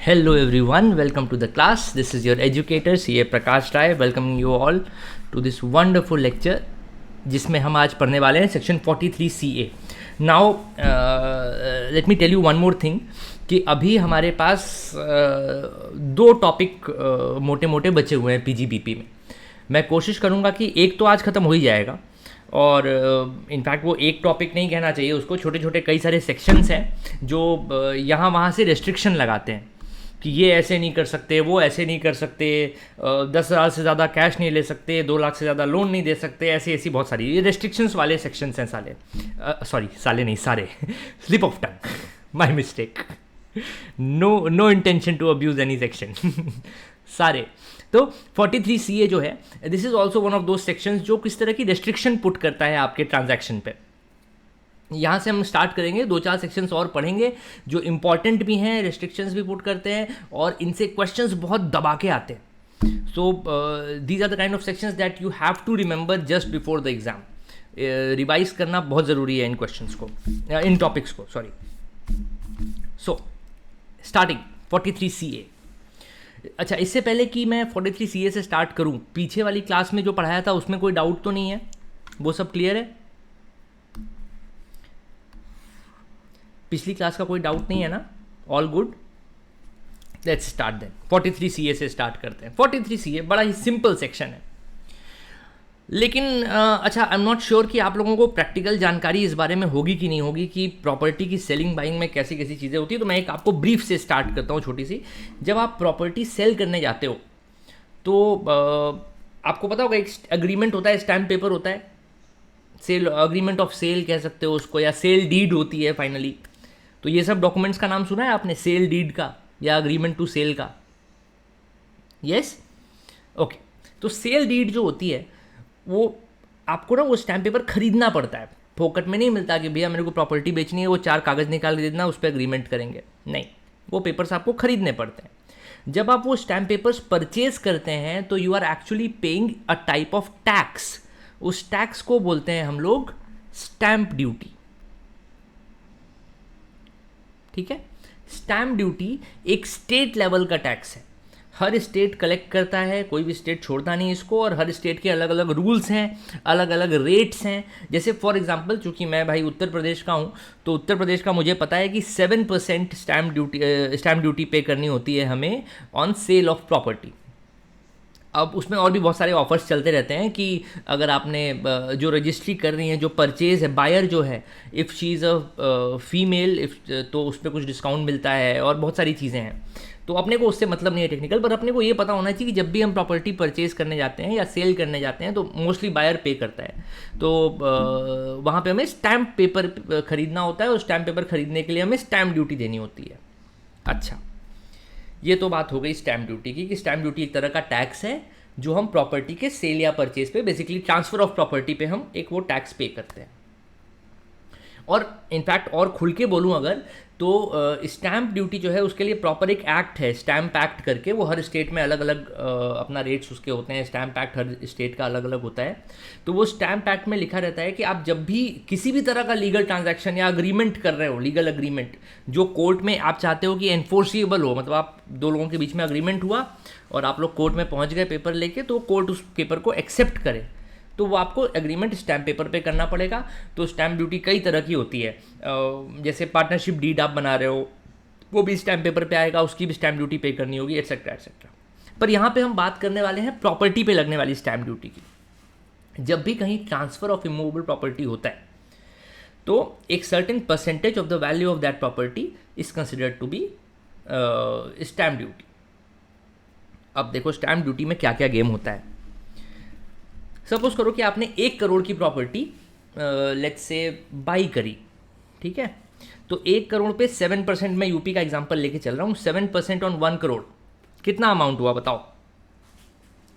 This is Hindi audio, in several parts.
Hello everyone, welcome to the class. This is your educator CA Prakash Rai welcoming you all to this wonderful lecture जिसमें हम आज पढ़ने वाले हैं section 43 CA. Now let me tell you one more thing कि अभी हमारे पास दो टॉपिक मोटे मोटे बचे हुए हैं PGBP में. मैं कोशिश करूँगा कि एक तो आज ख़त्म हो ही जाएगा और इनफैक्ट वो एक टॉपिक नहीं कहना चाहिए उसको, छोटे छोटे कई सारे सेक्शंस हैं जो यहाँ वहाँ से रेस्ट्रिक्शन लगाते हैं कि ये ऐसे नहीं कर सकते, वो ऐसे नहीं कर सकते, 10,000 से ज़्यादा कैश नहीं ले सकते, 2 लाख से ज़्यादा लोन नहीं दे सकते, ऐसी ऐसी बहुत सारी ये रेस्ट्रिक्शंस वाले सेक्शंस हैं साले नहीं सारे slip of tongue, my mistake, no intention to abuse any section सारे. तो 43 CA जो है this is also one of those sections जो किस तरह की रेस्ट्रिक्शन पुट करता है आपके ट्रांजैक्शन पे. यहाँ से हम स्टार्ट करेंगे, 2-4 सेक्शंस और पढ़ेंगे जो इंपॉर्टेंट भी हैं, रेस्ट्रिक्शंस भी पुट करते हैं और इनसे क्वेश्चंस बहुत दबा के आते हैं. So these are the kind of sections that you have to remember just before the exam. Revise करना बहुत ज़रूरी है इन क्वेश्चंस को, इन टॉपिक्स को, सॉरी. So starting 43 CA. अच्छा, इससे पहले कि मैं 43 CA से स्टार्ट करूं, पीछे वाली क्लास में जो पढ़ाया था उसमें कोई डाउट तो नहीं है? वो सब क्लियर है? पिछली क्लास का कोई डाउट नहीं है ना? All good? Let's start then. 43 CA से स्टार्ट करते हैं. 43 CA बड़ा ही सिंपल सेक्शन है, लेकिन अच्छा, आई एम नॉट श्योर कि आप लोगों को प्रैक्टिकल जानकारी इस बारे में होगी कि नहीं होगी कि प्रॉपर्टी की सेलिंग बाइंग में कैसी कैसी चीज़ें होती है. तो मैं एक आपको ब्रीफ से स्टार्ट करता हूँ, छोटी सी. जब आप प्रॉपर्टी सेल करने जाते हो तो आपको पता होगा एक एग्रीमेंट होता है, स्टैम्प पेपर होता है, सेल अग्रीमेंट ऑफ सेल कह सकते हो उसको, या सेल डीड होती है फाइनली. तो ये सब डॉक्यूमेंट्स का नाम सुना है आपने, सेल डीड का या अग्रीमेंट टू सेल का? Yes, okay. तो सेल डीड जो होती है वो आपको ना वो स्टैम्प पेपर खरीदना पड़ता है, फोकट में नहीं मिलता कि भैया मेरे को प्रॉपर्टी बेचनी है, वो 4 कागज़ निकाल के देना, उस पर एग्रीमेंट करेंगे. नहीं, वो पेपर्स आपको खरीदने पड़ते हैं. जब आप वो स्टैम्प पेपर्स परचेज करते हैं तो you are actually paying a type of tax. उस टैक्स को बोलते हैं हम लोग स्टैम्प ड्यूटी. ठीक है, स्टैम्प ड्यूटी एक स्टेट लेवल का टैक्स है. हर स्टेट कलेक्ट करता है, कोई भी स्टेट छोड़ता नहीं इसको, और हर स्टेट के अलग अलग रूल्स हैं, अलग अलग रेट्स हैं. जैसे फॉर एग्जांपल, चूंकि मैं भाई उत्तर प्रदेश का हूँ तो उत्तर प्रदेश का मुझे पता है कि 7% स्टैम्प ड्यूटी पे करनी होती है हमें ऑन सेल ऑफ प्रॉपर्टी. अब उसमें और भी बहुत सारे ऑफर्स चलते रहते हैं कि अगर आपने जो रजिस्ट्री कर रही है, जो परचेज है, बायर जो है, if she is a female, if तो उस पर कुछ डिस्काउंट मिलता है और बहुत सारी चीज़ें हैं. तो अपने को उससे मतलब नहीं है टेक्निकल, पर अपने को ये पता होना चाहिए कि जब भी हम प्रॉपर्टी परचेज करने जाते हैं या सेल करने जाते हैं तो मोस्टली बायर पे करता है. तो वहाँ पे हमें स्टैम्प पेपर खरीदना होता है और स्टैम्प पेपर खरीदने के लिए हमें स्टैम्प ड्यूटी देनी होती है. अच्छा, ये तो बात हो गई स्टैम्प ड्यूटी की, कि स्टैम्प ड्यूटी एक तरह का टैक्स है जो हम प्रॉपर्टी के सेल या परचेज पे, बेसिकली ट्रांसफ़र ऑफ प्रॉपर्टी पे हम एक वो टैक्स पे करते हैं. और इनफैक्ट और खुल के बोलूँ अगर, तो स्टैम्प ड्यूटी जो है उसके लिए प्रॉपर एक एक्ट है, स्टैम्प एक्ट करके. वो हर स्टेट में अलग अलग अपना रेट्स उसके होते हैं. स्टैम्प एक्ट हर स्टेट का अलग अलग होता है. तो वो स्टैम्प एक्ट में लिखा रहता है कि आप जब भी किसी भी तरह का लीगल ट्रांजैक्शन या अग्रीमेंट कर रहे हो, लीगल अग्रीमेंट जो कोर्ट में आप चाहते हो कि एनफोर्सिबल हो, मतलब आप दो लोगों के बीच में अग्रीमेंट हुआ और आप लोग कोर्ट में पहुँच गए पेपर लेके, तो कोर्ट उस पेपर को एक्सेप्ट करे, तो वो आपको एग्रीमेंट स्टैम्प पेपर पे करना पड़ेगा. तो स्टैम्प ड्यूटी कई तरह की होती है. जैसे पार्टनरशिप डीड आप बना रहे हो, वो भी स्टैम्प पेपर पे आएगा, उसकी भी स्टैम्प ड्यूटी पे करनी होगी, एटसेट्रा एटसेट्रा. पर यहाँ पे हम बात करने वाले हैं प्रॉपर्टी पे लगने वाली स्टैम्प ड्यूटी की. जब भी कहीं ट्रांसफ़र ऑफ इमूवेबल प्रॉपर्टी होता है तो एक certain percentage of the value of that property is considered to be stamp duty. अब देखो स्टैम्प ड्यूटी में क्या क्या गेम होता है. सपोज करो कि आपने 1 करोड़ की प्रॉपर्टी लेट्स से बाई करी, ठीक है. तो 1 करोड़ पे 7%, मैं यूपी का एग्जांपल लेके चल रहा हूँ, 7% ऑन 1 करोड़ कितना अमाउंट हुआ बताओ?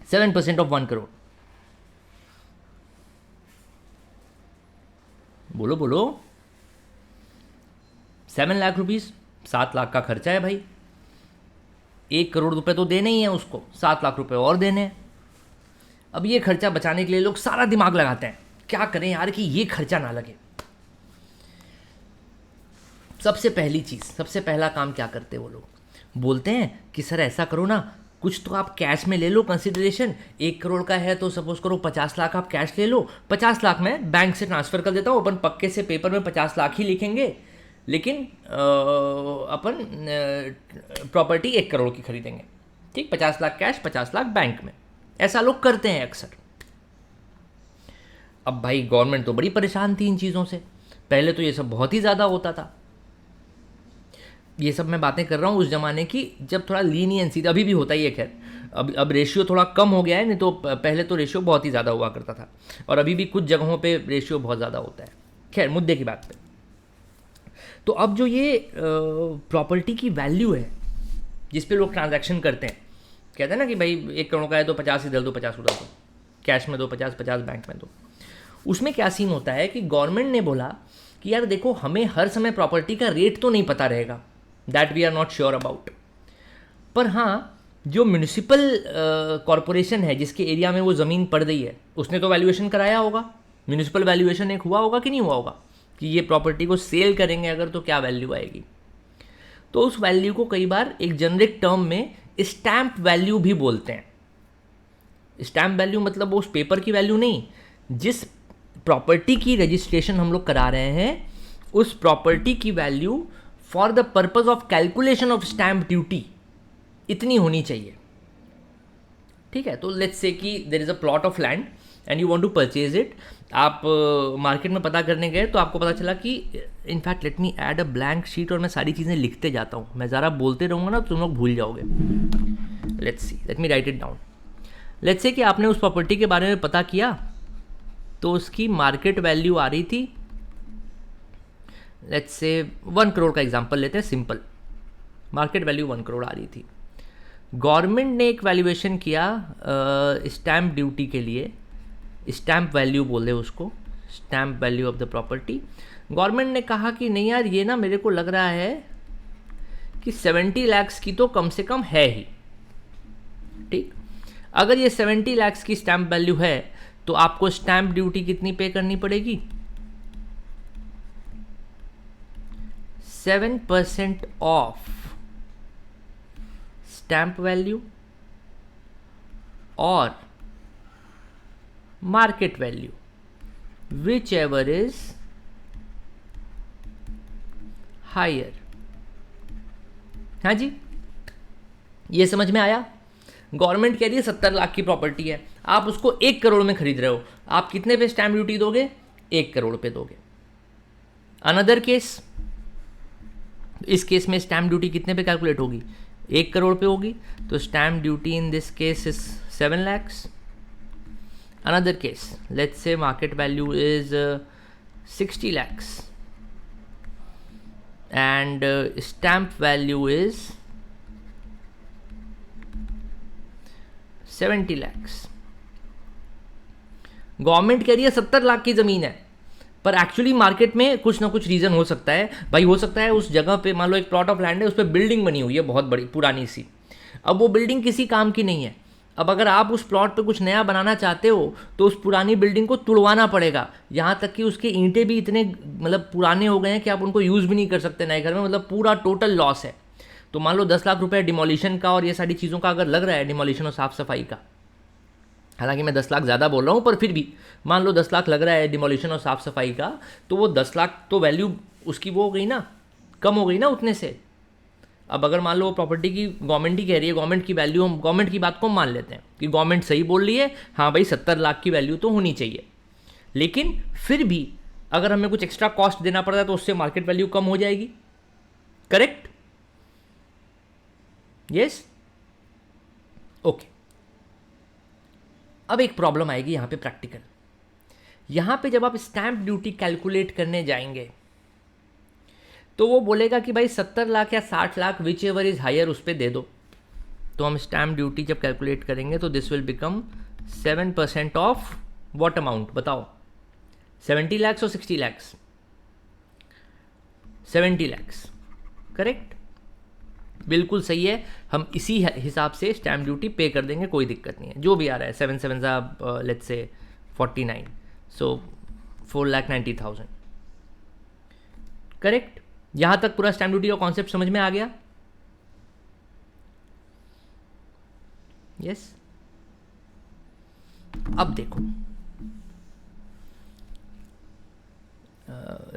7% ऑफ 1 करोड़, बोलो बोलो. 7 लाख रुपीज़, 7 लाख का खर्चा है भाई. 1 करोड़ रुपए तो देने ही है उसको, 7 लाख रुपए और देने हैं. अब ये खर्चा बचाने के लिए लोग सारा दिमाग लगाते हैं, क्या करें यार कि ये खर्चा ना लगे. सबसे पहली चीज़, सबसे पहला काम क्या करते हैं वो लोग, बोलते हैं कि सर ऐसा करो ना, कुछ तो आप कैश में ले लो कंसिडरेशन, 1 करोड़ का है तो सपोज करो 50 लाख आप कैश ले लो, 50 लाख मैं बैंक से ट्रांसफ़र कर देता हूँ, अपन पक्के से पेपर में 50 लाख ही लिखेंगे, लेकिन अपन प्रॉपर्टी 1 करोड़ की खरीदेंगे, ठीक, 50 लाख कैश 50 लाख बैंक में। ऐसा लोग करते हैं अक्सर। अब भाई गवर्नमेंट तो बड़ी परेशान थी इन चीज़ों से, पहले तो ये सब बहुत ही ज़्यादा होता था। ये सब मैं बातें कर रहा हूँ उस ज़माने की जब थोड़ा लीनियंसी, अभी भी होता ही है खैर, अब रेशियो थोड़ा कम हो गया है, नहीं तो पहले तो रेशियो बहुत ही ज़्यादा हुआ करता था, और अभी भी कुछ जगहों पे रेशियो बहुत ज़्यादा होता है। खैर मुद्दे की बात पे, तो अब जो ये प्रॉपर्टी की वैल्यू है जिस पे लोग ट्रांजैक्शन करते हैं, कहते हैं ना कि भाई 1 करोड़ का है तो 50 इधर दो 50 उधर दो, कैश में दो 50 बैंक में दो। उसमें क्या सीन होता है कि गवर्नमेंट ने बोला कि यार देखो, हमें हर समय प्रॉपर्टी का रेट तो नहीं पता रहेगा, that we are not sure about, पर हाँ जो म्यूनिसिपल कॉरपोरेशन है जिसके एरिया में वो ज़मीन पड़ रही है, उसने तो वैल्यूएशन कराया होगा, म्यूनिसिपल वैल्यूएशन एक हुआ होगा कि नहीं हुआ होगा, कि ये प्रॉपर्टी को सेल करेंगे अगर तो क्या वैल्यू आएगी। तो उस वैल्यू को कई बार एक जेनरिक टर्म में स्टैम्प वैल्यू भी बोलते हैं। स्टैम्प वैल्यू मतलब वो उस पेपर की वैल्यू नहीं, जिस प्रॉपर्टी की रजिस्ट्रेशन हम लोग करा रहे हैं उस प्रॉपर्टी की value for the purpose of calculation of stamp duty इतनी होनी चाहिए, ठीक है। तो लेट्स से कि there is a plot of land and you want to purchase it, आप मार्केट में पता करने गए तो आपको पता चला कि in fact let me add a blank sheet और मैं सारी चीज़ें लिखते जाता हूँ, मैं ज़रा बोलते रहूँगा ना तुम लोग भूल जाओगे। Let's see, let me right it down. Let's say कि आपने उस प्रॉपर्टी के बारे में पता किया तो उसकी मार्केट वैल्यू आ रही थी, लेट्स से 1 करोड़ का एग्जांपल लेते हैं, सिंपल, मार्केट वैल्यू 1 करोड़ आ रही थी। गवर्नमेंट ने एक वैल्यूएशन किया स्टैम्प ड्यूटी के लिए, स्टैम्प वैल्यू बोले उसको, stamp value of the property. Government ने कहा कि नहीं यार, ये ना मेरे को लग रहा है कि 70 लाख की तो कम से कम है ही, ठीक। अगर ये 70 लाख की स्टैम्प वैल्यू है तो आपको स्टैम्प ड्यूटी कितनी पे करनी पड़ेगी? 7% ऑफ स्टैम्प वैल्यू और market value, whichever is higher. हाँ जी, ये समझ में आया? गवर्नमेंट कह रही है 70 लाख की प्रॉपर्टी है, आप उसको 1 करोड़ में खरीद रहे हो, आप कितने पे स्टैम्प ड्यूटी दोगे? 1 करोड़ पे दोगे। अनदर केस, इस केस में स्टैम्प ड्यूटी कितने पे कैलकुलेट होगी? 1 करोड़ पे होगी, तो stamp duty in this case is 7 lakhs। Another case, let's say market value is 60 lakhs and stamp value is 70 lakhs। Government कह रही है 70 लाख की ज़मीन है, पर एक्चुअली मार्केट में कुछ ना कुछ रीज़न हो सकता है भाई। हो सकता है उस जगह पे मान लो एक प्लॉट ऑफ लैंड है, उस पर बिल्डिंग बनी हुई है बहुत बड़ी पुरानी सी, अब वो बिल्डिंग किसी काम की नहीं है। अब अगर आप उस प्लॉट पे कुछ नया बनाना चाहते हो तो उस पुरानी बिल्डिंग को तुड़वाना पड़ेगा, यहाँ तक कि उसके ईंटें भी इतने मतलब पुराने हो गए हैं कि आप उनको यूज़ भी नहीं कर सकते नए घर में, मतलब पूरा टोटल लॉस है। तो मान लो 10 लाख रुपए डिमोलिशन का और ये सारी चीज़ों का अगर लग रहा है, डिमोलिशन और साफ़ सफाई का, हालांकि मैं 10 लाख ज़्यादा बोल रहा हूँ, पर फिर भी मान लो 10 लाख लग रहा है डिमोलिशन और साफ़ सफाई का, तो वो 10 लाख तो वैल्यू उसकी वो हो गई ना, कम हो गई ना उतने से। अब अगर मान लो वो प्रॉपर्टी की गवर्नमेंट ही कह रही है, गवर्नमेंट की वैल्यू, हम गवर्नमेंट की बात को मान लेते हैं कि गवर्नमेंट सही बोल रही है, हाँ भाई 70 लाख की वैल्यू तो होनी चाहिए, लेकिन फिर भी अगर हमें कुछ एक्स्ट्रा कॉस्ट देना पड़ता है तो उससे मार्केट वैल्यू कम हो जाएगी, करेक्ट? Yes, okay. अब एक प्रॉब्लम आएगी यहाँ पे प्रैक्टिकल। यहाँ पे जब आप स्टैम्प ड्यूटी कैलकुलेट करने जाएंगे तो वो बोलेगा कि भाई 70 लाख या 60 lakh whichever is higher उस पर दे दो। तो हम स्टैम्प ड्यूटी जब कैलकुलेट करेंगे तो this will become 7% of what amount बताओ? 70 lakhs और 60 lakhs? 70 lakhs, करेक्ट, बिल्कुल सही है। हम इसी हिसाब से स्टैम्प ड्यूटी पे कर देंगे, कोई दिक्कत नहीं है। जो भी आ रहा है 7 7 लेट्स से 49, सो 4,90,000, करेक्ट। यहाँ तक पूरा स्टैम्प ड्यूटी का कॉन्सेप्ट समझ में आ गया? यस। अब देखो,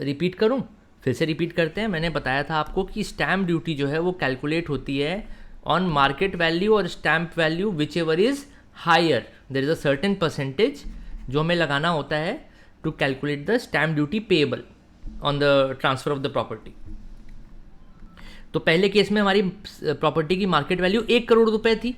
रिपीट करूं, फिर से रिपीट करते हैं। मैंने बताया था आपको कि स्टैम्प ड्यूटी जो है वो कैलकुलेट होती है ऑन मार्केट वैल्यू और stamp value whichever is higher. There is a certain percentage जो हमें लगाना होता है to calculate the stamp duty payable on the transfer of the property. तो पहले केस में हमारी प्रॉपर्टी की मार्केट वैल्यू 1 करोड़ रुपए थी,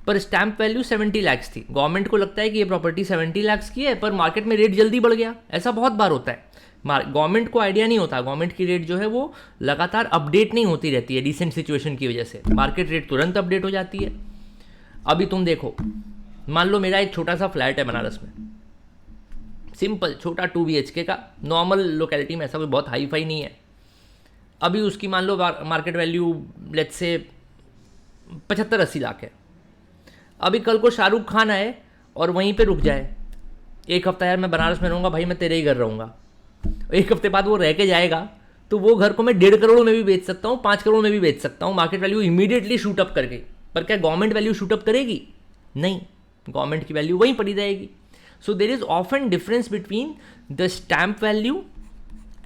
पर स्टैम्प वैल्यू 70 लाख थी। गवर्नमेंट को लगता है कि ये प्रॉपर्टी 70 लाख की है, पर मार्केट में रेट जल्दी बढ़ गया। ऐसा बहुत बार होता है। गवर्नमेंट को आइडिया नहीं होता, गवर्नमेंट की रेट जो है वो लगातार अपडेट नहीं होती रहती है डिसेंट सिचुएशन की वजह से। मार्केट रेट तुरंत अपडेट हो जाती है। अभी तुम देखो, मान लो मेरा एक छोटा सा फ्लैट है बनारस में, सिंपल छोटा 2 BHK का, नॉर्मल लोकेलिटी में, ऐसा कोई बहुत हाई फाई नहीं है। अभी उसकी मान लो market value let's say 75-80 lakh है। अभी कल को शाहरुख खान आए और वहीं पे रुक जाए, एक हफ्ता यार मैं बनारस में रहूँगा भाई, मैं तेरे ही घर रहूँगा, एक हफ्ते बाद वो रह के जाएगा, तो वो घर को मैं 1.5 करोड़ में भी बेच सकता हूँ, 5 करोड़ में भी बेच सकता हूँ। Market value immediately shoot up कर गई। पर क्या गवर्नमेंट वैल्यू शूट अप करेगी? नहीं, गवर्नमेंट की वैल्यू वहीं पड़ी रहेगी। So there is often difference between the stamp value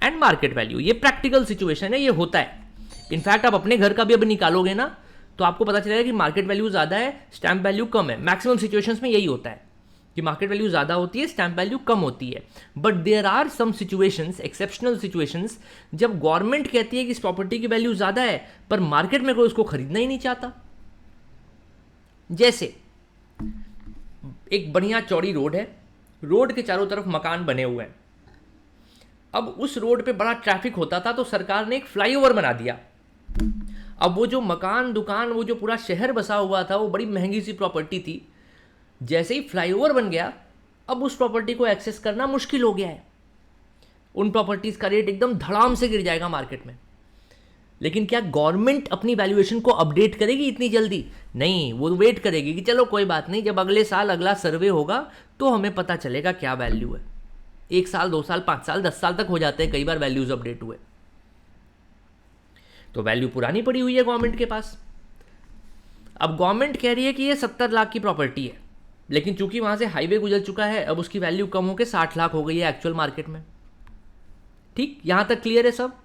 and market value. ये प्रैक्टिकल सिचुएशन है, ये होता है। इनफैक्ट आप अपने घर का भी अब निकालोगे ना, तो आपको पता चलेगा कि मार्केट वैल्यू ज़्यादा है, स्टैम्प वैल्यू कम है। मैक्सिमम सिचुएशंस में यही होता है कि मार्केट वैल्यू ज़्यादा होती है, स्टैम्प वैल्यू कम होती है। But there are some situations, exceptional situations, जब गवर्नमेंट कहती है कि इस प्रॉपर्टी की वैल्यू ज़्यादा है, पर मार्केट में कोई उसको खरीदना ही नहीं चाहता। जैसे एक बढ़िया चौड़ी रोड है, रोड के चारों तरफ मकान बने हुए हैं। अब उस रोड पे बड़ा ट्रैफिक होता था, तो सरकार ने एक फ्लाईओवर बना दिया। अब वो जो मकान, दुकान, वो जो पूरा शहर बसा हुआ था, वो बड़ी महंगी सी प्रॉपर्टी थी। जैसे ही फ्लाईओवर बन गया, अब उस प्रॉपर्टी को एक्सेस करना मुश्किल हो गया है। उन प्रॉपर्टीज का रेट एकदम धड़ाम से गिर जाएगा मार्केट में। लेकिन क्या गवर्नमेंट अपनी वैल्यूएशन को अपडेट करेगी इतनी जल्दी? नहीं, वो वेट करेगी कि चलो कोई बात नहीं, जब अगले साल अगला सर्वे होगा तो हमें पता चलेगा क्या वैल्यू है। 1 साल, 2 साल, 5 साल, 10 साल तक हो जाते हैं कई बार वैल्यूज अपडेट हुए। तो वैल्यू पुरानी पड़ी हुई है गवर्नमेंट के पास। अब गवर्नमेंट कह रही है कि ये 70 लाख की प्रॉपर्टी है, लेकिन चूंकि वहां से हाईवे गुजर चुका है, अब उसकी वैल्यू कम होकर 60 लाख हो गई है एक्चुअल मार्केट में। ठीक, यहां तक क्लियर है सब?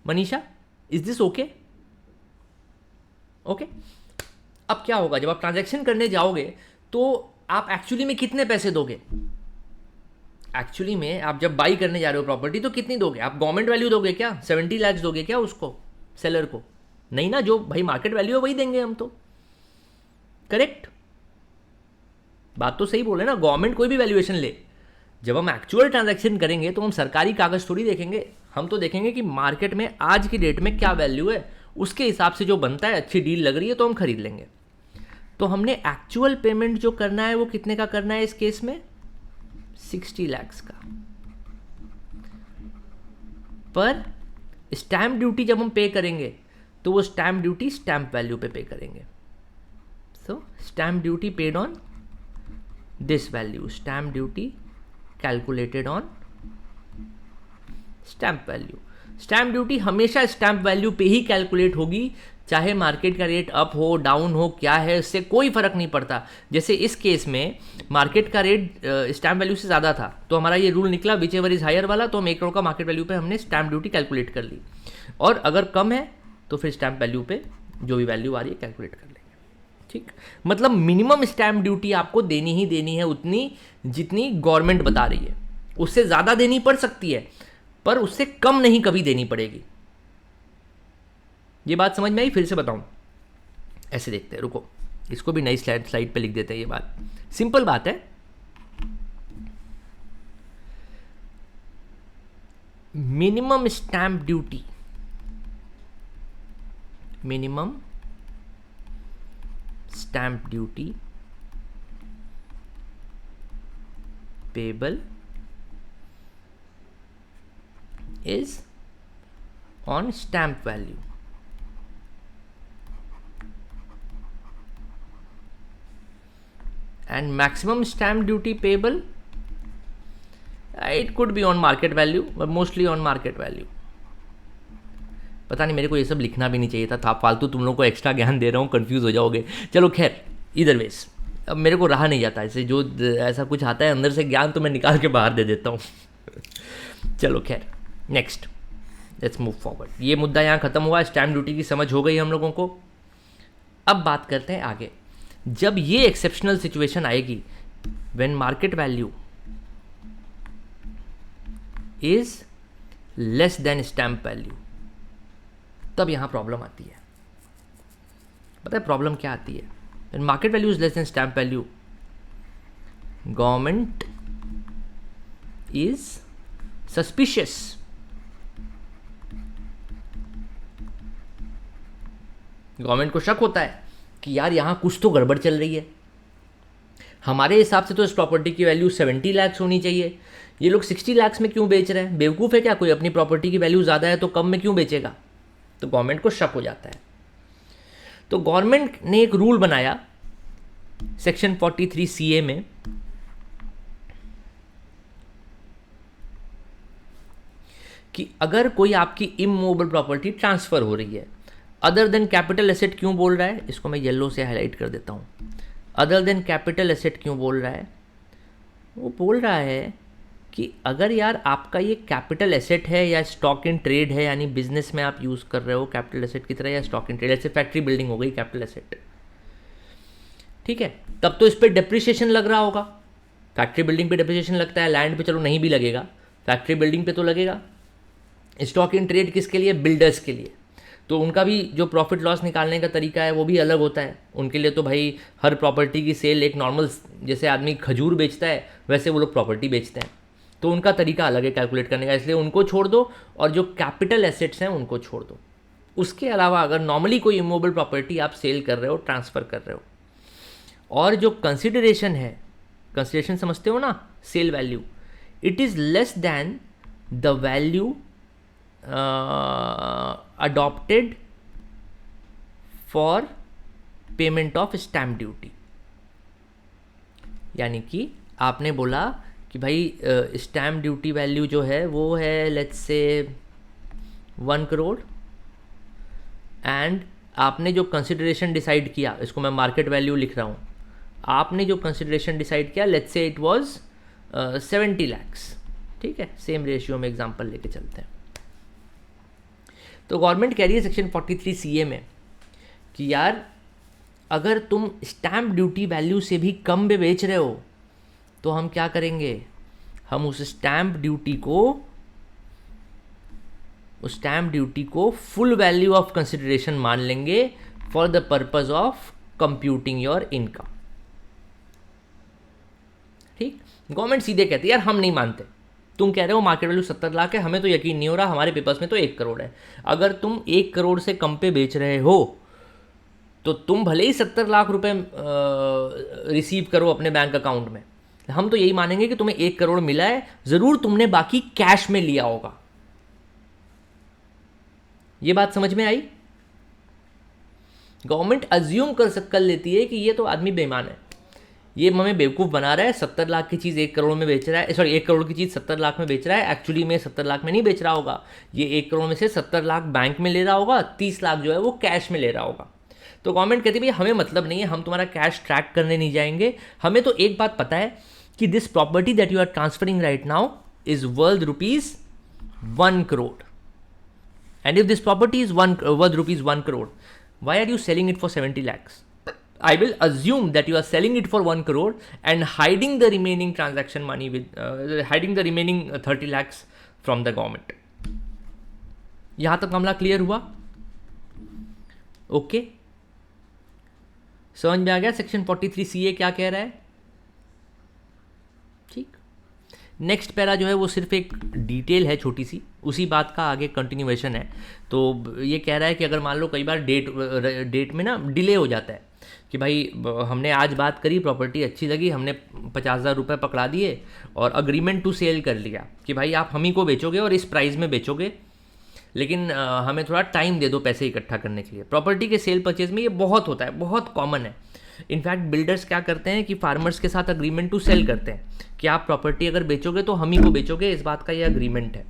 Manisha, is this okay? Okay. अब क्या होगा, जब आप ट्रांजैक्शन करने जाओगे तो आप एक्चुअली में कितने पैसे दोगे? एक्चुअली में आप जब बाई करने जा रहे हो प्रॉपर्टी, तो कितनी दोगे? आप गवर्नमेंट वैल्यू दोगे क्या? 70 लाख दोगे क्या उसको, सेलर को? नहीं ना, जो भाई मार्केट वैल्यू है वही देंगे हम तो। करेक्ट? बात तो सही बोले ना। गवर्नमेंट कोई भी वैल्यूएशन ले, जब हम एक्चुअल ट्रांजैक्शन करेंगे तो हम सरकारी कागज थोड़ी देखेंगे, हम तो देखेंगे कि मार्केट में आज की डेट में क्या वैल्यू है, उसके हिसाब से जो बनता है, अच्छी डील लग रही है तो हम खरीद लेंगे। तो हमने एक्चुअल पेमेंट जो करना है वो कितने का करना है इस केस में? 60 लाख का। पर स्टैम्प ड्यूटी जब हम पे करेंगे तो वो स्टैम्प ड्यूटी स्टैम्प वैल्यू पे करेंगे। So stamp duty paid on this value, stamp duty calculated on stamp value. Stamp duty हमेशा स्टैम्प वैल्यू पे ही कैलकुलेट होगी, चाहे मार्केट का रेट अप हो डाउन हो, क्या है इससे कोई फर्क नहीं पड़ता। जैसे इस केस में मार्केट का रेट स्टैम्प वैल्यू से ज़्यादा था, तो हमारा ये रूल निकला विच एवर इज हायर वाला, तो हम 1 करोड़ का मार्केट वैल्यू पे हमने स्टैम्प ड्यूटी कैलकुलेट कर ली। और अगर कम है तो फिर स्टैम्प वैल्यू पे जो भी वैल्यू आ रही है कैलकुलेट कर लेंगे। ठीक, मतलब मिनिमम स्टैम्प ड्यूटी आपको देनी ही देनी है उतनी जितनी गवर्नमेंट बता रही है। उससे ज़्यादा देनी पड़ सकती है, पर उससे कम नहीं कभी देनी पड़ेगी। ये बात समझ में आई? फिर से बताऊं, ऐसे देखते हैं, रुको, इसको भी नई स्लाइड पे लिख देते हैं। ये बात सिंपल बात है। Minimum stamp duty, minimum stamp duty payable is on stamp value and maximum stamp duty payable, it could be on market value but mostly on market value. पता नहीं, मेरे को ये सब लिखना भी नहीं चाहिए था फालतू तुम लोगों को एक्स्ट्रा ज्ञान दे रहा हूँ, कंफ्यूज हो जाओगे। चलो खैर, इधर वेज अब मेरे को रहा नहीं जाता ऐसे, जो ऐसा कुछ आता है अंदर से ज्ञान तो मैं निकाल के बाहर दे देता हूँ। चलो खैर, नेक्स्ट लेट्स मूव फॉरवर्ड। ये मुद्दा यहाँ ख़त्म हुआ, स्टैम्प ड्यूटी की समझ हो गई हम लोगों को। अब बात करते हैं आगे। जब ये एक्सेप्शनल सिचुएशन आएगी, when market value is less then stamp value, तब यहां प्रॉब्लम आती है। पता है प्रॉब्लम क्या आती है? When market value is less then stamp value, government is suspicious. Government को शक होता है कि यार यहां कुछ तो गड़बड़ चल रही है, हमारे हिसाब से तो इस प्रॉपर्टी की वैल्यू 70 लाख होनी चाहिए, ये लोग 60 लाख में क्यों बेच रहे हैं? बेवकूफ़ है क्या कोई? अपनी प्रॉपर्टी की वैल्यू ज़्यादा है तो कम में क्यों बेचेगा? तो गवर्नमेंट को शक हो जाता है। तो गवर्नमेंट ने एक रूल बनाया सेक्शन 43 CA में कि अगर कोई आपकी इमूवेबल प्रॉपर्टी ट्रांसफ़र हो रही है, अदर देन कैपिटल एसेट क्यों बोल रहा है, इसको मैं येलो से हाईलाइट कर देता हूँ। अदर देन कैपिटल एसेट क्यों बोल रहा है? वो बोल रहा है कि अगर यार आपका ये कैपिटल एसेट है या स्टॉक इन ट्रेड है, यानी बिजनेस में आप यूज़ कर रहे हो कैपिटल एसेट की तरह, या स्टॉक इन ट्रेड, जैसे फैक्ट्री बिल्डिंग हो गई कैपिटल एसेट, ठीक है, तब तो इस पर डेप्रिसिएशन लग रहा होगा। फैक्ट्री बिल्डिंग पे डेप्रिसिएशन लगता है, लैंड पे चलो नहीं भी लगेगा, फैक्ट्री बिल्डिंग पे तो लगेगा। स्टॉक इन ट्रेड किसके लिए? बिल्डर्स के लिए। तो उनका भी जो प्रॉफिट लॉस निकालने का तरीका है वो भी अलग होता है। उनके लिए तो भाई हर प्रॉपर्टी की सेल एक नॉर्मल, जैसे आदमी खजूर बेचता है वैसे वो लोग प्रॉपर्टी बेचते हैं, तो उनका तरीका अलग है कैलकुलेट करने का, इसलिए उनको छोड़ दो और जो कैपिटल एसेट्स हैं उनको छोड़ दो। उसके अलावा अगर नॉर्मली कोई इमूवेबल प्रॉपर्टी आप सेल कर रहे हो, ट्रांसफ़र कर रहे हो, और जो कंसिडरेशन है, कंसिडरेशन समझते हो ना, sale value, it is less than the value adopted for payment of stamp duty। यानी कि आपने बोला कि भाई स्टैम्प ड्यूटी वैल्यू जो है वो है लेट्स से 1 करोड़, एंड आपने जो कंसिडरेशन डिसाइड किया, इसको मैं मार्केट वैल्यू लिख रहा हूँ, आपने जो कंसिडरेशन डिसाइड किया let's say it was 70 lakhs, ठीक है, सेम रेशियो में एग्जांपल लेके चलते हैं। तो गवर्नमेंट कह रही है सेक्शन 43 CA में कि यार अगर तुम स्टैम्प ड्यूटी वैल्यू से भी कम में बेच रहे हो तो हम क्या करेंगे, हम उस स्टैम्प ड्यूटी को फुल वैल्यू ऑफ कंसिडरेशन मान लेंगे for the purpose of computing your income. ठीक, गवर्नमेंट सीधे कहती है यार हम नहीं मानते, तुम कह रहे हो मार्केट वैल्यू 70 लाख है, हमें तो यकीन नहीं हो रहा, हमारे पेपर्स में तो 1 करोड़ है। अगर तुम 1 करोड़ से कम पे बेच रहे हो तो तुम भले ही 70 लाख रुपए रिसीव करो अपने बैंक अकाउंट में, हम तो यही मानेंगे कि तुम्हें 1 करोड़ मिला है, ज़रूर तुमने बाकी कैश में लिया होगा। ये बात समझ में आई? गवर्नमेंट अज्यूम कर लेती है कि ये तो आदमी बेईमान है, ये हमें बेवकूफ़ बना रहा है, 70 लाख की चीज़ 1 करोड़ में बेच रहा है, सॉरी 1 करोड़ की चीज़ 70 लाख में बेच रहा है, एक्चुअली में 70 लाख में नहीं बेच रहा होगा, ये 1 करोड़ में से 70 लाख बैंक में ले रहा होगा, 30 लाख जो है वो कैश में ले रहा होगा। तो गवर्नमेंट कहती है भैया हमें मतलब नहीं है, हम तुम्हारा कैश ट्रैक करने नहीं जाएंगे, हमें तो एक बात पता है कि this property that you are transferring right now is worth ₹1 crore, and if this property is worth ₹1 crore, why are you selling it for 70 lakhs? I will assume that you are selling it for 1 crore and hiding the remaining transaction money hiding the remaining 30 lakhs from the government. यहां तक मामला क्लियर हुआ? ओके, समझ में आ गया सेक्शन 43 CA क्या कह रहा है? ठीक, नेक्स्ट पैरा जो है वो सिर्फ एक डिटेल है छोटी सी, उसी बात का आगे कंटिन्यूएशन है। तो ये कह रहा है कि अगर मान लो कई बार डेट में ना डिले हो जाता है कि भाई हमने आज बात करी, प्रॉपर्टी अच्छी लगी, हमने 50,000 रुपये पकड़ा दिए और अग्रीमेंट टू सेल कर लिया कि भाई आप हम ही को बेचोगे और इस प्राइस में बेचोगे, लेकिन हमें थोड़ा टाइम दे दो पैसे इकट्ठा करने के लिए। प्रॉपर्टी के सेल परचेज में ये बहुत होता है, बहुत कॉमन है। इनफैक्ट बिल्डर्स क्या करते हैं कि फार्मर्स के साथ अग्रीमेंट टू सेल करते हैं कि आप प्रॉपर्टी अगर बेचोगे तो हम ही को बेचोगे, इस बात का ये अग्रीमेंट है।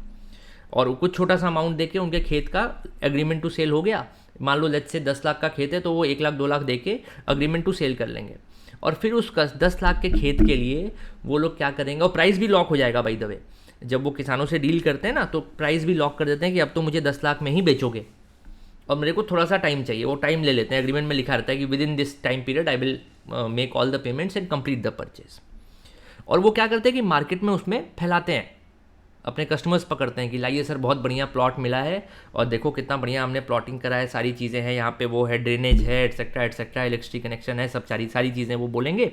और कुछ छोटा सा अमाउंट देके उनके खेत का एग्रीमेंट टू सेल हो गया। मान लो लेट्स से 10 लाख का खेत है तो वो 1 लाख 2 लाख देके अग्रीमेंट टू सेल कर लेंगे, और फिर उस 10 लाख के खेत के लिए वो लोग क्या करेंगे, और प्राइस भी लॉक हो जाएगा बाय द वे। जब वो किसानों से डील करते हैं ना तो प्राइस भी लॉक कर देते हैं कि अब तो मुझे 10 लाख में ही बेचोगे और मेरे को थोड़ा सा टाइम चाहिए। वो टाइम ले लेते हैं, एग्रीमेंट में लिखा रहता है कि with in this time period I will make all the payments and complete the purchase. और वो क्या करते हैं कि मार्केट में उसमें फैलाते हैं, अपने कस्टमर्स पकड़ते हैं कि लाइए सर बहुत बढ़िया प्लॉट मिला है और देखो कितना बढ़िया हमने प्लॉटिंग करा है, सारी चीज़ें हैं यहाँ पे, वो है ड्रेनेज है एटसेट्रा एटसेट्रा, इलेक्ट्रिक कनेक्शन है, सब सारी चीज़ें वो बोलेंगे।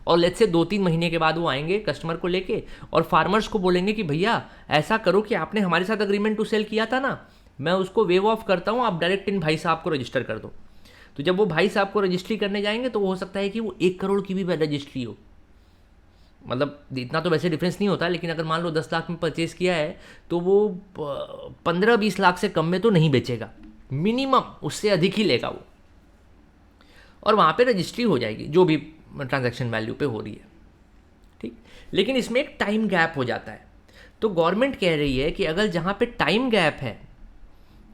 और लेट्स से 2-3 महीने के बाद वो आएंगे कस्टमर को लेके और फार्मर्स को बोलेंगे कि भैया ऐसा करो कि आपने हमारे साथ अग्रीमेंट टू सेल किया था ना, मैं उसको वेव ऑफ करता हूँ, आप डायरेक्ट इन भाई साहब को रजिस्टर कर दो। तो जब वो भाई साहब को रजिस्ट्री करने जाएंगे तो वो हो सकता है कि वो 1 करोड़ की भी रजिस्ट्री हो, मतलब इतना तो वैसे डिफरेंस नहीं होता, लेकिन अगर मान लो 10 लाख में परचेज़ किया है तो वो 15-20 लाख से कम में तो नहीं बेचेगा, मिनिमम उससे अधिक ही लेगा वो, और वहाँ पे रजिस्ट्री हो जाएगी जो भी ट्रांजैक्शन वैल्यू पे हो रही है, ठीक। लेकिन इसमें एक टाइम गैप हो जाता है। तो गवर्नमेंट कह रही है कि अगर जहाँ पे टाइम गैप है,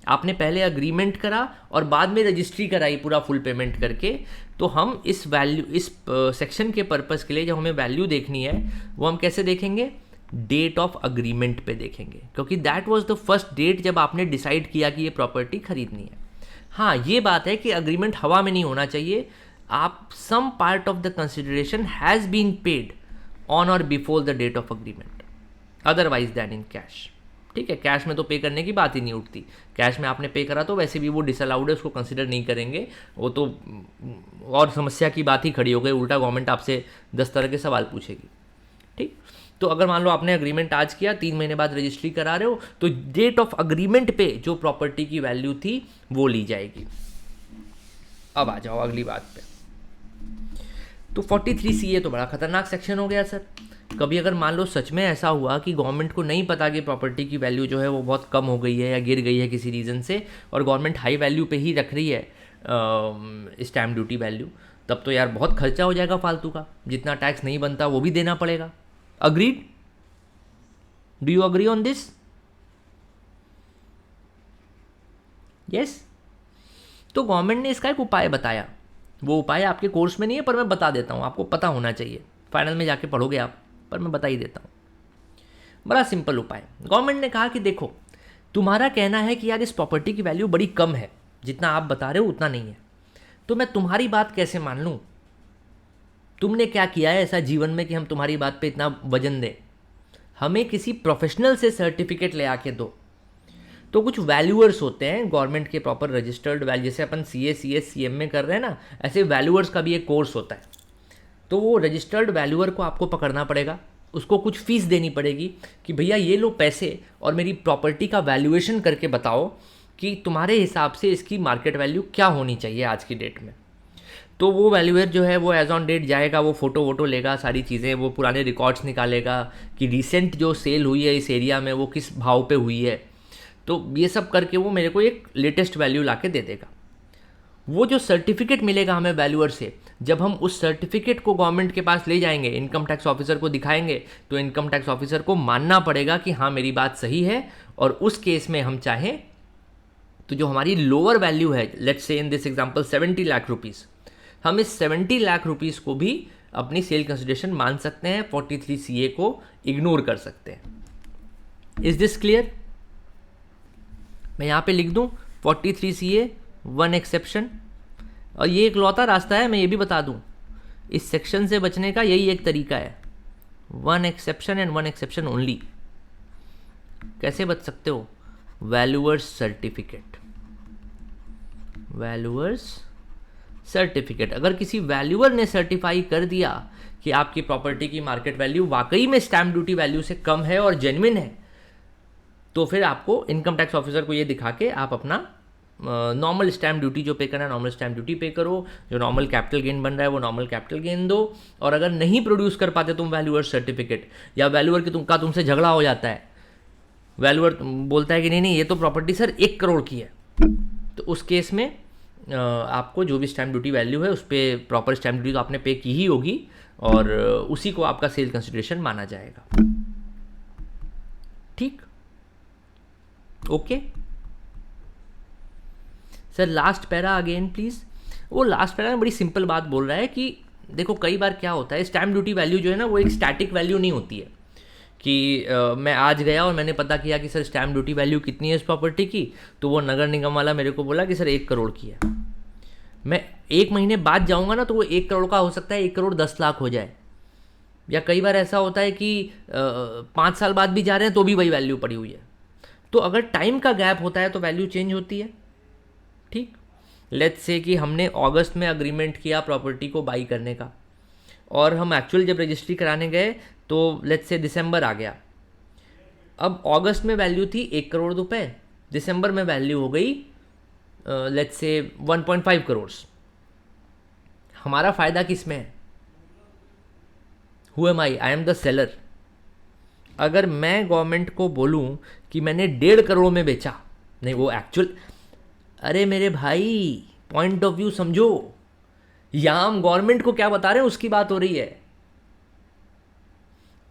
आपने पहले अग्रीमेंट करा और बाद में रजिस्ट्री कराई पूरा फुल पेमेंट करके, तो हम इस वैल्यू, इस सेक्शन के पर्पस के लिए जब हमें वैल्यू देखनी है वो हम कैसे देखेंगे, डेट ऑफ अग्रीमेंट पे देखेंगे, क्योंकि that was the first date जब आपने डिसाइड किया कि ये प्रॉपर्टी खरीदनी है। हाँ, ये बात है कि अग्रीमेंट हवा में नहीं होना चाहिए, आप some part of the consideration has been paid on or before the date of agreement, otherwise than in cash, ठीक है। कैश में तो पे करने की बात ही नहीं उठती, कैश में आपने पे करा तो वैसे भी वो डिसअलाउड है, उसको कंसिडर नहीं करेंगे, वो तो और समस्या की बात ही खड़ी हो गई, उल्टा गवर्नमेंट आपसे 10 तरह के सवाल पूछेगी, ठीक। तो अगर मान लो आपने अग्रीमेंट आज किया, 3 महीने बाद रजिस्ट्री करा रहे हो, तो डेट ऑफ अग्रीमेंट पे जो प्रॉपर्टी की वैल्यू थी वो ली जाएगी। अब आ जाओ अगली बात पे। तो 43CA तो बड़ा खतरनाक सेक्शन हो गया सर। कभी अगर मान लो सच में ऐसा हुआ कि गवर्नमेंट को नहीं पता कि प्रॉपर्टी की वैल्यू जो है वो बहुत कम हो गई है या गिर गई है किसी रीज़न से, और गवर्नमेंट हाई वैल्यू पे ही रख रही है स्टैम्प ड्यूटी वैल्यू, तब तो यार बहुत खर्चा हो जाएगा फालतू का, जितना टैक्स नहीं बनता वो भी देना पड़ेगा। Agreed? Do you agree on this? Yes. तो गवर्नमेंट ने इसका एक उपाय बताया, वो उपाय आपके कोर्स में नहीं है पर मैं बता देता हूँ, आपको पता होना चाहिए, फाइनल में जाके पढ़ोगे आप, पर मैं बता ही देता हूँ। बड़ा सिंपल उपाय। गवर्नमेंट ने कहा कि देखो, तुम्हारा कहना है कि यार इस प्रॉपर्टी की वैल्यू बड़ी कम है, जितना आप बता रहे हो उतना नहीं है, तो मैं तुम्हारी बात कैसे मान लूँ? तुमने क्या किया है ऐसा जीवन में कि हम तुम्हारी बात पे इतना वजन दें? हमें किसी प्रोफेशनल से सर्टिफिकेट ले आके दो। तो कुछ वैल्यूअर्स होते हैं गवर्नमेंट के प्रॉपर रजिस्टर्ड वैल्यू, जैसे अपन CA CS CM में कर रहे हैं ना, ऐसे वैल्यूअर्स का भी एक कोर्स होता है। तो वो रजिस्टर्ड वैल्यूअर को आपको पकड़ना पड़ेगा, उसको कुछ फीस देनी पड़ेगी कि भैया ये लो पैसे और मेरी प्रॉपर्टी का वैल्यूएशन करके बताओ कि तुम्हारे हिसाब से इसकी मार्केट वैल्यू क्या होनी चाहिए आज की डेट में। तो वो वैल्यूअर जो है वो एज ऑन डेट जाएगा, वो फ़ोटो वोटो लेगा, सारी चीज़ें, वो पुराने रिकॉर्ड्स निकालेगा कि रिसेंट जो सेल हुई है इस एरिया में वो किस भाव पे हुई है, तो ये सब करके वो मेरे को एक लेटेस्ट वैल्यू ला के दे देगा। वो जो सर्टिफिकेट मिलेगा हमें वैल्यूअर से, जब हम उस सर्टिफिकेट को गवर्नमेंट के पास ले जाएंगे, इनकम टैक्स ऑफिसर को दिखाएंगे, तो इनकम टैक्स ऑफिसर को मानना पड़ेगा कि हाँ मेरी बात सही है, और उस केस में हम चाहें तो जो हमारी लोअर वैल्यू है, let's say in this example 70 lakh rupees, हम इस 70 लाख रुपीज़ को भी अपनी सेल कंसिडरेशन मान सकते हैं, 43CA को इग्नोर कर सकते हैं। Is this clear? मैं यहाँ पे लिख दूँ 43CA 1 एक्सेप्शन, और ये एक लौता रास्ता है, मैं ये भी बता दूँ, इस सेक्शन से बचने का यही एक तरीका है, 1 एक्सेप्शन एंड 1 एक्सेप्शन ओनली। कैसे बच सकते हो? Valuers certificate. वैल्यूअर्स सर्टिफिकेट, अगर किसी वैल्यूअर ने सर्टिफाई कर दिया कि आपकी प्रॉपर्टी की मार्केट वैल्यू वाकई में स्टैम्प ड्यूटी वैल्यू से कम है और जेन्युइन है, तो फिर आपको इनकम टैक्स ऑफिसर को ये दिखा के आप अपना नॉर्मल स्टैम्प ड्यूटी जो पे करना है नॉर्मल स्टैम्प ड्यूटी पे करो, जो नॉर्मल कैपिटल गेन बन रहा है वो नॉर्मल कैपिटल गेन दो। और अगर नहीं प्रोड्यूस कर पाते तुम वैल्यूअर सर्टिफिकेट, या वैल्यूअर की तुमसे झगड़ा हो जाता है, वैल्यूअर बोलता है कि नहीं नहीं ये तो प्रॉपर्टी सर 1 करोड़ की है, तो उस केस में आपको जो भी स्टैम्प ड्यूटी वैल्यू है उस पर प्रॉपर स्टैम्प ड्यूटी तो आपने पे की ही होगी, और उसी को आपका सेल कंसिडरेशन माना जाएगा। ठीक, okay sir, last para again please. वो लास्ट पैरा में बड़ी सिंपल बात बोल रहा है कि देखो कई बार क्या होता है, स्टैम्प ड्यूटी वैल्यू जो है ना वो एक स्टैटिक वैल्यू नहीं होती है कि मैं आज गया और मैंने पता किया कि सर स्टैम्प ड्यूटी वैल्यू कितनी है इस प्रॉपर्टी की, तो वो नगर निगम वाला मेरे को बोला कि सर 1 करोड़ की है। मैं 1 महीने बाद जाऊंगा ना तो वो 1 करोड़ का हो सकता है 1 करोड़ 10 लाख हो जाए, या कई बार ऐसा होता है कि 5 साल बाद भी जा रहे हैं तो भी वही वैल्यू पड़ी हुई है। तो अगर टाइम का गैप होता है तो वैल्यू चेंज होती है। ठीक, लेट्स से कि हमने अगस्त में अग्रीमेंट किया प्रॉपर्टी को बाई करने का, और हम एक्चुअल जब रजिस्ट्री कराने गए तो लेट्स से दिसंबर आ गया। अब अगस्त में वैल्यू थी 1 करोड़ रुपए, दिसंबर में वैल्यू हो गई लेट्स से 1.5 करोड़। हमारा फ़ायदा किस में है? Who am I am the seller. अगर मैं गवर्नमेंट को बोलूं कि मैंने 1.5 करोड़ में बेचा, नहीं वो एक्चुअल, अरे मेरे भाई पॉइंट ऑफ व्यू समझो, यहां हम गवर्नमेंट को क्या बता रहे हैं उसकी बात हो रही है।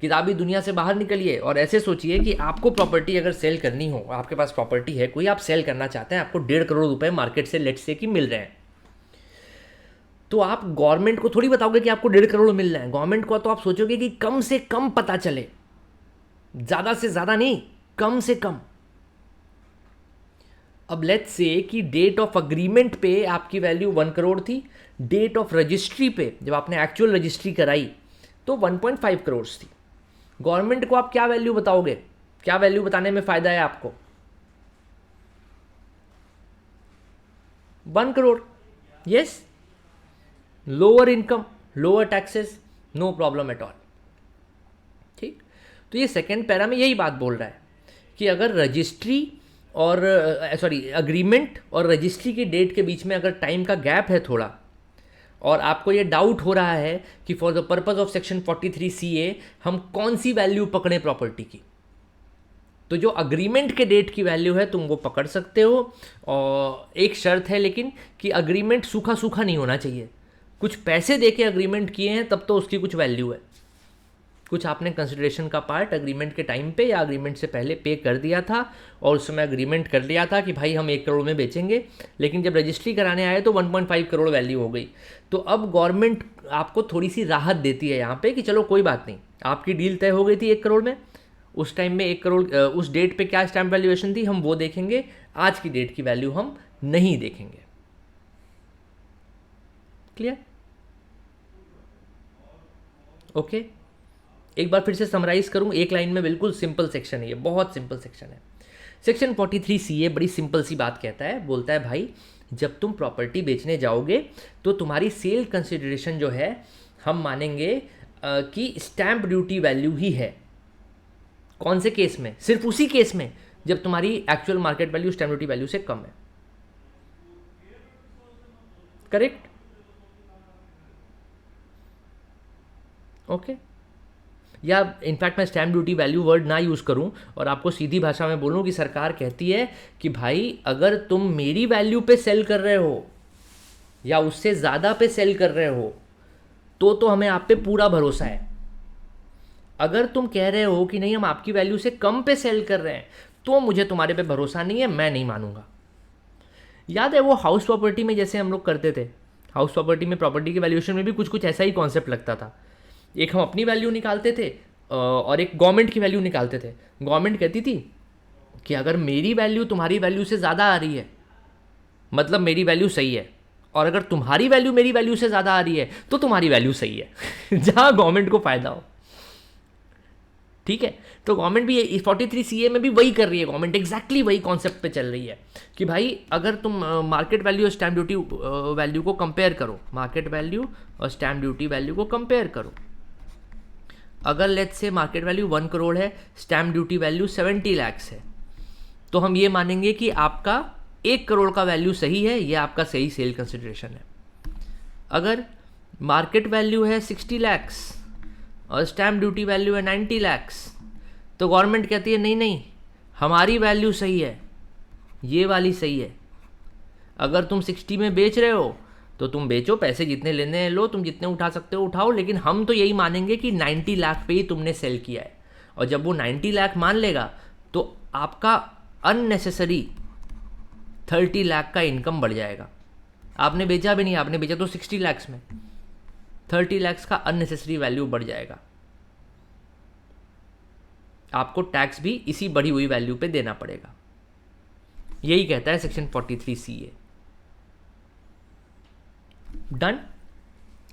किताबी दुनिया से बाहर निकलिए और ऐसे सोचिए कि आपको प्रॉपर्टी अगर सेल करनी हो, आपके पास प्रॉपर्टी है कोई, आप सेल करना चाहते हैं, आपको 1.5 करोड़ रुपए मार्केट से लेट्स से कि मिल रहे हैं, तो आप गवर्नमेंट को थोड़ी बताओगे कि आपको 1.5 करोड़ मिल रहा है। गवर्नमेंट को तो आप सोचोगे कि कम से कम पता चले, ज़्यादा से ज़्यादा नहीं, कम से कम। अब लेट्स से कि डेट ऑफ अग्रीमेंट पे आपकी वैल्यू 1 करोड़ थी, डेट ऑफ रजिस्ट्री पे जब आपने एक्चुअल रजिस्ट्री कराई तो 1.5 करोड़ थी। गवर्नमेंट को आप क्या वैल्यू बताओगे? क्या वैल्यू बताने में फ़ायदा है आपको? 1 crore. Yes, lower income, lower taxes, no problem at all. ठीक, तो ये सेकेंड पैरा में यही बात बोल रहा है कि अगर रजिस्ट्री और अग्रीमेंट और रजिस्ट्री की डेट के बीच में अगर टाइम का गैप है थोड़ा, और आपको ये डाउट हो रहा है कि for the purpose of section 43 CA हम कौन सी वैल्यू पकड़ें प्रॉपर्टी की, तो जो अग्रीमेंट के डेट की वैल्यू है तुम वो पकड़ सकते हो। और एक शर्त है लेकिन कि अग्रीमेंट सूखा सूखा नहीं होना चाहिए। कुछ पैसे दे के अग्रीमेंट किए हैं तब तो उसकी कुछ वैल्यू है, कुछ आपने कंसिडरेशन का पार्ट अग्रीमेंट के टाइम पे या अग्रीमेंट से पहले पे कर दिया था और उस समय अग्रीमेंट कर लिया था कि भाई हम 1 करोड़ में बेचेंगे, लेकिन जब रजिस्ट्री कराने आए तो 1.5 करोड़ वैल्यू हो गई। तो अब गवर्नमेंट आपको थोड़ी सी राहत देती है यहाँ पे कि चलो कोई बात नहीं, आपकी डील तय हो गई थी 1 करोड़ में, उस टाइम में 1 करोड़ उस डेट पे क्या स्टैम्प वैल्यूएशन थी हम वो देखेंगे, आज की डेट की वैल्यू हम नहीं देखेंगे। क्लियर? ओके, एक बार फिर से समराइज करूं एक लाइन में, बिल्कुल सिंपल सेक्शन है ये, बहुत सिंपल सेक्शन है। सेक्शन 43 CA बड़ी सिंपल सी बात कहता है, बोलता है भाई जब तुम प्रॉपर्टी बेचने जाओगे तो तुम्हारी सेल कंसिडरेशन जो है हम मानेंगे कि स्टैम्प ड्यूटी वैल्यू ही है। कौन से केस में? सिर्फ उसी केस में जब तुम्हारी actual market value stamp duty value से कम है। करेक्ट? ओके, या इनफैक्ट मैं स्टैम्प ड्यूटी वैल्यू वर्ड ना यूज़ करूं और आपको सीधी भाषा में बोलूं कि सरकार कहती है कि भाई अगर तुम मेरी वैल्यू पे सेल कर रहे हो या उससे ज़्यादा पे सेल कर रहे हो तो हमें आप पे पूरा भरोसा है। अगर तुम कह रहे हो कि नहीं हम आपकी वैल्यू से कम पे सेल कर रहे हैं तो मुझे तुम्हारे पे भरोसा नहीं है, मैं नहीं मानूंगा। याद है वो हाउस प्रॉपर्टी में जैसे हम लोग करते थे, हाउस प्रॉपर्टी में प्रॉपर्टी के वैल्यूएशन में भी कुछ कुछ ऐसा ही कॉन्सेप्ट लगता था। एक हम अपनी वैल्यू निकालते थे और एक गवर्नमेंट की वैल्यू निकालते थे। गवर्नमेंट कहती थी कि अगर मेरी वैल्यू तुम्हारी वैल्यू से ज़्यादा आ रही है मतलब मेरी वैल्यू सही है, और अगर तुम्हारी वैल्यू मेरी वैल्यू से ज़्यादा आ रही है तो तुम्हारी वैल्यू सही है जहाँ गवर्नमेंट को फ़ायदा हो। ठीक है, तो गवर्नमेंट भी 43 CA में भी वही कर रही है, गवर्नमेंट एग्जैक्टली वही कॉन्सेप्ट पे चल रही है कि भाई अगर तुम मार्केट वैल्यू और स्टैम्प ड्यूटी वैल्यू को कंपेयर करो, मार्केट वैल्यू और स्टैम्प ड्यूटी वैल्यू को कंपेयर करो। अगर let's say market value 1 crore है, स्टैम्प ड्यूटी वैल्यू 70 लाख है, तो हम ये मानेंगे कि आपका 1 करोड़ का वैल्यू सही है, ये आपका सही सेल कंसिडरेशन है। अगर मार्केट वैल्यू है 60 लाख और स्टैम्प ड्यूटी वैल्यू है 90 लाख, तो गवर्नमेंट कहती है नहीं नहीं हमारी वैल्यू सही है, ये वाली सही है। अगर तुम 60 में बेच रहे हो तो तुम बेचो, पैसे जितने लेने हैं लो, तुम जितने उठा सकते हो उठाओ, लेकिन हम तो यही मानेंगे कि 90 लाख पे ही तुमने सेल किया है। और जब वो 90 लाख मान लेगा तो आपका अननेसेसरी 30 लाख का इनकम बढ़ जाएगा। आपने बेचा भी नहीं, आपने बेचा तो 60 लाख में, 30 लाख का अननेसेसरी वैल्यू बढ़ जाएगा। आपको टैक्स भी इसी बढ़ी हुई वैल्यू पे देना पड़ेगा। यही कहता है section 43 CA। Done?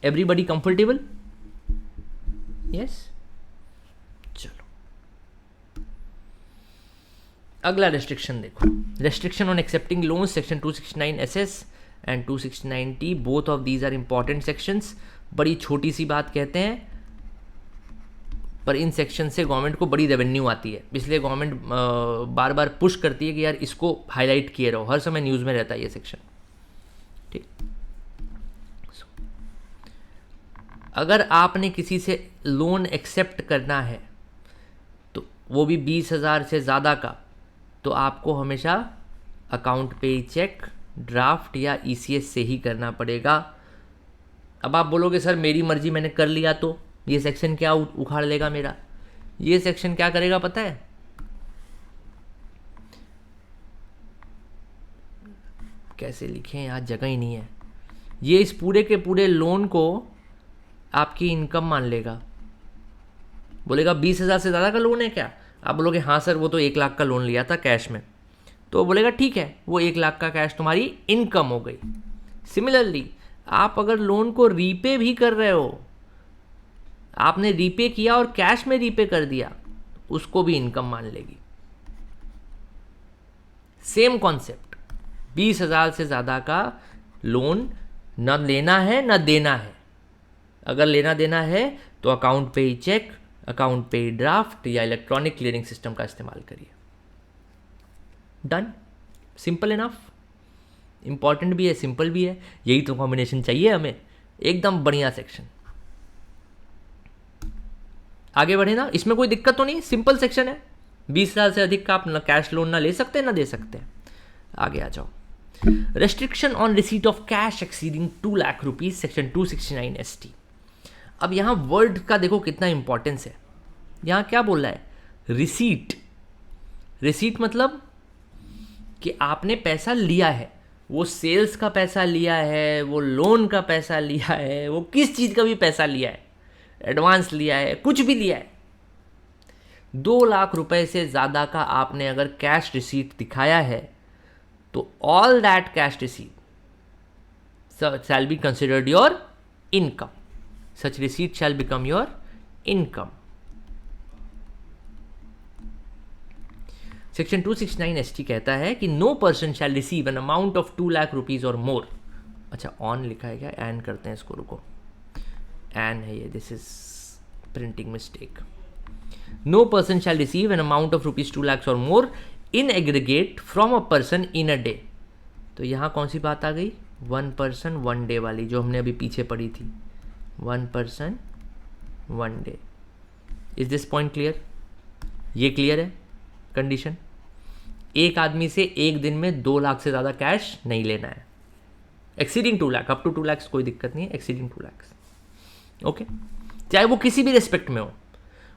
Everybody comfortable? Yes. चलो अगला रेस्ट्रिक्शन देखो। Restriction on accepting loan, section 269 SS and 269 T, both of these are important sections. बड़ी छोटी सी बात कहते हैं, पर इन सेक्शन से गवर्नमेंट को बड़ी रेवेन्यू आती है, इसलिए गवर्नमेंट बार बार पुश करती है कि यार इसको हाईलाइट किए रहो, हर समय न्यूज़ में रहता है ये सेक्शन। ठीक, अगर आपने किसी से लोन एक्सेप्ट करना है तो वो भी 20,000 से ज़्यादा का, तो आपको हमेशा अकाउंट पे चेक, ड्राफ्ट या ECS से ही करना पड़ेगा। अब आप बोलोगे सर मेरी मर्जी, मैंने कर लिया तो ये सेक्शन क्या उखाड़ लेगा मेरा? ये सेक्शन क्या करेगा पता है? कैसे लिखें, यहाँ जगह ही नहीं है। ये इस पूरे के पूरे लोन को आपकी इनकम मान लेगा। बोलेगा 20,000 से ज़्यादा का लोन है क्या? आप बोलोगे हाँ सर वो तो 1 लाख का लोन लिया था कैश में, तो बोलेगा ठीक है, वो 1 लाख का कैश तुम्हारी इनकम हो गई। सिमिलरली आप अगर लोन को रीपे भी कर रहे हो, आपने रीपे किया और कैश में रीपे कर दिया, उसको भी इनकम मान लेगी। सेम कॉन्सेप्ट, 20,000 से ज़्यादा का लोन न लेना है न देना है। अगर लेना देना है तो अकाउंट पे ही चेक, अकाउंट पे ही ड्राफ्ट या इलेक्ट्रॉनिक क्लियरिंग सिस्टम का इस्तेमाल करिए। डन? Simple enough. इंपॉर्टेंट भी है, सिंपल भी है, यही तो कॉम्बिनेशन चाहिए हमें। एकदम बढ़िया सेक्शन। आगे बढ़े ना, इसमें कोई दिक्कत तो नहीं, सिंपल सेक्शन है। 20,000 से अधिक का आप न कैश लोन ना ले सकते ना दे सकते। आगे आ जाओ। Restriction on receipt of cash exceeding 2 lakh rupees, section 269 ST। अब यहाँ वर्ड का देखो कितना इंपॉर्टेंस है। यहाँ क्या बोल रहा है? रिसीट। रिसीट मतलब कि आपने पैसा लिया है, वो सेल्स का पैसा लिया है, वो लोन का पैसा लिया है, वो किस चीज़ का भी पैसा लिया है, एडवांस लिया है, कुछ भी लिया है, 2 लाख रुपए से ज़्यादा का आपने अगर कैश रिसीट दिखाया है तो all that cash receipt shall be considered your income. Such receipt shall become your income. Section 269 ST कहता है कि no person shall receive an amount of 2 lakh rupees और मोर। अच्छा ऑन लिखा है क्या? एन करते हैं इसको, रुको, एन है ये, this is printing mistake. No person shall receive an amount of rupees 2 lakhs or more in aggregate from a person in a day. तो यहाँ कौन सी बात आ गई? 1 person 1 day वाली, जो हमने अभी पीछे पढ़ी थी, 1 person 1 day। Is this point clear? ये क्लियर है कंडीशन? एक आदमी से एक दिन में 2 लाख से ज़्यादा कैश नहीं लेना है। Exceeding 2 lakh, up to 2 lakhs कोई दिक्कत नहीं है, एक्सीडिंग 2 lakhs ओके। चाहे वो किसी भी रिस्पेक्ट में हो,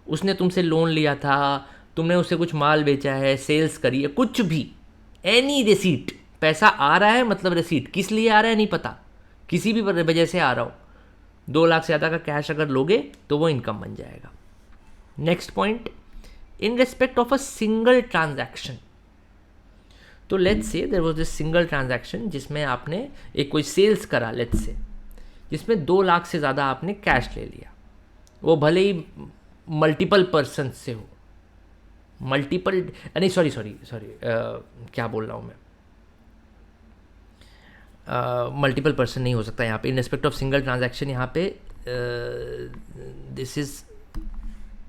उसने तुमसे लोन लिया था, तुमने उससे कुछ माल बेचा है, सेल्स करी है, कुछ भी, एनी रिसीट, पैसा आ रहा है मतलब रिसीट, किस लिए आ रहा है नहीं पता, किसी भी वजह से आ रहा हो, 2 लाख से ज़्यादा का कैश अगर लोगे तो वो इनकम बन जाएगा। Next point, in respect of a single transaction. तो let's say there was this single transaction जिसमें आपने एक कोई सेल्स करा, लेट्स से, जिसमें 2 लाख से ज़्यादा आपने कैश ले लिया, वो भले ही मल्टीपल पर्सन से हो, मल्टीपल नहीं सॉरी क्या बोल रहा हूँ मैं, मल्टीपल पर्सन नहीं हो सकता यहाँ पे। इन रिस्पेक्ट ऑफ सिंगल ट्रांजैक्शन, यहाँ पे दिस इज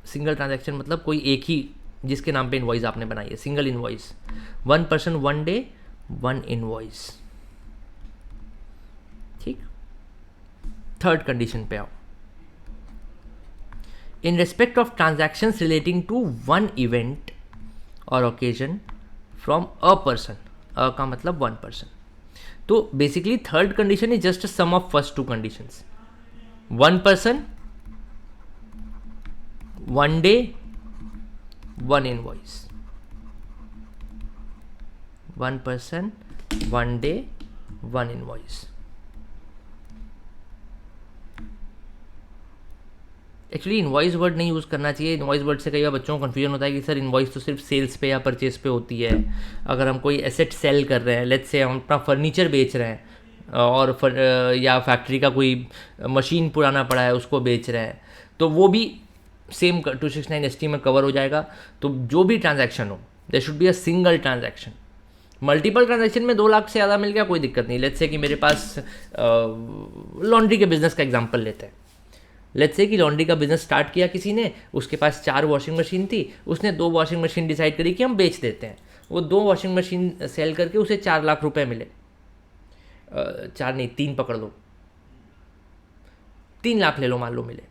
सिंगल ट्रांजैक्शन मतलब कोई एक ही जिसके नाम पे इनवॉइस आपने बनाई है, single invoice, 1 person 1 day 1 invoice. ठीक, थर्ड कंडीशन पे आओ। In respect of transactions relating to 1 event और occasion from a person, a का मतलब 1 person। तो basically third condition is just sum of first 2 conditions, 1 person 1 day 1 invoice। 1 person 1 day 1 invoice. Actually invoice word नहीं यूज़ करना चाहिए। इनवॉइस वर्ड से कई बार बच्चों को कन्फ्यूजन होता है कि सर इनवॉइस तो सिर्फ सेल्स पे या परचेज पे होती है। अगर हम कोई एसेट सेल कर रहे हैं, लेट्स से हम अपना फर्नीचर बेच रहे हैं और या फैक्ट्री का कोई मशीन पुराना पड़ा है उसको बेच रहे हैं, तो वो भी सेम 269 ST में कवर हो जाएगा। तो जो भी ट्रांजैक्शन हो, there should be a single transaction. Multiple transaction में 2 लाख से ज़्यादा मिल गया कोई दिक्कत नहीं। लेट्स से कि मेरे पास लॉन्ड्री के बिजनेस का एग्जांपल लेते हैं। लेट्स से कि लॉन्ड्री का बिजनेस स्टार्ट किया किसी ने, उसके पास 4 वॉशिंग मशीन थी, उसने 2 वॉशिंग मशीन डिसाइड करी कि हम बेच देते हैं। वो 2 वॉशिंग मशीन सेल करके उसे 4 लाख रुपए मिले। 4 नहीं, 3 पकड़ लो, 3 लाख ले लो, मान लो मिले।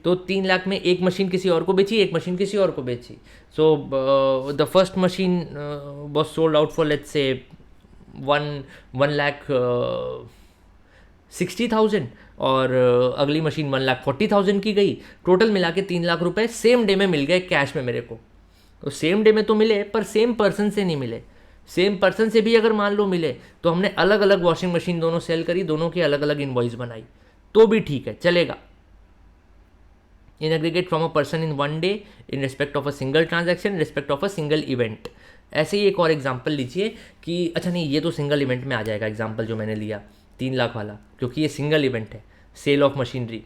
तो 3 लाख में एक मशीन किसी और को बेची, एक मशीन किसी और को बेची। So the first machine was sold out for let's say 1,60,000 और अगली मशीन 1,40,000 की गई। टोटल मिला के 3 लाख रुपए सेम डे में मिल गए कैश में मेरे को। तो सेम डे में तो मिले, पर सेम पर्सन से नहीं मिले। सेम पर्सन से भी अगर मान लो मिले, तो हमने अलग अलग वॉशिंग मशीन दोनों सेल करी, दोनों की अलग अलग इनवॉइस बनाई, तो भी ठीक है, चलेगा। इन aggregate from a person in 1 day in respect of a single transaction, respect of a single event. ऐसे ही एक और एग्जाम्पल लीजिए कि अच्छा नहीं, ये तो सिंगल इवेंट में आ जाएगा एग्जाम्पल जो मैंने लिया 3 लाख वाला, क्योंकि ये सिंगल इवेंट है, सेल ऑफ मशीनरी,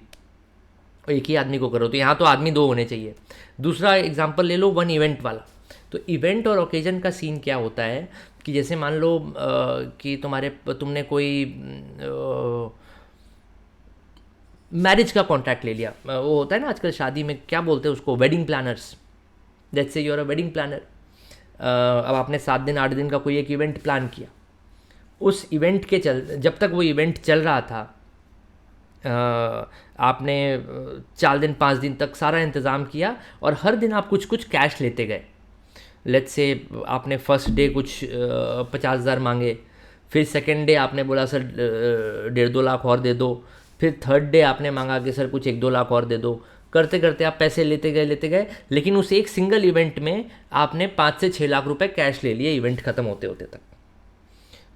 एक ही आदमी को करो, तो यहाँ तो आदमी 2 होने चाहिए। दूसरा एग्जाम्पल ले लो 1 इवेंट वाला। तो इवेंट और ओकेजन का सीन क्या होता है कि जैसे मान लो कि तुमने कोई मैरिज का कॉन्ट्रैक्ट ले लिया। वो होता है ना आजकल शादी में, क्या बोलते हैं उसको, wedding planners. Let's say you are a wedding planner. अब आपने 7 दिन 8 दिन का कोई एक इवेंट प्लान किया। उस इवेंट के जब तक वो इवेंट चल रहा था, आपने 4 दिन 5 दिन तक सारा इंतज़ाम किया और हर दिन आप कुछ कुछ कैश लेते गए। लेट्स से आपने फर्स्ट डे कुछ 50,000 मांगे, फिर सेकेंड डे आपने बोला सर 1.5-2 लाख और दे दो, फिर थर्ड डे आपने मांगा कि सर कुछ 1-2 लाख और दे दो। करते करते आप पैसे लेते गए, लेकिन उस एक सिंगल इवेंट में आपने 5 से 6 लाख रुपए कैश ले लिए इवेंट ख़त्म होते होते तक।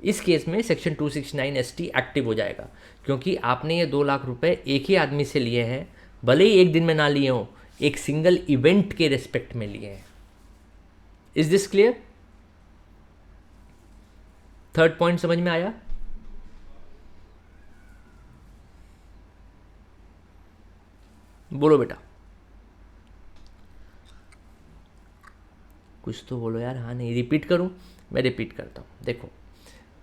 इस केस में सेक्शन 269 ST एक्टिव हो जाएगा, क्योंकि आपने ये 2 लाख रुपए एक ही आदमी से लिए हैं, भले ही एक दिन में ना लिए हों, एक सिंगल इवेंट के रिस्पेक्ट में लिए हैं। Is this clear? Third point समझ में आया? बोलो बेटा, कुछ तो बोलो यार। हाँ नहीं, रिपीट करूं? मैं रिपीट करता हूं। देखो,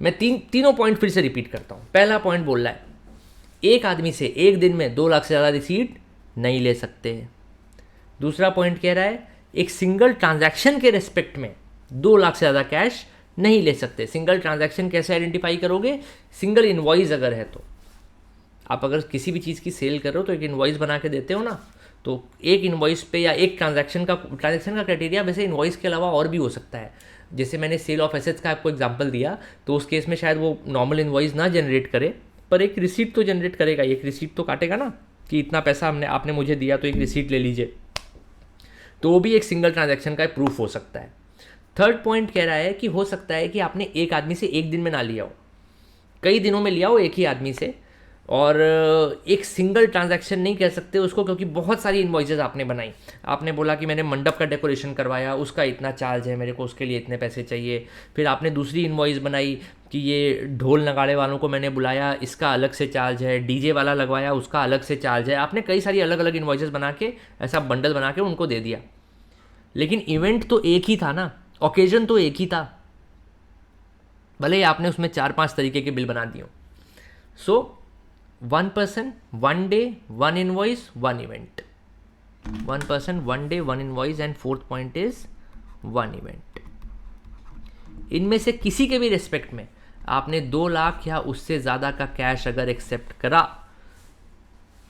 मैं तीनों पॉइंट फिर से रिपीट करता हूं। पहला पॉइंट बोल रहा है, एक आदमी से एक दिन में 2 लाख से ज़्यादा रिसीट नहीं ले सकते। दूसरा पॉइंट कह रहा है, एक सिंगल ट्रांजैक्शन के रेस्पेक्ट में 2 लाख से ज़्यादा कैश नहीं ले सकते। सिंगल ट्रांजैक्शन कैसे आइडेंटिफाई करोगे? सिंगल इनवॉइस अगर है तो। आप अगर किसी भी चीज़ की सेल कर रहे हो तो एक इनवॉइस बना के देते हो ना, तो एक इनवॉइस पे या एक ट्रांजैक्शन का क्राइटेरिया वैसे इनवॉइस के अलावा और भी हो सकता है। जैसे मैंने सेल ऑफ एसेट्स का आपको एग्जांपल दिया, तो उस केस में शायद वो नॉर्मल इनवॉइस ना जनरेट करे, पर एक रिसीट तो जनरेट करेगा। एक रिसीट तो काटेगा ना कि इतना पैसा आपने मुझे दिया, तो एक रिसीट ले लीजिए। तो वो भी एक सिंगल ट्रांजैक्शन का प्रूफ हो सकता है। थर्ड पॉइंट कह रहा है कि हो सकता है कि आपने एक आदमी से एक दिन में ना लिया हो, कई दिनों में लिया हो एक ही आदमी से, और एक सिंगल ट्रांजैक्शन नहीं कह सकते उसको, क्योंकि बहुत सारी इनवॉइसेस आपने बनाई। आपने बोला कि मैंने मंडप का डेकोरेशन करवाया, उसका इतना चार्ज है मेरे को, उसके लिए इतने पैसे चाहिए। फिर आपने दूसरी इनवॉइस बनाई कि ये ढोल नगाड़े वालों को मैंने बुलाया, इसका अलग से चार्ज है, डीजे वाला लगवाया, उसका अलग से चार्ज है। आपने कई सारी अलग अलग इनवॉइसेस बना के, ऐसा बंडल बना के उनको दे दिया। लेकिन इवेंट तो एक ही था ना, ओकेजन तो एक ही था, भले ही आपने उसमें 4-5 तरीके के बिल बना दिए। सो 1 person 1 day 1 invoice 1 event, 1 person 1 day 1 invoice, and fourth point is 1 event। इनमें से किसी के भी रिस्पेक्ट में आपने 2 लाख या उससे ज़्यादा का कैश अगर एक्सेप्ट करा,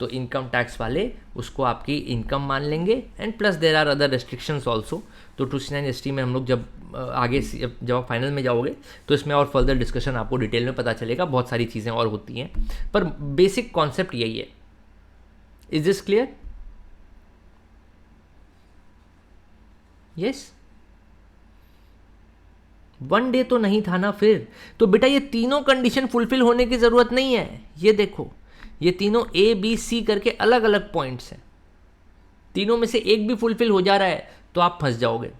तो इनकम टैक्स वाले उसको आपकी इनकम मान लेंगे, and plus there are other restrictions also. तो 269 ST में हम लोग जब आगे जब आप फाइनल में जाओगे तो इसमें और फर्दर डिस्कशन आपको डिटेल में पता चलेगा, बहुत सारी चीज़ें और होती हैं, पर बेसिक कॉन्सेप्ट यही है। Is this clear? Yes? 1 day तो नहीं था ना फिर। तो बेटा ये तीनों कंडीशन फुलफिल होने की ज़रूरत नहीं है। ये देखो, ये तीनों ए बी सी करके अलग अलग पॉइंट्स हैं, तीनों में से एक भी फुलफिल हो जा रहा है तो आप फंस जाओगे।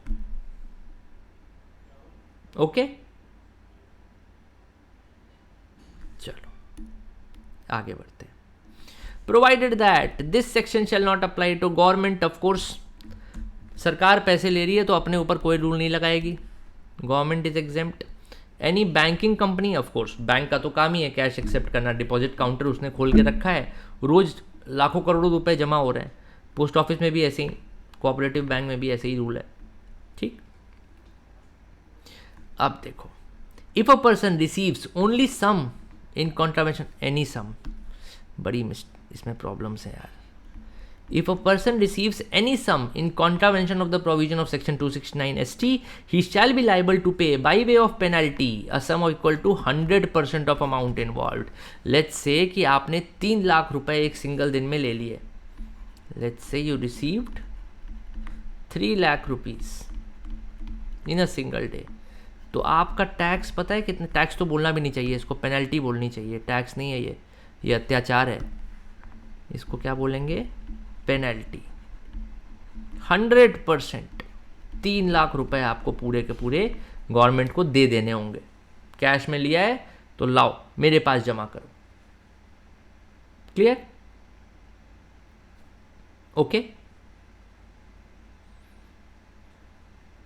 ओके, चलो आगे बढ़ते हैं। Provided that this section shall not apply to government, of course सरकार पैसे ले रही है तो अपने ऊपर कोई रूल नहीं लगाएगी, government is exempt. Any banking company, of course bank का तो काम ही है कैश एक्सेप्ट करना, डिपॉजिट काउंटर उसने खोल के रखा है, रोज लाखों करोड़ों रुपए जमा हो रहे हैं। पोस्ट ऑफिस में भी ऐसे ही, कोऑपरेटिव बैंक में भी ऐसे ही रूल है, ठीक। अब देखो, if a person receives only some in contravention any some, बड़ी इसमें प्रॉब्लम्स है यार। If a person receives any sum in contravention of the provision of section 269 ST, he shall be liable to pay by way of penalty a sum equal to 100% of amount involved. Let's say कि आपने 3 लाख रुपए एक सिंगल दिन में ले लिए। Let's say you received 3 lakh rupees in a single day. तो आपका टैक्स पता है कितने, टैक्स तो बोलना भी नहीं चाहिए, इसको पेनल्टी बोलनी चाहिए, टैक्स नहीं है ये अत्याचार है, इसको क्या बोलेंगे, पेनल्टी। 100%, 3 लाख रुपए आपको पूरे के पूरे गवर्नमेंट को दे देने होंगे। कैश में लिया है तो लाओ मेरे पास जमा करो। क्लियर? ओके।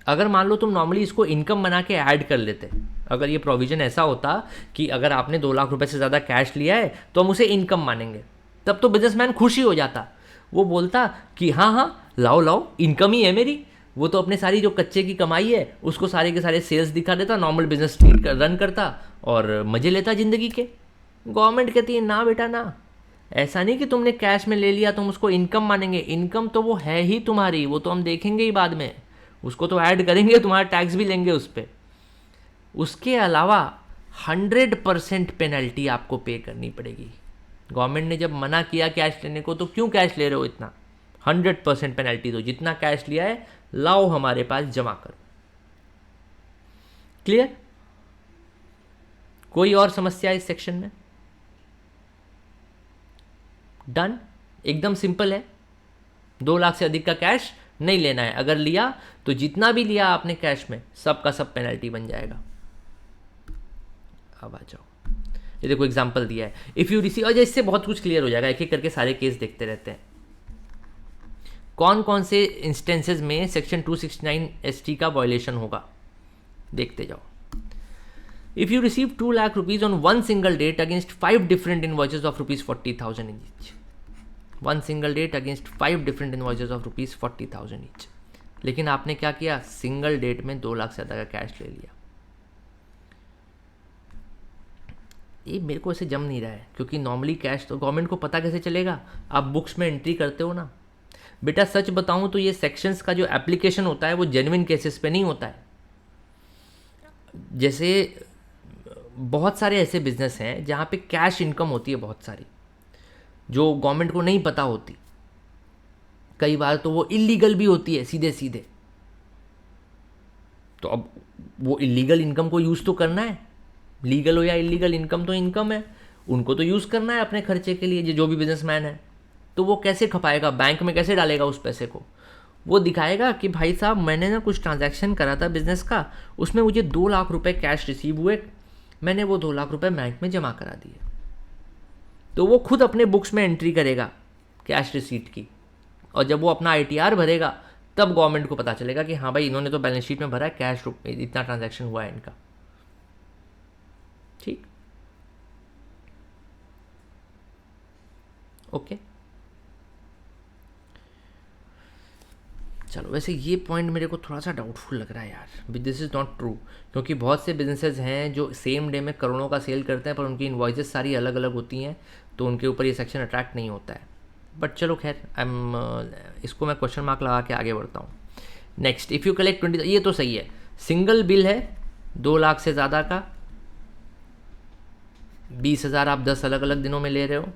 अगर मान लो तुम नॉर्मली इसको इनकम बना के ऐड कर लेते, अगर ये प्रोविजन ऐसा होता कि अगर आपने 2 लाख रुपए से ज़्यादा कैश लिया है तो हम उसे इनकम मानेंगे, तब तो बिजनेसमैन खुश ही हो जाता, वो बोलता कि हाँ हाँ लाओ लाओ इनकम ही है मेरी। वो तो अपने सारी जो कच्चे की कमाई है उसको सारे के सारे सेल्स दिखा देता, नॉर्मल बिजनेस रन करता और मज़े लेता ज़िंदगी के। गवर्नमेंट कहती है ना बेटा ना, ऐसा नहीं कि तुमने कैश में ले लिया तुम उसको इनकम मानेंगे, इनकम तो वो है ही तुम्हारी, वो तो हम देखेंगे ही बाद में, उसको तो ऐड करेंगे, तुम्हारा टैक्स भी लेंगे उस पर। उसके अलावा 100% पेनल्टी आपको पे करनी पड़ेगी। गवर्नमेंट ने जब मना किया कैश लेने को तो क्यों कैश ले रहे हो इतना, 100% पेनल्टी दो, जितना कैश लिया है लाओ हमारे पास जमा करो। क्लियर? कोई और समस्या इस सेक्शन में? डन, एकदम सिंपल है। 2 लाख से अधिक का कैश नहीं लेना है, अगर लिया तो जितना भी लिया आपने कैश में सब का सब पेनल्टी बन जाएगा। अब आ जाओ, ये देखो एग्जांपल दिया है, इफ़ यू रिसीव, और इससे बहुत कुछ क्लियर हो जाएगा, एक एक करके सारे केस देखते रहते हैं। कौन कौन से इंस्टेंसेस में सेक्शन 269 ST का वायलेशन होगा देखते जाओ। If you receive 2 lakh rupees on one single date against 5 different invoices of ₹40,000 each, one single date against 5 different invoices of ₹40,000 each, लेकिन आपने क्या किया, सिंगल डेट में 2 लाख से ज़्यादा का कैश ले लिया। ये मेरे को ऐसे जम नहीं रहा है, क्योंकि नॉर्मली कैश तो गवर्नमेंट को पता कैसे चलेगा, आप बुक्स में एंट्री करते हो ना। बेटा सच बताऊं तो ये सेक्शंस का जो एप्लीकेशन होता है वो जेन्युइन केसेस पे नहीं होता है। जैसे बहुत सारे ऐसे बिजनेस हैं जहाँ पे कैश इनकम होती है बहुत सारी, जो गवर्नमेंट को नहीं पता होती, कई बार तो वो इलीगल भी होती है सीधे सीधे। तो अब वो इलीगल इनकम को यूज़ तो करना है, लीगल हो या इलीगल इनकम तो इनकम है, उनको तो यूज़ करना है अपने खर्चे के लिए, जो भी बिजनेसमैन है। तो वो कैसे खपाएगा, बैंक में कैसे डालेगा उस पैसे को, वो दिखाएगा कि भाई साहब मैंने ना कुछ ट्रांजैक्शन करा था बिजनेस का, उसमें मुझे 2 लाख रुपए कैश रिसीव हुए, मैंने वो 2 लाख रुपए बैंक में जमा करा दिए। तो वो खुद अपने बुक्स में एंट्री करेगा कैश रिसीट की, और जब वो अपना ITR भरेगा तब गवर्नमेंट को पता चलेगा कि हाँ भाई इन्होंने तो बैलेंस शीट में भरा है कैश, इतना ट्रांजैक्शन हुआ है इनका। ठीक, ओके। चलो, वैसे ये पॉइंट मेरे को थोड़ा सा डाउटफुल लग रहा है यार, दिस इज़ नॉट ट्रू, क्योंकि बहुत से बिजनेसेस हैं जो सेम डे में करोड़ों का सेल करते हैं पर उनकी इन्वॉइसेस सारी अलग अलग होती हैं, तो उनके ऊपर ये सेक्शन अट्रैक्ट नहीं होता है। बट चलो खैर, इसको मैं क्वेश्चन मार्क लगा के आगे बढ़ता हूँ। नेक्स्ट, इफ़ यू कलेक्ट 20, ये तो सही है, सिंगल बिल है 2 लाख से ज़्यादा का, 20,000 आप 10 अलग अलग दिनों में ले रहे हो,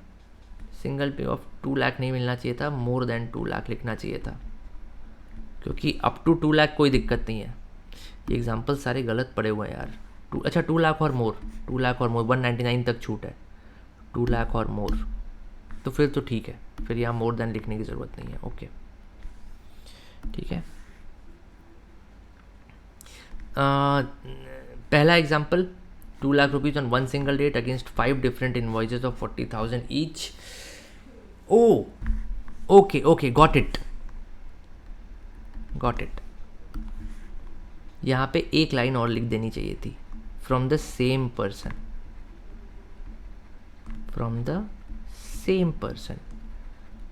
सिंगल पे ऑफ 2 लाख नहीं मिलना चाहिए था, मोर देन 2 लाख लिखना चाहिए था, क्योंकि अप टू 2 लाख कोई दिक्कत नहीं है। ये एग्जाम्पल सारे गलत पड़े हुए हैं यार। अच्छा 2 लाख और मोर, 2 लाख और मोर 199 तक छूट है, 2 लाख और मोर, तो फिर तो ठीक है, फिर यहाँ मोर देन लिखने की ज़रूरत नहीं है। ओके ठीक है। पहला example 2 lakh rupees on one single date against 5 different invoices of 40,000 each. Oh okay okay, got it. यहाँ पे एक लाइन और लिख देनी चाहिए थी, फ्रॉम द सेम पर्सन,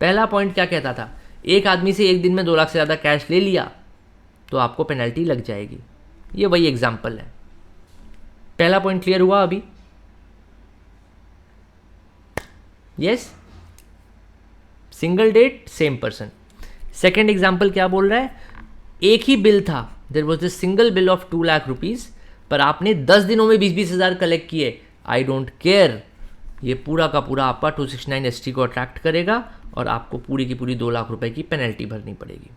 पहला पॉइंट क्या कहता था, एक आदमी से एक दिन में 2 लाख से ज़्यादा कैश ले लिया तो आपको पेनल्टी लग जाएगी। ये वही एग्जाम्पल है। पहला पॉइंट क्लियर हुआ अभी? Yes, single date same person. Second example क्या बोल रहा है, एक ही बिल था, there was the single bill of 2 lakh rupees, पर आपने 10 दिनों में 20-20 हज़ार कलेक्ट किए। आई डोंट केयर, ये पूरा का पूरा आपका 269 ST को अट्रैक्ट करेगा और आपको पूरी की पूरी 2 लाख रुपए की पेनल्टी भरनी पड़ेगी।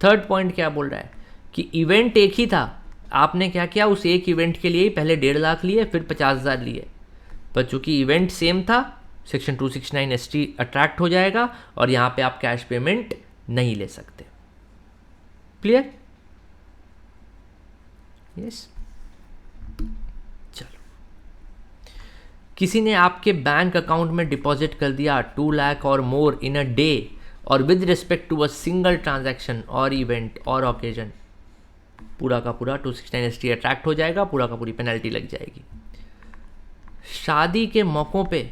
थर्ड पॉइंट क्या बोल रहा है कि इवेंट एक ही था, आपने क्या किया, उस एक इवेंट के लिए ही पहले 1.5 लाख लिए, फिर 50,000 लिए, पर चूंकि इवेंट सेम था सेक्शन 269 ST अट्रैक्ट हो जाएगा और यहाँ पे आप कैश पेमेंट नहीं ले सकते। क्लियर? यस। चलो, किसी ने आपके बैंक अकाउंट में डिपॉजिट कर दिया 2 लाख और मोर इन अ डे और with respect to a single transaction और इवेंट और ओकेजन, पूरा का पूरा 269 ST अट्रैक्ट हो जाएगा, पूरा का पूरी पेनल्टी लग जाएगी। शादी के मौक़ों पे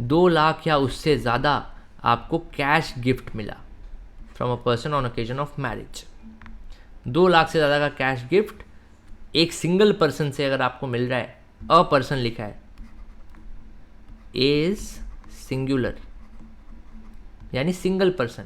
2 लाख या उससे ज़्यादा आपको कैश गिफ्ट मिला from a person on occasion of marriage. 2 lakh से ज़्यादा का कैश गिफ्ट एक सिंगल पर्सन से अगर आपको मिल रहा है, अ पर्सन लिखा है, इज सिंगुलर यानी सिंगल पर्सन,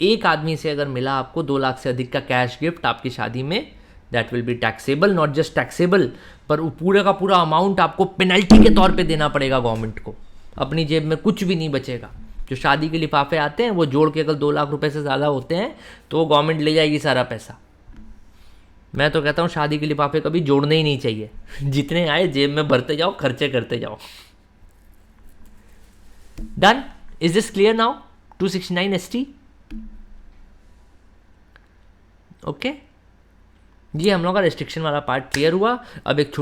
एक आदमी से अगर मिला आपको 2 लाख से अधिक का कैश गिफ्ट आपकी शादी में, that will be taxable, not just taxable, पर वो पूरे का पूरा अमाउंट आपको पेनल्टी के तौर पे देना पड़ेगा गवर्नमेंट को। अपनी जेब में कुछ भी नहीं बचेगा। जो शादी के लिफाफे आते हैं वो जोड़ के अगर 2 लाख रुपए से ज़्यादा होते हैं तो गवर्नमेंट ले जाएगी सारा पैसा। मैं तो कहता हूँ शादी के लिफाफे कभी जोड़ने ही नहीं चाहिए, जितने आए जेब में भरते जाओ, खर्चे करते जाओ। Done? Is this clear now? 269 ST। Okay, ये हम लोग का रेस्ट्रिक्शन वाला पार्ट क्लियर हुआ। अब एक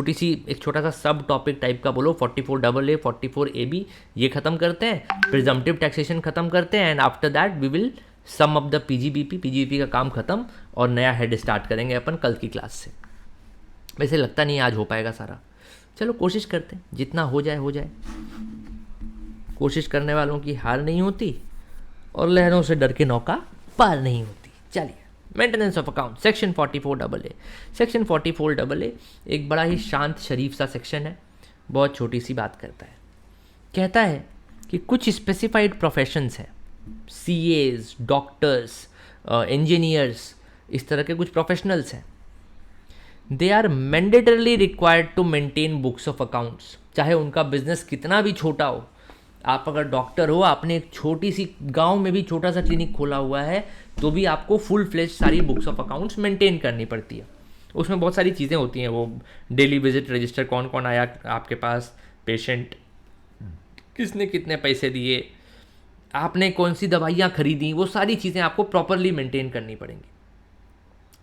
छोटा सा सब टॉपिक टाइप का बोलो, 44AA 44AB ये खत्म करते हैं, प्रिजम्पटिव टैक्सेशन खत्म करते हैं, and after that we will sum up the PGBP का काम खत्म और नया हेड स्टार्ट करेंगे अपन कल की क्लास से। वैसे लगता नहीं आज हो पाएगा सारा, चलो कोशिश करते हैं, जितना हो जाए हो जाए। कोशिश करने वालों की हार नहीं होती और लहरों से डर के नौका पार नहीं होती। चलिए, maintenance of account section 44AA। Section 44AA एक बड़ा ही शांत शरीफ सा सेक्शन है, बहुत छोटी सी बात करता है। कहता है कि कुछ स्पेसिफाइड प्रोफेशंस हैं, CAs, डॉक्टर्स, इंजीनियर्स, इस तरह के कुछ प्रोफेशनल्स हैं, they are mandatorily required to maintain books of accounts. चाहे उनका बिजनेस कितना भी छोटा हो, आप अगर डॉक्टर हो, आपने एक छोटी सी गांव में भी छोटा सा क्लिनिक खोला हुआ है, तो भी आपको फुल फ्लेज सारी बुक्स ऑफ अकाउंट्स मेंटेन करनी पड़ती है। उसमें बहुत सारी चीज़ें होती हैं, वो डेली विजिट रजिस्टर, कौन कौन आया आपके पास, पेशेंट, किसने कितने पैसे दिए, आपने कौन सी दवाइयाँ खरीदी, वो सारी चीज़ें आपको प्रॉपरली मेंटेन करनी पड़ेंगी,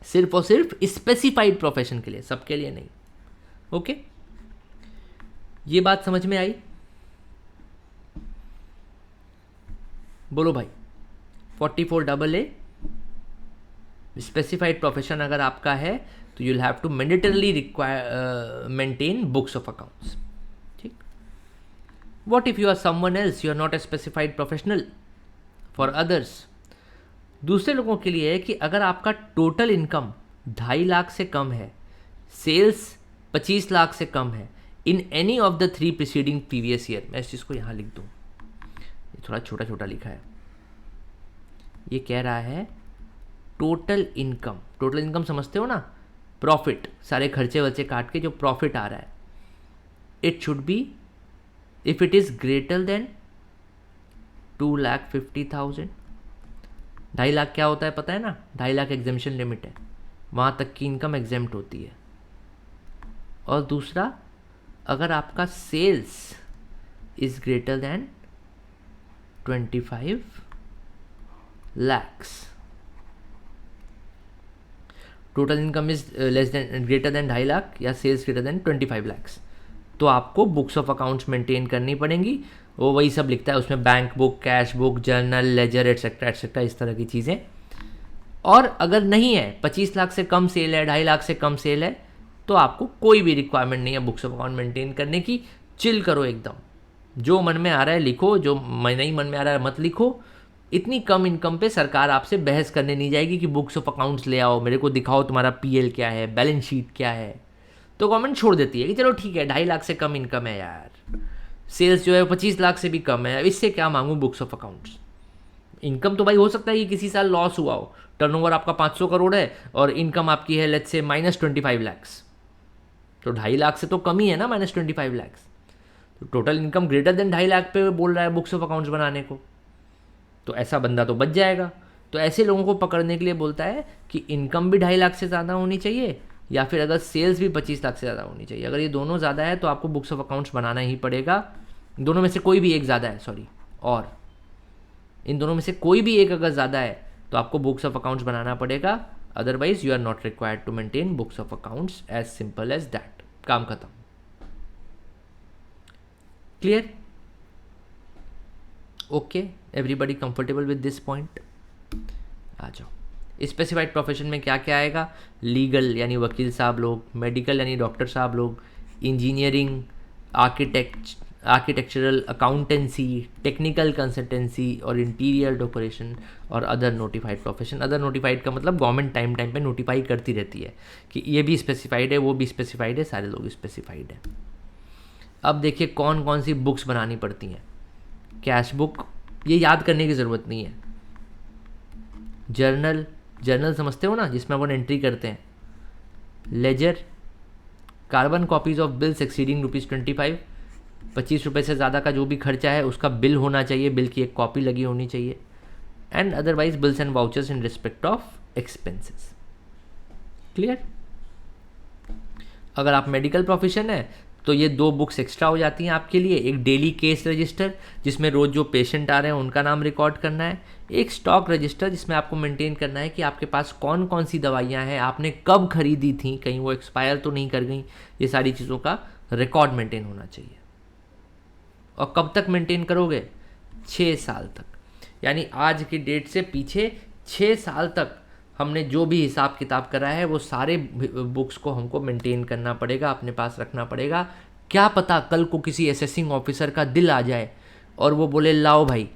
सिर्फ और सिर्फ स्पेसिफाइड प्रोफेशन के लिए, सबके लिए नहीं। ओके, ये बात समझ में आई? बोलो भाई। 44AA स्पेसिफाइड प्रोफेशन अगर आपका है तो you will have to mandatorily require maintain books of accounts. ठीक। What if you are someone else, you are not a specified professional for others. दूसरे लोगों के लिए है कि अगर आपका टोटल इनकम 2.5 लाख से कम है, सेल्स 25 लाख से कम है, in any of the 3 preceding previous year. मैं इस चीज़ को यहाँ लिख दूँ, थोड़ा छोटा छोटा लिखा है। ये कह रहा है टोटल इनकम समझते हो ना, प्रॉफिट, सारे खर्चे वर्चे काट के जो प्रॉफिट आ रहा है, it should be, if it is greater then 2,50,000। 2.5 lakh क्या होता है पता है ना? 2.5 लाख एग्जेम्पशन लिमिट है। वहाँ तक की इनकम एग्जेम्प्ट होती है। और दूसरा, अगर आपका sales is greater than 25 lakhs, total income is less than greater than 2.5 lakh या सेल्स ग्रेटर देन 25 lakhs, तो आपको बुक्स ऑफ अकाउंट्स मेंटेन करनी पड़ेंगी। वो वही सब लिखता है उसमें, bank book, cash book, journal, ledger etcetera इस तरह की चीज़ें। और अगर नहीं है, 25 लाख से कम सेल है, 2.5 लाख से कम सेल है, तो आपको कोई भी रिक्वायरमेंट नहीं है बुक्स ऑफ अकाउंट मेंटेन करने की। चिल करो एकदम, जो मन में आ रहा है लिखो, जो नहीं मन में आ रहा है मत लिखो। इतनी कम इनकम पे सरकार आपसे बहस करने नहीं जाएगी कि बुक्स ऑफ अकाउंट्स ले आओ, मेरे को दिखाओ तुम्हारा पीएल क्या है, बैलेंस शीट क्या है। तो गवर्नमेंट छोड़ देती है कि चलो ठीक है 2.5 लाख से कम इनकम है यार, सेल्स जो है 25 लाख से भी कम है, इससे क्या मांगू बुक्स ऑफ अकाउंट्स। इनकम तो भाई हो सकता है कि किसी साल लॉस हुआ हो, टर्नओवर आपका 500 करोड़ है और इनकम आपकी है लेट्स से -25 lakhs, तो 2.5 लाख से तो कम ही है ना -25 lakhs। तो total income greater than 2.5 lakh पे बोल रहा है बुक्स ऑफ अकाउंट्स बनाने को, तो ऐसा बंदा तो बच जाएगा। तो ऐसे लोगों को पकड़ने के लिए बोलता है कि इनकम भी 2.5 लाख से ज़्यादा होनी चाहिए, या फिर अगर सेल्स भी 25 लाख से ज़्यादा होनी चाहिए। अगर ये दोनों ज़्यादा है तो आपको बुक्स ऑफ अकाउंट्स बनाना ही पड़ेगा। दोनों में से कोई भी एक ज़्यादा है, सॉरी, और इन दोनों में से कोई भी एक अगर ज़्यादा है तो आपको बुक्स ऑफ अकाउंट्स बनाना पड़ेगा, otherwise you are not required to maintain books of accounts, as simple as that. काम खत्म। Clear? Okay, everybody comfortable with this point? आ जाओ। स्पेसिफाइड प्रोफेशन में क्या क्या आएगा? लीगल यानी वकील साहब लोग, मेडिकल यानी डॉक्टर साहब लोग, engineering, architectural, accountancy, technical consultancy और इंटीरियर डेकोरेशन और other notified profession. Other notified का मतलब गवर्नमेंट टाइम टाइम पे नोटिफाई करती रहती है कि ये भी स्पेसिफाइड है, वो भी स्पेसिफाइड है, सारे लोग स्पेसिफाइड है। अब देखिए कौन कौन सी बुक्स बनानी पड़ती हैं। कैश बुक, ये याद करने की ज़रूरत नहीं है। जर्नल समझते हो ना, जिसमें अपन एंट्री करते हैं। Ledger, carbon copies of bills exceeding ₹25, 25 रुपये से ज़्यादा का जो भी खर्चा है उसका बिल होना चाहिए, बिल की एक कॉपी लगी होनी चाहिए। And otherwise bills and vouchers in respect of expenses. Clear? अगर आप मेडिकल प्रोफेशन है तो ये 2 बुक्स एक्स्ट्रा हो जाती हैं आपके लिए। एक डेली केस रजिस्टर, जिसमें रोज़ जो पेशेंट आ रहे हैं उनका नाम रिकॉर्ड करना है। एक स्टॉक रजिस्टर, जिसमें आपको मेंटेन करना है कि आपके पास कौन कौन सी दवाइयाँ हैं, आपने कब खरीदी थी, कहीं वो एक्सपायर तो नहीं कर गई। ये सारी चीज़ों का रिकॉर्ड मेंटेन होना चाहिए। और कब तक मेंटेन करोगे? 6 साल तक, यानी आज की डेट से पीछे 6 साल तक हमने जो भी हिसाब किताब करा है वो सारे बुक्स को हमको मेंटेन करना पड़ेगा, अपने पास रखना पड़ेगा। क्या पता कल को किसी असेसिंग ऑफिसर का दिल आ जाए और वो बोले लाओ भाई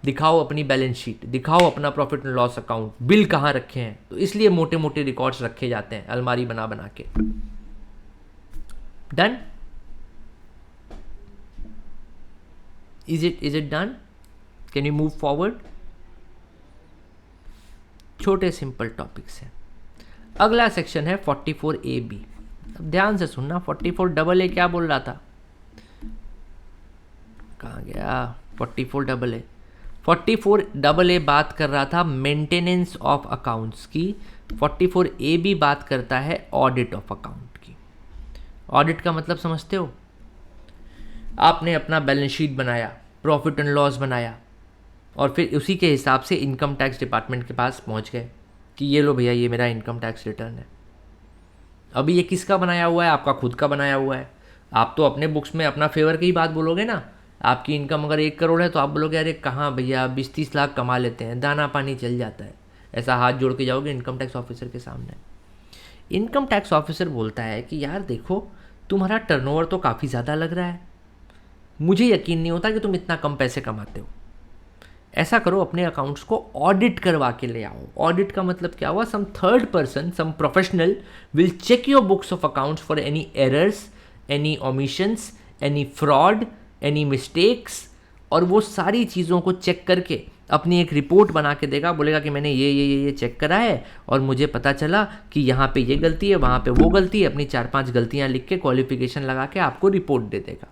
दिखाओ अपनी बैलेंस शीट, दिखाओ अपना profit and loss account, bill कहाँ रखे हैं। तो इसलिए मोटे मोटे रिकॉर्ड्स रखे जाते हैं अलमारी बना बना के। Done? Is it done? Can you move forward? छोटे सिंपल टॉपिक्स हैं। अगला सेक्शन है 44AB। अब ध्यान से सुनना, 44AA क्या बोल रहा था? कहाँ गया 44AA? 44AA बात कर रहा था मेंटेनेंस ऑफ अकाउंट्स की। 44AB बात करता है ऑडिट ऑफ अकाउंट की। ऑडिट का मतलब समझते हो? आपने अपना बैलेंस शीट बनाया, प्रॉफिट एंड लॉस बनाया, और फिर उसी के हिसाब से इनकम टैक्स डिपार्टमेंट के पास पहुंच गए कि ये लो भैया ये मेरा इनकम टैक्स रिटर्न है। अभी ये किसका बनाया हुआ है? आपका खुद का बनाया हुआ है। आप तो अपने बुक्स में अपना फेवर की ही बात बोलोगे ना। आपकी इनकम अगर 1 करोड़ है तो आप बोलोगे अरे कहाँ भैया 20-30 लाख कमा लेते हैं, दाना पानी चल जाता है। ऐसा हाथ जोड़ के जाओगे इनकम टैक्स ऑफिसर के सामने। इनकम टैक्स ऑफिसर बोलता है कि यार देखो तुम्हारा टर्नओवर तो काफ़ी ज़्यादा लग रहा है, मुझे यकीन नहीं होता कि तुम इतना कम पैसे कमाते हो। ऐसा करो अपने अकाउंट्स को ऑडिट करवा के ले आओ। ऑडिट का मतलब क्या हुआ? Some third person, some professional will check your books of accounts for any errors, any omissions, any fraud, any mistakes, और वो सारी चीज़ों को चेक करके अपनी एक रिपोर्ट बना के देगा। बोलेगा कि मैंने ये चेक करा है और मुझे पता चला कि यहाँ पे ये गलती है, वहाँ पे वो गलती है। अपनी 4-5 गलतियाँ लिख के क्वालिफिकेशन लगा के आपको रिपोर्ट दे देगा।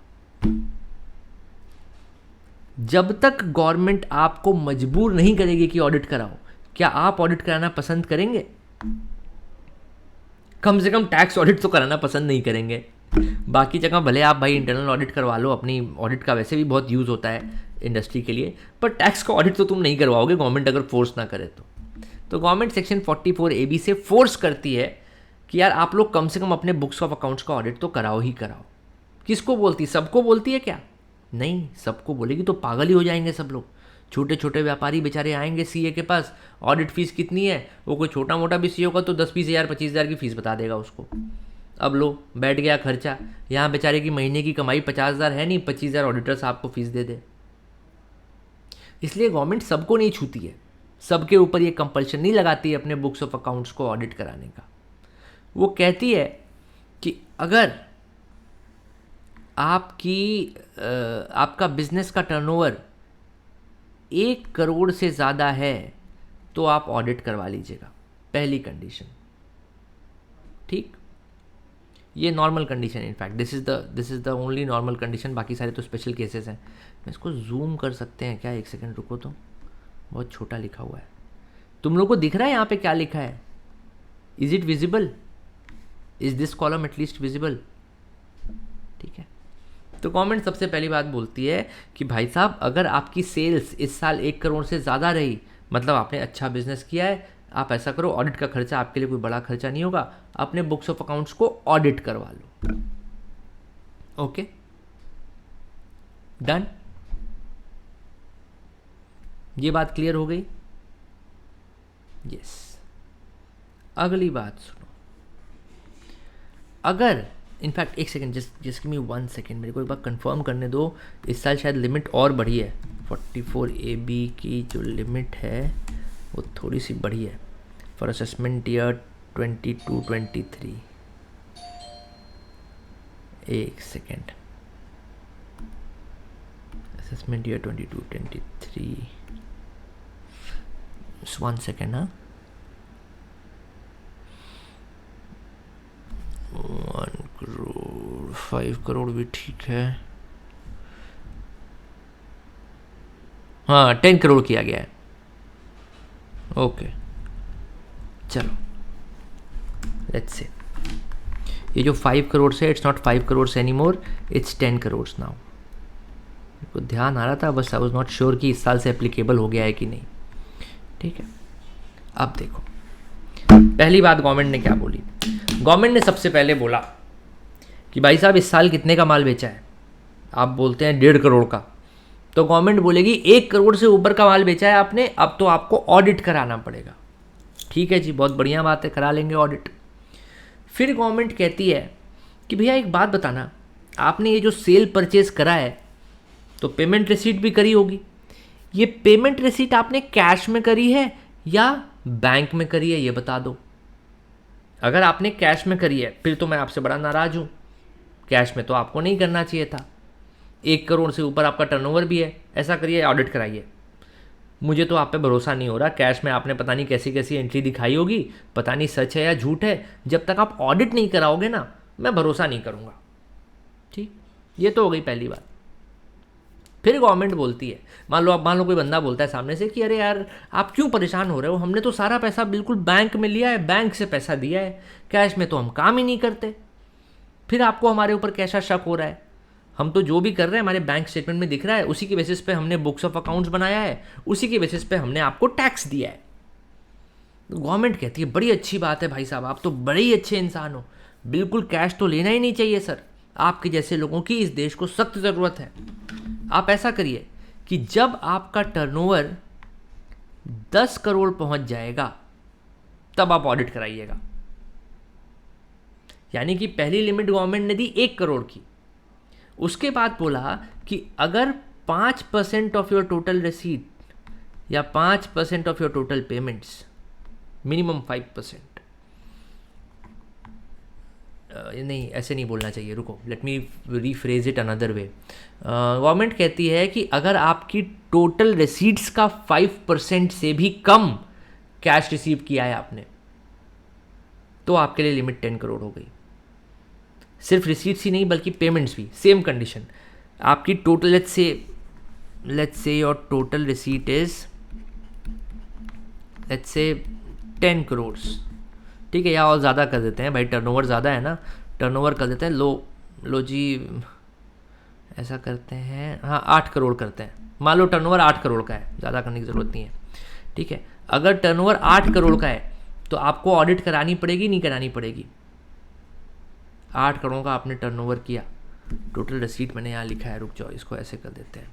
जब तक गवर्नमेंट आपको मजबूर नहीं करेगी कि ऑडिट कराओ, क्या आप ऑडिट कराना पसंद करेंगे? कम से कम टैक्स ऑडिट तो कराना पसंद नहीं करेंगे। बाकी जगह भले आप भाई इंटरनल ऑडिट करवा लो, अपनी ऑडिट का वैसे भी बहुत यूज़ होता है इंडस्ट्री के लिए, पर टैक्स का ऑडिट तो तुम नहीं करवाओगे गवर्नमेंट अगर फोर्स ना करे तो गवर्नमेंट सेक्शन 44AB से फोर्स करती है कि यार आप लोग कम से कम अपने बुक्स ऑफ अकाउंट्स का ऑडिट तो कराओ ही कराओ। किसको बोलती है? सबको बोलती है क्या? नहीं, सबको बोलेगी तो पागल ही हो जाएंगे सब लोग। छोटे छोटे व्यापारी बेचारे आएंगे सीए के पास, ऑडिट फीस कितनी है, वो कोई छोटा मोटा भी सीए होगा तो 10-20 हज़ार 25 हज़ार की फीस बता देगा उसको। अब लो बैठ गया खर्चा, यहाँ बेचारे की महीने की कमाई 50 हज़ार है नहीं, 25 हज़ार ऑडिटर्स आपको फीस दे दे। इसलिए गवर्नमेंट सबको नहीं छूती है, सबके ऊपर ये कंपल्शन नहीं लगाती है अपने बुक्स ऑफ अकाउंट्स को ऑडिट कराने का। वो कहती है कि अगर आपका बिजनेस का टर्नओवर 1 करोड़ से ज़्यादा है तो आप ऑडिट करवा लीजिएगा, पहली कंडीशन। ठीक, ये नॉर्मल कंडीशन है, in fact this is the only normal condition, बाकी सारे तो स्पेशल केसेस हैं। मैं इसको जूम कर सकते हैं क्या? एक सेकंड रुको, तो बहुत छोटा लिखा हुआ है। तुम लोग को दिख रहा है यहाँ पे क्या लिखा है? Is it visible? Is this column at least visible? ठीक है, तो गवर्नमेंट सबसे पहली बात बोलती है कि भाई साहब अगर आपकी सेल्स इस साल 1 करोड़ से ज़्यादा रही, मतलब आपने अच्छा बिजनेस किया है, आप ऐसा करो, ऑडिट का खर्चा आपके लिए कोई बड़ा खर्चा नहीं होगा, अपने बुक्स ऑफ अकाउंट्स को ऑडिट करवा लो। Okay, done. ये बात क्लियर हो गई? यस। अगली बात सुनो, अगर इनफैक्ट एक second, just give me 1 second, मेरे को एक बार कंफर्म करने दो। इस साल शायद लिमिट और बढ़ी है, 44AB की जो लिमिट है वो थोड़ी सी बढ़ी है फॉर असेसमेंट ईयर 22-23। एक सेकेंड, असेसमेंट ईयर 22-23, 1 सेकेंड। हाँ, 1 करोड़ 5 करोड़ भी ठीक है। हाँ, 10 करोड़ किया गया है। ओके, चलो लेट्स से ये जो 5 करोड़ से, it's not 5 crore any more, it's 10 crore now. मेरे को ध्यान आ रहा था, बस आई वॉज नॉट श्योर कि इस साल से एप्लीकेबल हो गया है कि नहीं। ठीक है, अब देखो पहली बात गवर्नमेंट ने क्या बोली। गवर्नमेंट ने सबसे पहले बोला कि भाई साहब इस साल कितने का माल बेचा है? आप बोलते हैं 1.5 करोड़ का, तो गवर्नमेंट बोलेगी 1 करोड़ से ऊपर का माल बेचा है आपने, अब तो आपको ऑडिट कराना पड़ेगा। ठीक है जी, बहुत बढ़िया बात है, करा लेंगे ऑडिट। फिर गवर्नमेंट कहती है कि भैया एक बात बताना, आपने ये जो सेल परचेज करा है तो पेमेंट रिसीट भी करी होगी, ये पेमेंट रिसीट आपने कैश में करी है या बैंक में करी है, ये बता दो। अगर आपने कैश में करी है फिर तो मैं आपसे बड़ा नाराज़ हूँ, कैश में तो आपको नहीं करना चाहिए था। 1 करोड़ से ऊपर आपका टर्नओवर भी है, ऐसा करिए ऑडिट कराइए। मुझे तो आप पे भरोसा नहीं हो रहा, कैश में आपने पता नहीं कैसी कैसी एंट्री दिखाई होगी, पता नहीं सच है या झूठ है। जब तक आप ऑडिट नहीं कराओगे ना, मैं भरोसा नहीं करूँगा। ठीक, ये तो हो गई पहली बात। फिर गवर्नमेंट बोलती है, मान लो कोई बंदा बोलता है सामने से कि अरे यार आप क्यों परेशान हो रहे हो, हमने तो सारा पैसा बिल्कुल बैंक में लिया है, बैंक से पैसा दिया है, कैश में तो हम काम ही नहीं करते, फिर आपको हमारे ऊपर कैसा शक हो रहा है? हम तो जो भी कर रहे हैं हमारे बैंक स्टेटमेंट में दिख रहा है, उसी के बेसिस पे हमने बुक्स ऑफ अकाउंट्स बनाया है, उसी के बेसिस पे हमने आपको टैक्स दिया है। तो गवर्नमेंट कहती है बड़ी अच्छी बात है भाई साहब, आप तो बड़े ही अच्छे इंसान हो, बिल्कुल कैश तो लेना ही नहीं चाहिए सर, आपके जैसे लोगों की इस देश को सख्त ज़रूरत है। आप ऐसा करिए कि जब आपका टर्नओवर 10 करोड़ पहुंच जाएगा तब आप ऑडिट कराइएगा। यानी कि पहली लिमिट गवर्नमेंट ने दी 1 करोड़ की, उसके बाद बोला कि अगर 5% ऑफ योर टोटल रिसीट या 5% of your total payments, minimum 5%, नहीं ऐसे नहीं बोलना चाहिए, रुको, let me rephrase it another way. Government कहती है कि अगर आपकी टोटल रिसीट्स का 5% से भी कम कैश रिसीव किया है आपने, तो आपके लिए लिमिट 10 करोड़ हो गई। सिर्फ रिसीट्स ही नहीं बल्कि पेमेंट्स भी, सेम कंडीशन। आपकी total let's say your total receipt is let's say 10 crore, ठीक है, या और ज़्यादा कर देते हैं भाई, टर्नओवर ज़्यादा है ना, टर्नओवर कर देते हैं, लो जी, ऐसा करते हैं, हाँ 8 करोड़ करते हैं, मान लो टर्नओवर 8 करोड़ का है, ज़्यादा करने की ज़रूरत नहीं है। ठीक है, अगर टर्नओवर 8 करोड़ का है तो आपको ऑडिट करानी पड़ेगी नहीं करानी पड़ेगी? 8 करोड़ का आपने टर्नओवर किया, टोटल रिसीट मैंने यहाँ लिखा है, रुक जाओ इसको ऐसे कर देते हैं,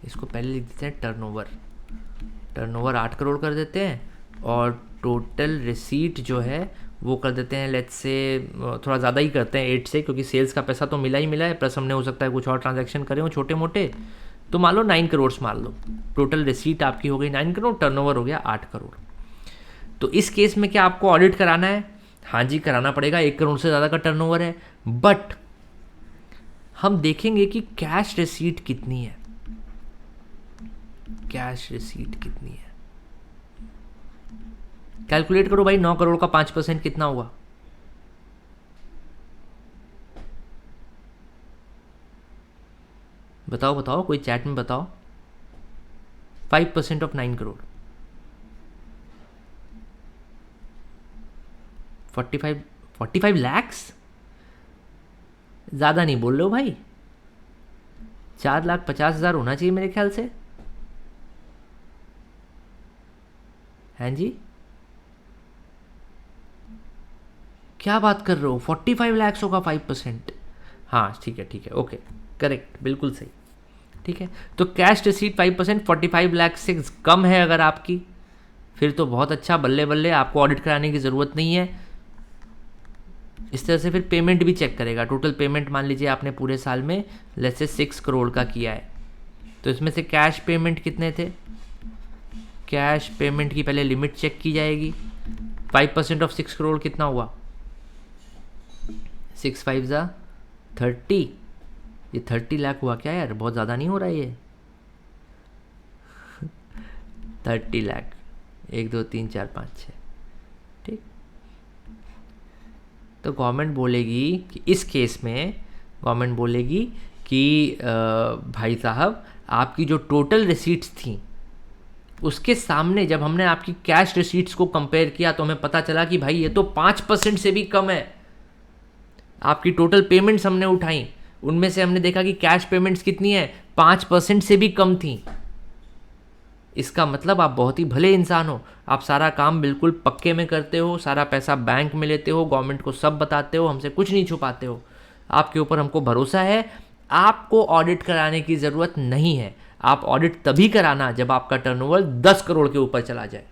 इसको पहले लिख देते हैं टर्नओवर 8 करोड़ कर देते हैं, और टोटल रिसीट जो है वो कर देते हैं, लेट्स से थोड़ा ज़्यादा ही करते हैं 8 से, क्योंकि सेल्स का पैसा तो मिला ही मिला है, प्लस हमने हो सकता है कुछ और ट्रांजैक्शन करे हो छोटे मोटे, तो मान लो 9 करोड़ मान लो, टोटल रिसीट आपकी हो गई 9 करोड़, टर्नओवर हो गया 8 करोड़। तो इस केस में क्या आपको ऑडिट कराना है? हाँ जी कराना पड़ेगा, 1 करोड़ से ज़्यादा का टर्नओवर है, बट हम देखेंगे कि कैश रिसीट कितनी है, कैश रिसीट कितनी है, कैलकुलेट करो भाई, 9 करोड़ का 5% कितना हुआ? बताओ बताओ, कोई चैट में बताओ, 5% ऑफ 9 करोड़ 45 लैक्स, ज़्यादा नहीं बोल रहे हो भाई, 4,50,000 होना चाहिए मेरे ख्याल से। हैं जी, क्या बात कर रहे हो, 45 लैक्स होगा 5%? हाँ ठीक है ओके, करेक्ट, बिल्कुल सही। ठीक है, तो कैश रिसीट 5%, 45 लाख से कम है अगर आपकी, फिर तो बहुत अच्छा, बल्ले बल्ले, आपको ऑडिट कराने की ज़रूरत नहीं है। इस तरह से फिर पेमेंट भी चेक करेगा, टोटल पेमेंट मान लीजिए आपने पूरे साल में लेट्स से 6 करोड़ का किया है, तो इसमें से कैश पेमेंट कितने थे? कैश पेमेंट की पहले लिमिट चेक की जाएगी, 5% ऑफ 6 करोड़ कितना हुआ? 6 5 ज़ा 30, ये 30 लाख हुआ क्या यार, बहुत ज़्यादा नहीं हो रहा ये? 30 लाख, 1 2 3 4 5 6, ठीक। तो गवर्नमेंट बोलेगी कि इस केस में गवर्नमेंट बोलेगी कि भाई साहब आपकी जो टोटल रिसीट्स थी उसके सामने जब हमने आपकी कैश रिसीट्स को कंपेयर किया तो हमें पता चला कि भाई ये तो 5% से भी कम है। आपकी टोटल पेमेंट्स हमने उठाई, उनमें से हमने देखा कि कैश पेमेंट्स कितनी है, 5% से भी कम थी। इसका मतलब आप बहुत ही भले इंसान हो, आप सारा काम बिल्कुल पक्के में करते हो, सारा पैसा बैंक में लेते हो, गवर्नमेंट को सब बताते हो, हमसे कुछ नहीं छुपाते हो, आपके ऊपर हमको भरोसा है। आपको ऑडिट कराने की ज़रूरत नहीं है। आप ऑडिट तभी कराना जब आपका टर्नओवर 10 करोड़ के ऊपर चला जाए।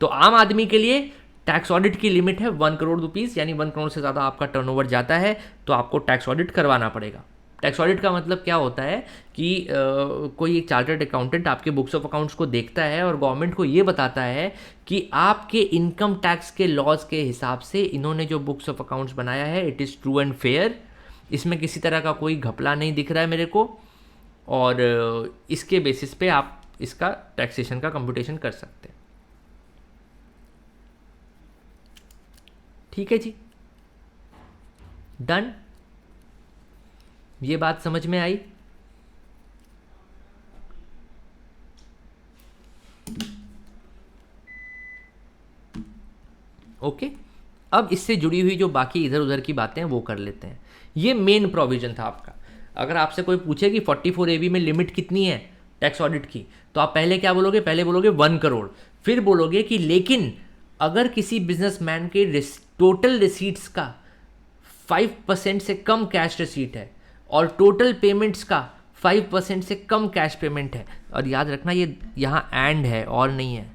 तो आम आदमी के लिए टैक्स ऑडिट की लिमिट है 1 करोड़ रुपीज़, यानी 1 करोड़ से ज़्यादा आपका टर्नओवर जाता है तो आपको टैक्स ऑडिट करवाना पड़ेगा। टैक्स ऑडिट का मतलब क्या होता है कि कोई एक चार्टर्ड अकाउंटेंट आपके बुक्स ऑफ अकाउंट्स को देखता है और गवर्नमेंट को ये बताता है कि आपके इनकम टैक्स के लॉज के हिसाब से इन्होंने जो बुक्स ऑफ अकाउंट्स बनाया है it is true and fair, इसमें किसी तरह का कोई घपला नहीं दिख रहा है मेरे को, और इसके बेसिस पे आप इसका टैक्सेशन का कंप्यूटेशन कर सकते हैं। ठीक है जी, डन। ये बात समझ में आई? ओके, अब इससे जुड़ी हुई जो बाकी इधर उधर की बातें हैं वो कर लेते हैं। ये मेन प्रोविजन था आपका। अगर आपसे कोई पूछे कि 44AB में लिमिट कितनी है टैक्स ऑडिट की, तो आप पहले क्या बोलोगे? पहले बोलोगे 1 करोड़, फिर बोलोगे कि लेकिन अगर किसी बिजनेसमैन के टोटल रिसीट्स का 5% से कम कैश रिसीट है और टोटल पेमेंट्स का 5% से कम कैश पेमेंट है, और याद रखना ये यहाँ एंड है और नहीं है,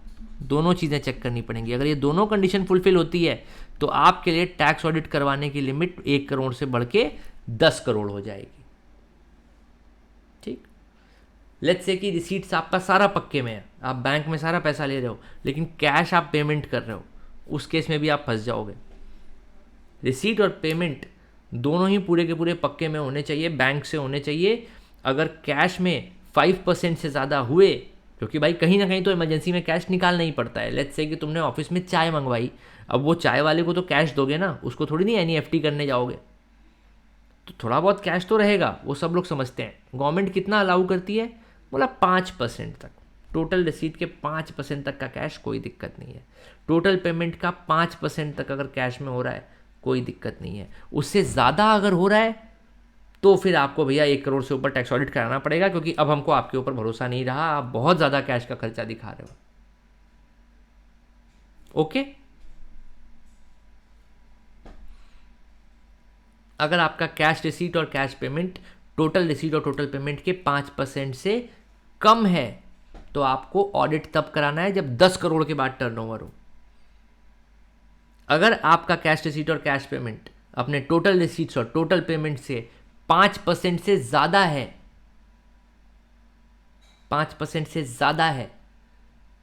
दोनों चीज़ें चेक करनी पड़ेंगी। अगर ये दोनों कंडीशन फुलफिल होती है तो आपके लिए टैक्स ऑडिट करवाने की लिमिट 1 करोड़ से बढ़ के 10 करोड़ हो जाएगी। ठीक, लेट्स से कि रिसीट्स आपका सारा पक्के में है, आप बैंक में सारा पैसा ले रहे हो लेकिन कैश आप पेमेंट कर रहे हो, उस केस में भी आप फंस जाओगे। रिसीट और पेमेंट दोनों ही पूरे के पूरे पक्के में होने चाहिए, बैंक से होने चाहिए। अगर कैश में 5% से ज़्यादा हुए, क्योंकि भाई कहीं ना कहीं तो इमरजेंसी में कैश निकालना ही पड़ता है। लेट्स से कि तुमने ऑफिस में चाय मंगवाई, अब वो चाय वाले को तो कैश दोगे ना, उसको थोड़ी नहीं NEFT करने जाओगे, तो थोड़ा बहुत कैश तो रहेगा, वो सब लोग समझते हैं। गवर्नमेंट कितना अलाउ करती है? बोला 5% तक। टोटल रिसीट के 5% तक का कैश कोई दिक्कत नहीं है। टोटल पेमेंट का 5% तक अगर कैश में हो रहा है कोई दिक्कत नहीं है। उससे ज़्यादा अगर हो रहा है तो फिर आपको भैया 1 करोड़ से ऊपर टैक्स ऑडिट कराना पड़ेगा, क्योंकि अब हमको आपके ऊपर भरोसा नहीं रहा, आप बहुत ज़्यादा कैश का खर्चा दिखा रहे हो। ओके, अगर आपका कैश रिसीट और कैश पेमेंट टोटल रिसीट और टोटल पेमेंट के 5% से कम है तो आपको ऑडिट तब कराना है जब 10 करोड़ के बाद टर्नओवर हो। अगर आपका कैश रिसीट और कैश पेमेंट अपने टोटल रिसीट्स और टोटल पेमेंट से 5% से ज़्यादा है, 5% से ज़्यादा है,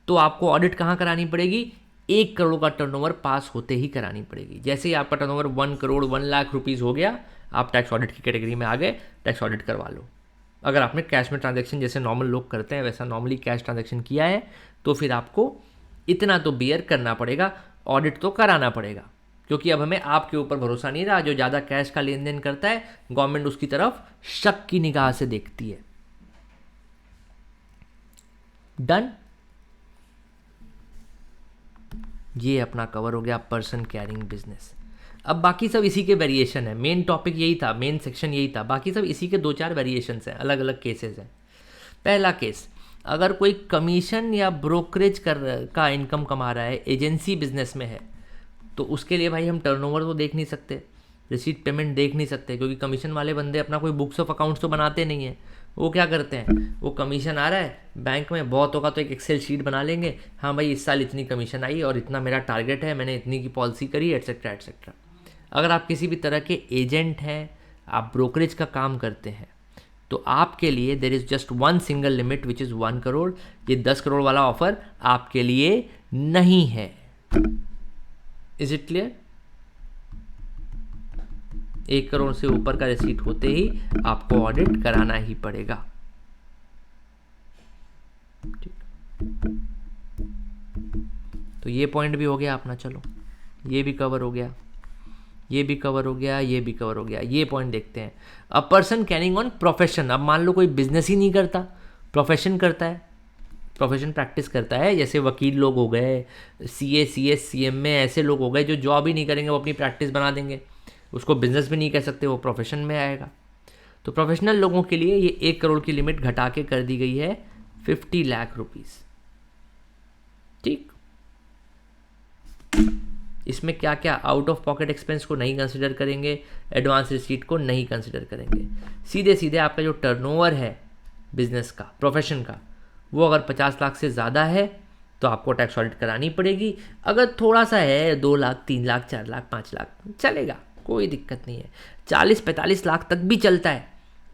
तो आपको ऑडिट कहाँ करानी पड़ेगी? 1 करोड़ का टर्नओवर पास होते ही करानी पड़ेगी। जैसे ही आपका टर्नओवर 1 करोड़ 1 लाख रुपीज़ हो गया, आप टैक्स ऑडिट की कैटेगरी में आ गए, टैक्स ऑडिट करवा लो। अगर आपने कैश में ट्रांजैक्शन जैसे नॉर्मल लोग करते हैं वैसा नॉर्मली कैश ट्रांजैक्शन किया है तो फिर आपको इतना तो बियर करना पड़ेगा, ऑडिट तो कराना पड़ेगा, क्योंकि अब हमें आपके ऊपर भरोसा नहीं रहा। जो ज़्यादा कैश का लेन देन करता है गवर्नमेंट उसकी तरफ शक की निगाह से देखती है। डन, ये अपना कवर हो गया पर्सन कैरिंग बिजनेस। अब बाकी सब इसी के वेरिएशन है, मेन टॉपिक यही था, मेन सेक्शन यही था, बाकी सब इसी के 2-4 वेरिएशंस हैं, अलग अलग केसेस हैं। पहला केस, अगर कोई कमीशन या ब्रोकरेज का इनकम कमा रहा है, एजेंसी बिजनेस में है, तो उसके लिए भाई हम टर्नओवर तो देख नहीं सकते, रिसीट पेमेंट देख नहीं सकते, क्योंकि कमीशन वाले बंदे अपना कोई बुक्स ऑफ अकाउंट्स तो बनाते नहीं हैं। वो क्या करते हैं, वो कमीशन आ रहा है बैंक में, बहुत होगा तो एक एक्सेल शीट बना लेंगे, हाँ भाई इस साल इतनी कमीशन आई और इतना मेरा टारगेट है, मैंने इतनी की पॉलिसी करी, एट्सेट्रा एट्सेट्रा। अगर आप किसी भी तरह के एजेंट हैं, आप ब्रोकरेज का काम करते हैं, तो आपके लिए there is just 1 single limit which is 1 crore. ये 10 करोड़ वाला ऑफर आपके लिए नहीं है। Is it clear? 1 करोड़ से ऊपर का रिसीट होते ही आपको ऑडिट कराना ही पड़ेगा। ठीक, तो ये पॉइंट भी हो गया अपना। चलो, ये भी कवर हो गया, ये भी कवर हो गया, ये भी कवर हो गया। ये पॉइंट देखते हैं। अ पर्सन कैरिंग ऑन प्रोफेशन। अब मान लो कोई बिजनेस ही नहीं करता, प्रोफेशन करता है, प्रोफेशन प्रैक्टिस करता है, जैसे वकील लोग हो गए, CA CS CMA ऐसे लोग हो गए जो जॉब ही नहीं करेंगे, वो अपनी प्रैक्टिस बना देंगे, उसको बिजनेस भी नहीं कह सकते, वो प्रोफेशन में आएगा। तो प्रोफेशनल लोगों के लिए ये 1 करोड़ की लिमिट घटा के कर दी गई है 50 लाख रुपीज़। ठीक, इसमें क्या क्या, आउट ऑफ पॉकेट एक्सपेंस को नहीं कंसिडर करेंगे, एडवांस रिसीट को नहीं कंसिडर करेंगे। सीधे सीधे आपका जो टर्नओवर है बिजनेस का, प्रोफेशन का, वो अगर 50 लाख से ज़्यादा है तो आपको टैक्स ऑडिट करानी पड़ेगी। अगर थोड़ा सा है 2 लाख 3 लाख 4 लाख 5 लाख चलेगा, कोई दिक्कत नहीं है। 40-45 लाख तक भी चलता है।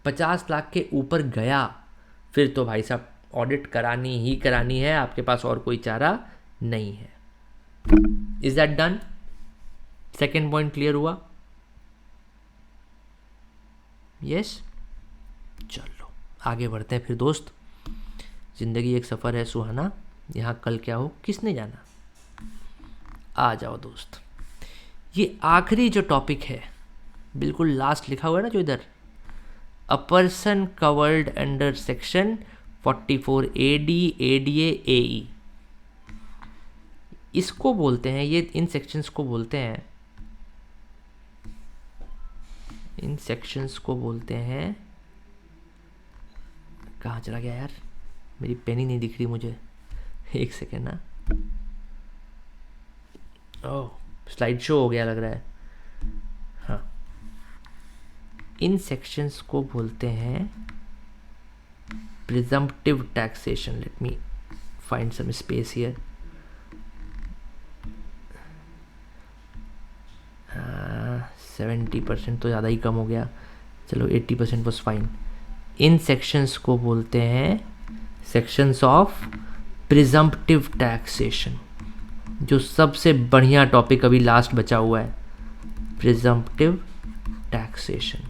50 लाख के ऊपर गया फिर तो भाई साहब ऑडिट करानी ही करानी है, आपके पास और कोई चारा नहीं है। Is that done? Second point clear हुआ? यस, चलो आगे बढ़ते हैं फिर दोस्त। जिंदगी एक सफ़र है सुहाना, यहाँ कल क्या हो किसने जाना। आ जाओ दोस्त, ये आखिरी जो टॉपिक है, बिल्कुल लास्ट लिखा हुआ है ना जो इधर, a person covered under section 44 AD ADA AE, इसको बोलते हैं, ये इन सेक्शंस को बोलते हैं, इन सेक्शंस को बोलते हैं, कहाँ चला गया यार, मेरी पेन ही नहीं दिख रही मुझे, एक सेकेंड ना। ओह, स्लाइड शो हो गया लग रहा है। हाँ, इन सेक्शंस को बोलते हैं presumptive taxation. Let me find some space here. 70% तो ज़्यादा ही कम हो गया, चलो 80% वॉज फाइन। इन सेक्शंस को बोलते हैं सेक्शंस ऑफ प्रिजम्पटिव टैक्सेशन। जो सबसे बढ़िया टॉपिक अभी लास्ट बचा हुआ है, प्रिजम्पटिव टैक्सेशन।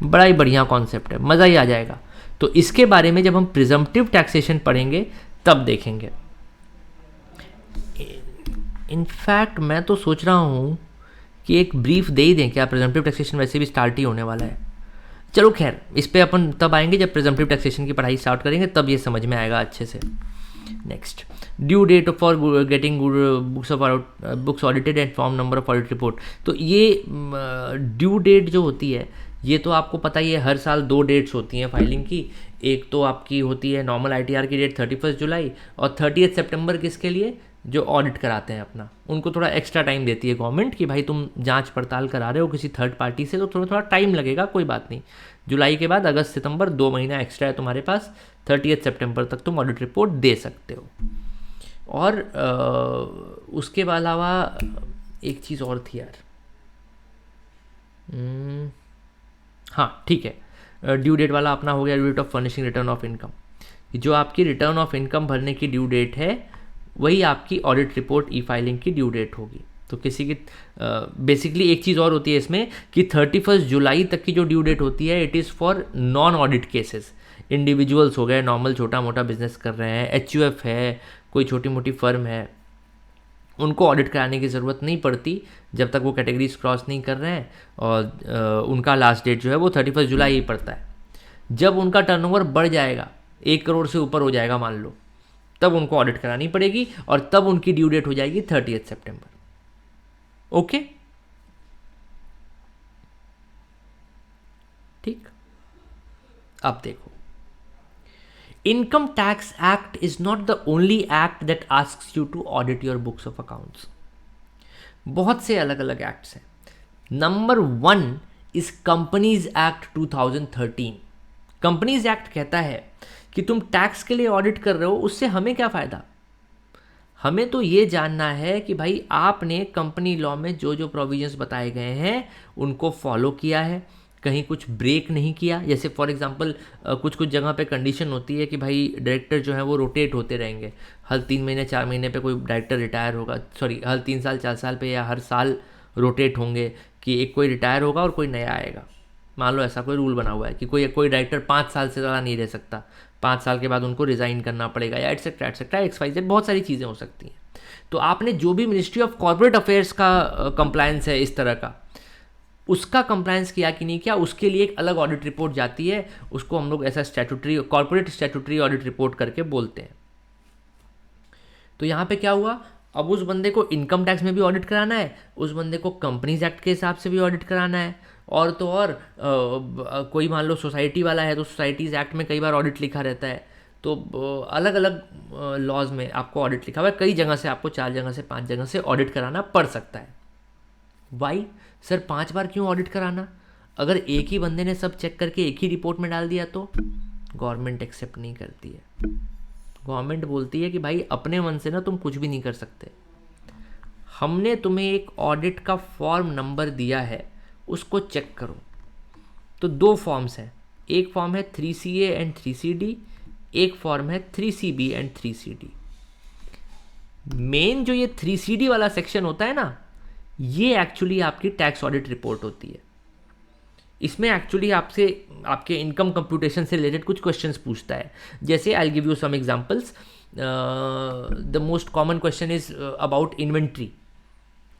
बड़ा ही बढ़िया कॉन्सेप्ट है, मज़ा ही आ जाएगा। तो इसके बारे में जब हम प्रिजम्पटिव टैक्सेशन पढ़ेंगे तब देखेंगे। इनफैक्ट मैं तो सोच रहा हूँ कि एक ब्रीफ दे ही दें क्या, प्रिजम्पटिव टैक्सेशन वैसे भी स्टार्ट ही होने वाला है। चलो खैर, इस पे अपन तब आएंगे जब प्रिजम्पटिव टैक्सेशन की पढ़ाई स्टार्ट करेंगे, तब ये समझ में आएगा अच्छे से। Next, due date for getting books audited and form number of audit report. तो ये ड्यू डेट जो होती है, ये तो आपको पता ही है, हर साल 2 डेट्स होती हैं फाइलिंग की। एक तो आपकी होती है नॉर्मल ITR की डेट 31 जुलाई, और 30 सितंबर किसके लिए, जो ऑडिट कराते हैं अपना, उनको थोड़ा एक्स्ट्रा टाइम देती है गवर्नमेंट कि भाई तुम जांच पड़ताल करा रहे हो किसी थर्ड पार्टी से, तो थोड़ा थोड़ा टाइम लगेगा, कोई बात नहीं। जुलाई के बाद अगस्त सितंबर 2 महीना एक्स्ट्रा है तुम्हारे पास, 30 सितंबर तक तुम ऑडिट रिपोर्ट दे सकते हो। और उसके अलावा एक चीज़ और थी यार, हाँ ठीक है, ड्यू डेट वाला अपना हो गया, due date of furnishing return of income. जो आपकी रिटर्न ऑफ इनकम भरने की ड्यू डेट है, वही आपकी ऑडिट रिपोर्ट ई फाइलिंग की ड्यू डेट होगी। तो किसी की बेसिकली एक चीज़ और होती है इसमें कि 31 जुलाई तक की जो ड्यू डेट होती है, it is for non audit cases. Individuals हो गए, नॉर्मल छोटा मोटा बिजनेस कर रहे हैं, HUF है, कोई छोटी मोटी फर्म है, उनको ऑडिट कराने की ज़रूरत नहीं पड़ती जब तक वो कैटेगरीज क्रॉस नहीं कर रहे हैं, और उनका लास्ट डेट जो है वो 31 जुलाई ही पड़ता है। जब उनका टर्नओवर बढ़ जाएगा, 1 करोड़ से ऊपर हो जाएगा मान लो, तब उनको ऑडिट करानी पड़ेगी, और तब उनकी ड्यू डेट हो जाएगी 30 सितंबर। ओके, ठीक। अब देखो, income tax act is not the only act that asks you to audit your books of accounts. बहुत से अलग अलग एक्ट्स हैं। Number 1 is companies act 2013। Companies act कहता है कि तुम टैक्स के लिए ऑडिट कर रहे हो, उससे हमें क्या फ़ायदा। हमें तो ये जानना है कि भाई आपने कंपनी लॉ में जो जो प्रोविजंस बताए गए हैं उनको फॉलो किया है, कहीं कुछ ब्रेक नहीं किया। जैसे फॉर एग्जांपल कुछ कुछ जगह पे कंडीशन होती है कि भाई डायरेक्टर जो है वो रोटेट होते रहेंगे, हर 3 महीने 4 महीने पे कोई डायरेक्टर रिटायर होगा, सॉरी हर 3 साल 4 साल पे, या हर साल रोटेट होंगे कि एक कोई रिटायर होगा और कोई नया आएगा। मान लो ऐसा कोई रूल बना हुआ है कि कोई डायरेक्टर 5 साल से ज़्यादा नहीं रह सकता, 5 साल के बाद उनको रिज़ाइन करना पड़ेगा, या एटसेट्रा एटसेट्रा XYZ, बहुत सारी चीज़ें हो सकती हैं। तो आपने जो भी मिनिस्ट्री ऑफ कॉर्पोरेट अफेयर्स का कंप्लायंस है इस तरह का, उसका कंप्लायंस किया कि नहीं किया, उसके लिए एक अलग ऑडिट रिपोर्ट जाती है, उसको हम लोग ऐसा statutory corporate statutory audit report करके बोलते हैं। तो यहाँ पे क्या हुआ, अब उस बंदे को इनकम टैक्स में भी ऑडिट कराना है, उस बंदे को कंपनीज एक्ट के हिसाब से भी ऑडिट कराना है, और तो और कोई मान लो सोसाइटी वाला है तो सोसाइटीज़ एक्ट में कई बार ऑडिट लिखा रहता है। तो अलग अलग लॉज में आपको ऑडिट लिखा हुआ है, कई जगह से आपको 4 जगह से 5 जगह से ऑडिट कराना पड़ सकता है। वाई सर 5 बार क्यों ऑडिट कराना? अगर एक ही बंदे ने सब चेक करके एक ही रिपोर्ट में डाल दिया तो गवर्नमेंट एक्सेप्ट नहीं करती है। गवर्नमेंट बोलती है कि भाई अपने मन से ना तुम कुछ भी नहीं कर सकते, हमने तुम्हें एक ऑडिट का फॉर्म नंबर दिया है, उसको चेक करो। तो 2 फॉर्म्स हैं, एक फॉर्म है 3CA एंड 3CD, एक फॉर्म है 3CB एंड 3CD। मेन जो ये 3CD वाला सेक्शन होता है ना, ये एक्चुअली आपकी टैक्स ऑडिट रिपोर्ट होती है। इसमें एक्चुअली आपसे आपके इनकम कंप्यूटेशन से रिलेटेड कुछ क्वेश्चंस पूछता है। जैसे I give you some examples. The most common question is about inventory,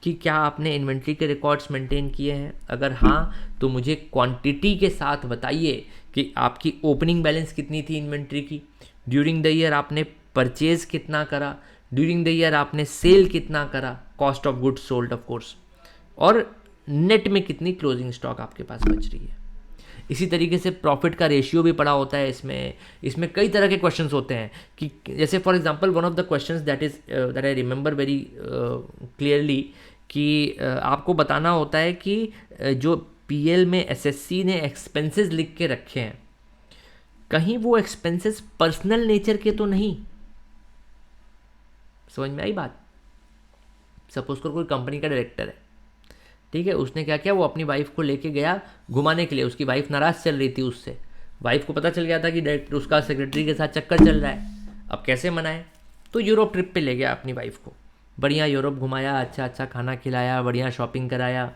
कि क्या आपने इन्वेंट्री के रिकॉर्ड्स मेंटेन किए हैं, अगर हाँ तो मुझे क्वांटिटी के साथ बताइए कि आपकी ओपनिंग बैलेंस कितनी थी इन्वेंट्री की, ड्यूरिंग द ईयर आपने परचेज कितना करा, ड्यूरिंग द ईयर आपने सेल कितना करा, cost of goods sold off course, और नेट में कितनी क्लोजिंग स्टॉक आपके पास बच रही है। इसी तरीके से प्रॉफिट का रेशियो भी पड़ा होता है इसमें कई तरह के क्वेश्चंस होते हैं कि जैसे for example one of the questions that I remember very clearly कि आपको बताना होता है कि जो PL में SSC ने एक्सपेंसेस लिख के रखे हैं, कहीं वो एक्सपेंसेस पर्सनल नेचर के तो नहीं। समझ में आई बात? सपोज करो कोई कंपनी का डायरेक्टर है, ठीक है, उसने क्या किया, वो अपनी वाइफ को लेके गया घुमाने के लिए, उसकी वाइफ नाराज़ चल रही थी उससे, वाइफ को पता चल गया था कि डायरेक्टर उसका सेक्रेटरी के साथ चक्कर चल रहा है, अब कैसे मनाए, तो यूरोप ट्रिप पे ले गया अपनी वाइफ को, बढ़िया यूरोप घुमाया, अच्छा अच्छा खाना खिलाया, बढ़िया शॉपिंग कराया,